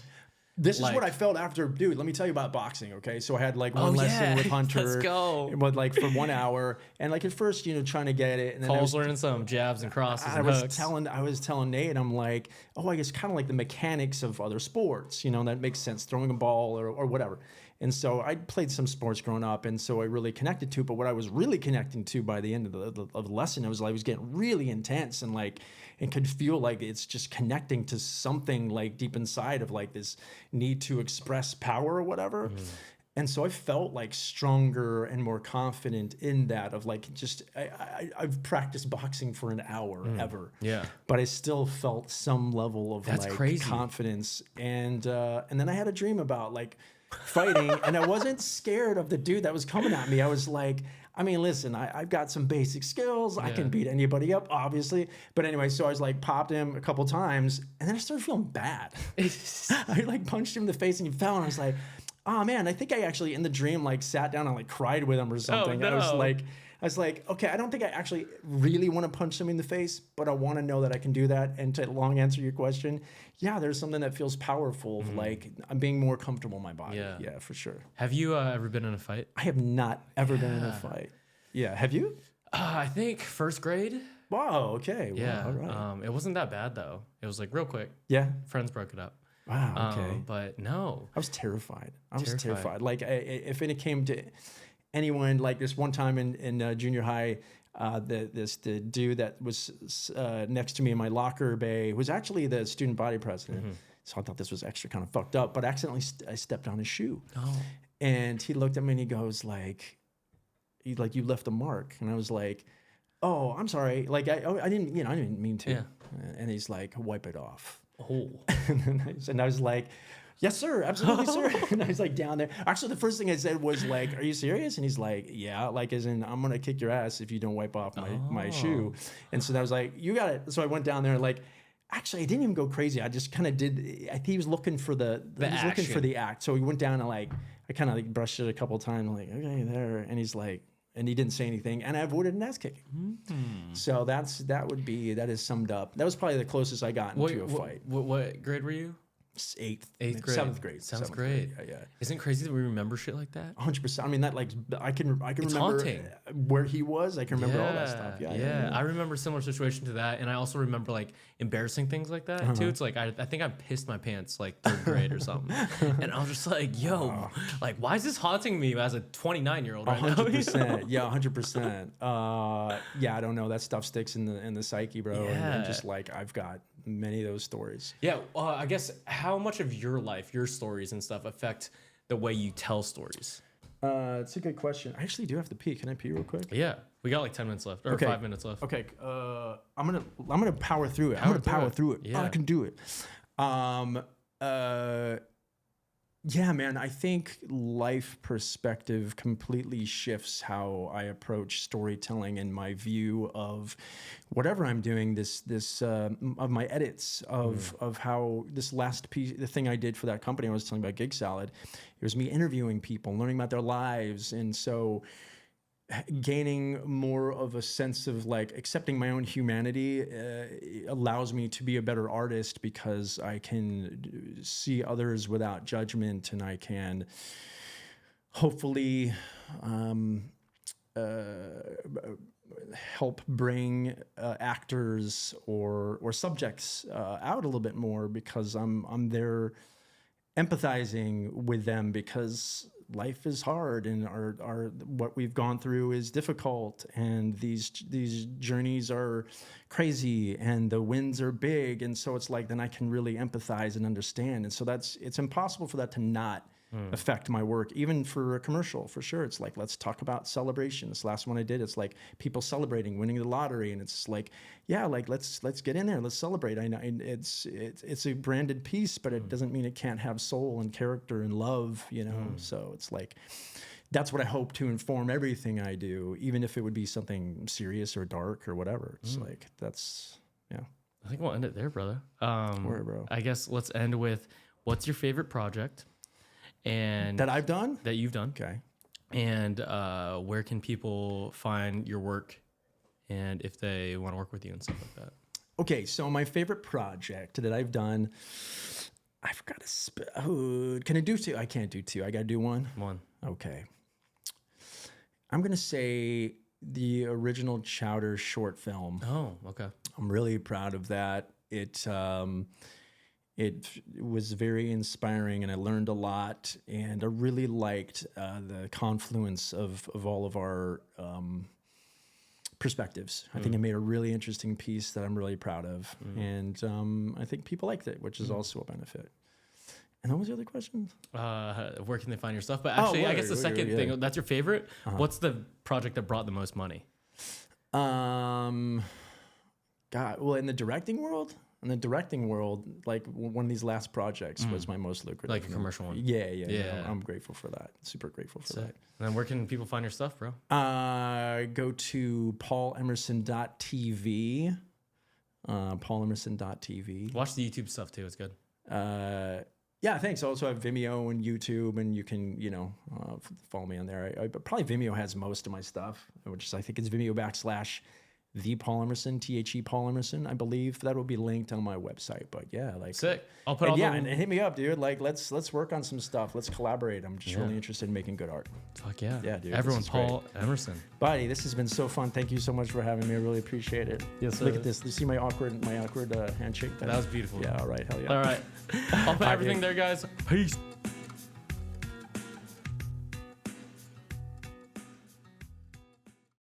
This is what I felt after, dude. Let me tell you about boxing, okay? So I had like one lesson with Hunter.
Let's go.
But like for 1 hour, and like at first, trying to get it, and then
Paul's learning some jabs and crosses. I
was telling Nate, I'm like, I guess kind of like the mechanics of other sports, that makes sense, throwing a ball or whatever. And so I played some sports growing up, and so I really connected to it. But what I was really connecting to by the end of the lesson, I was getting really intense and could feel like it's just connecting to something like deep inside of like this need to express power or whatever. Mm-hmm. And so I felt like stronger and more confident in that of like just I've practiced boxing for an hour ever.
Yeah.
But I still felt some level of crazy confidence. And then I had a dream about like fighting, and I wasn't scared of the dude that was coming at me. I was like, I mean, listen, I've got some basic skills. I can beat anybody up, obviously. But anyway, so I was like, popped him a couple times, and then I started feeling bad. I like punched him in the face, and he fell, and I was like, oh man, I think I actually in the dream like sat down and like cried with him or something.
Oh, no.
I was like, okay, I don't think I actually really want to punch somebody in the face, but I want to know that I can do that. And to long answer your question, yeah, there's something that feels powerful, like I'm being more comfortable in my body. Yeah, for sure.
Have you ever been in a fight?
I have not ever been in a fight. Yeah, have you?
I think first grade.
Wow, okay.
Yeah,
wow, all right.
It wasn't that bad though. It was like real quick.
Yeah.
Friends broke it up.
Wow, okay.
But no.
I was terrified. Like if it came to anyone, like this one time in junior high, the dude that was next to me in my locker bay was actually the student body president. Mm-hmm. So I thought this was extra kind of fucked up, but accidentally I stepped on his shoe. Oh. And he looked at me and he goes like, you left a mark. And I was like, oh, I'm sorry. Like I didn't mean to. Yeah. And he's like, wipe it off.
Oh.
And I was like, yes, sir. Absolutely, sir. And I was like down there. Actually, the first thing I said was like, are you serious? And he's like, yeah, like as in I'm going to kick your ass if you don't wipe off my shoe. And so I was like, you got it. So I went down there and like, actually, I didn't even go crazy. I just kind of did. I think he was looking for looking for the act. So he went down and like, I kind of like brushed it a couple of times, like, okay, there. And he's like, and he didn't say anything, and I avoided an ass kicking. Mm-hmm. So that is summed up. That was probably the closest I got into a fight.
What grade were you? Eighth grade.
Seventh grade.
Seventh grade.
Yeah.
Isn't it crazy that we remember shit like that?
100%. I mean, that like I can
it's
remember
haunting.
Where he was. I can remember all that stuff. Yeah.
I remember a similar situation to that, and I also remember like embarrassing things like that too. It's like I think I pissed my pants like third grade or something, and I was just like, yo, like why is this haunting me as a 29-year-old right
100%.
now?
Yeah, 100%. Yeah, I don't know. That stuff sticks in the psyche, bro.
Yeah.
And just like I've got many of those stories.
Yeah, I guess how much of your life, your stories and stuff affect the way you tell stories?
It's a good question. I actually do have to pee. Can I pee real quick?
Yeah, we got like 10 minutes left or 5 minutes left.
Okay, I'm gonna power through it. I'm gonna power through it.
Yeah.
I can do it. Yeah, man, I think life perspective completely shifts how I approach storytelling and my view of whatever I'm doing. This of my edits of how this last piece, the thing I did for that company I was telling about, Gig Salad, it was me interviewing people, learning about their lives, and so gaining more of a sense of like accepting my own humanity allows me to be a better artist, because I can see others without judgment, and I can hopefully help bring actors or subjects out a little bit more, because I'm there empathizing with them, because life is hard, and our what we've gone through is difficult, and these journeys are crazy, and the wins are big, and so it's like then I can really empathize and understand, and so it's impossible for that to not affect my work, even for a commercial, for sure. It's like, let's talk about celebration. This last one I did, it's like people celebrating winning the lottery, and it's like, yeah, like let's get in there, let's celebrate. I know it's a branded piece, but it doesn't mean it can't have soul and character and love, you know. So it's like, that's what I hope to inform everything I do, even if it would be something serious or dark or whatever. It's like, that's, yeah.
I think we'll end it there, brother.
Where, bro?
I guess let's end with, what's your favorite project? And
That I've done?
that you've done.
Okay.
And where can people find your work, and if they want to work with you and stuff like that?
Okay, so my favorite project that I've done, I've got to. Can I do two? I can't do two. I got to do one.
One.
Okay. I'm gonna say the original Chowder short film.
Oh, okay.
I'm really proud of that. It was very inspiring, and I learned a lot, and I really liked the confluence of all of our perspectives. I think I made a really interesting piece that I'm really proud of, and I think people liked it, which is also a benefit. And what was the other question?
Where can they find your stuff? But actually, I guess the second thing, that's your favorite. What's the project that brought the most money?
God, well, in the directing world, like one of these last projects was my most lucrative.
Like a commercial one?
Yeah. I'm grateful for that. Super grateful for that.
And then where can people find your stuff, bro?
Go to paulemerson.tv. Paulemerson.tv.
Watch the YouTube stuff too. It's good.
Yeah, thanks. I also have Vimeo and YouTube, and you can, follow me on there. Probably Vimeo has most of my stuff, which is, I think it's Vimeo/the Paul Emerson, THE Paul Emerson, I believe. That will be linked on my website. But yeah, like
sick. I'll put all
and hit me up, dude. Like let's work on some stuff. Let's collaborate. I'm just really interested in making good art.
Fuck yeah.
Yeah, dude.
Everyone, Paul Emerson.
Buddy, this has been so fun. Thank you so much for having me. I really appreciate it.
Yes, sir.
Look at this. You see my awkward handshake?
That was beautiful.
Yeah, all right. Hell yeah.
All right. I'll put everything there, guys. Peace.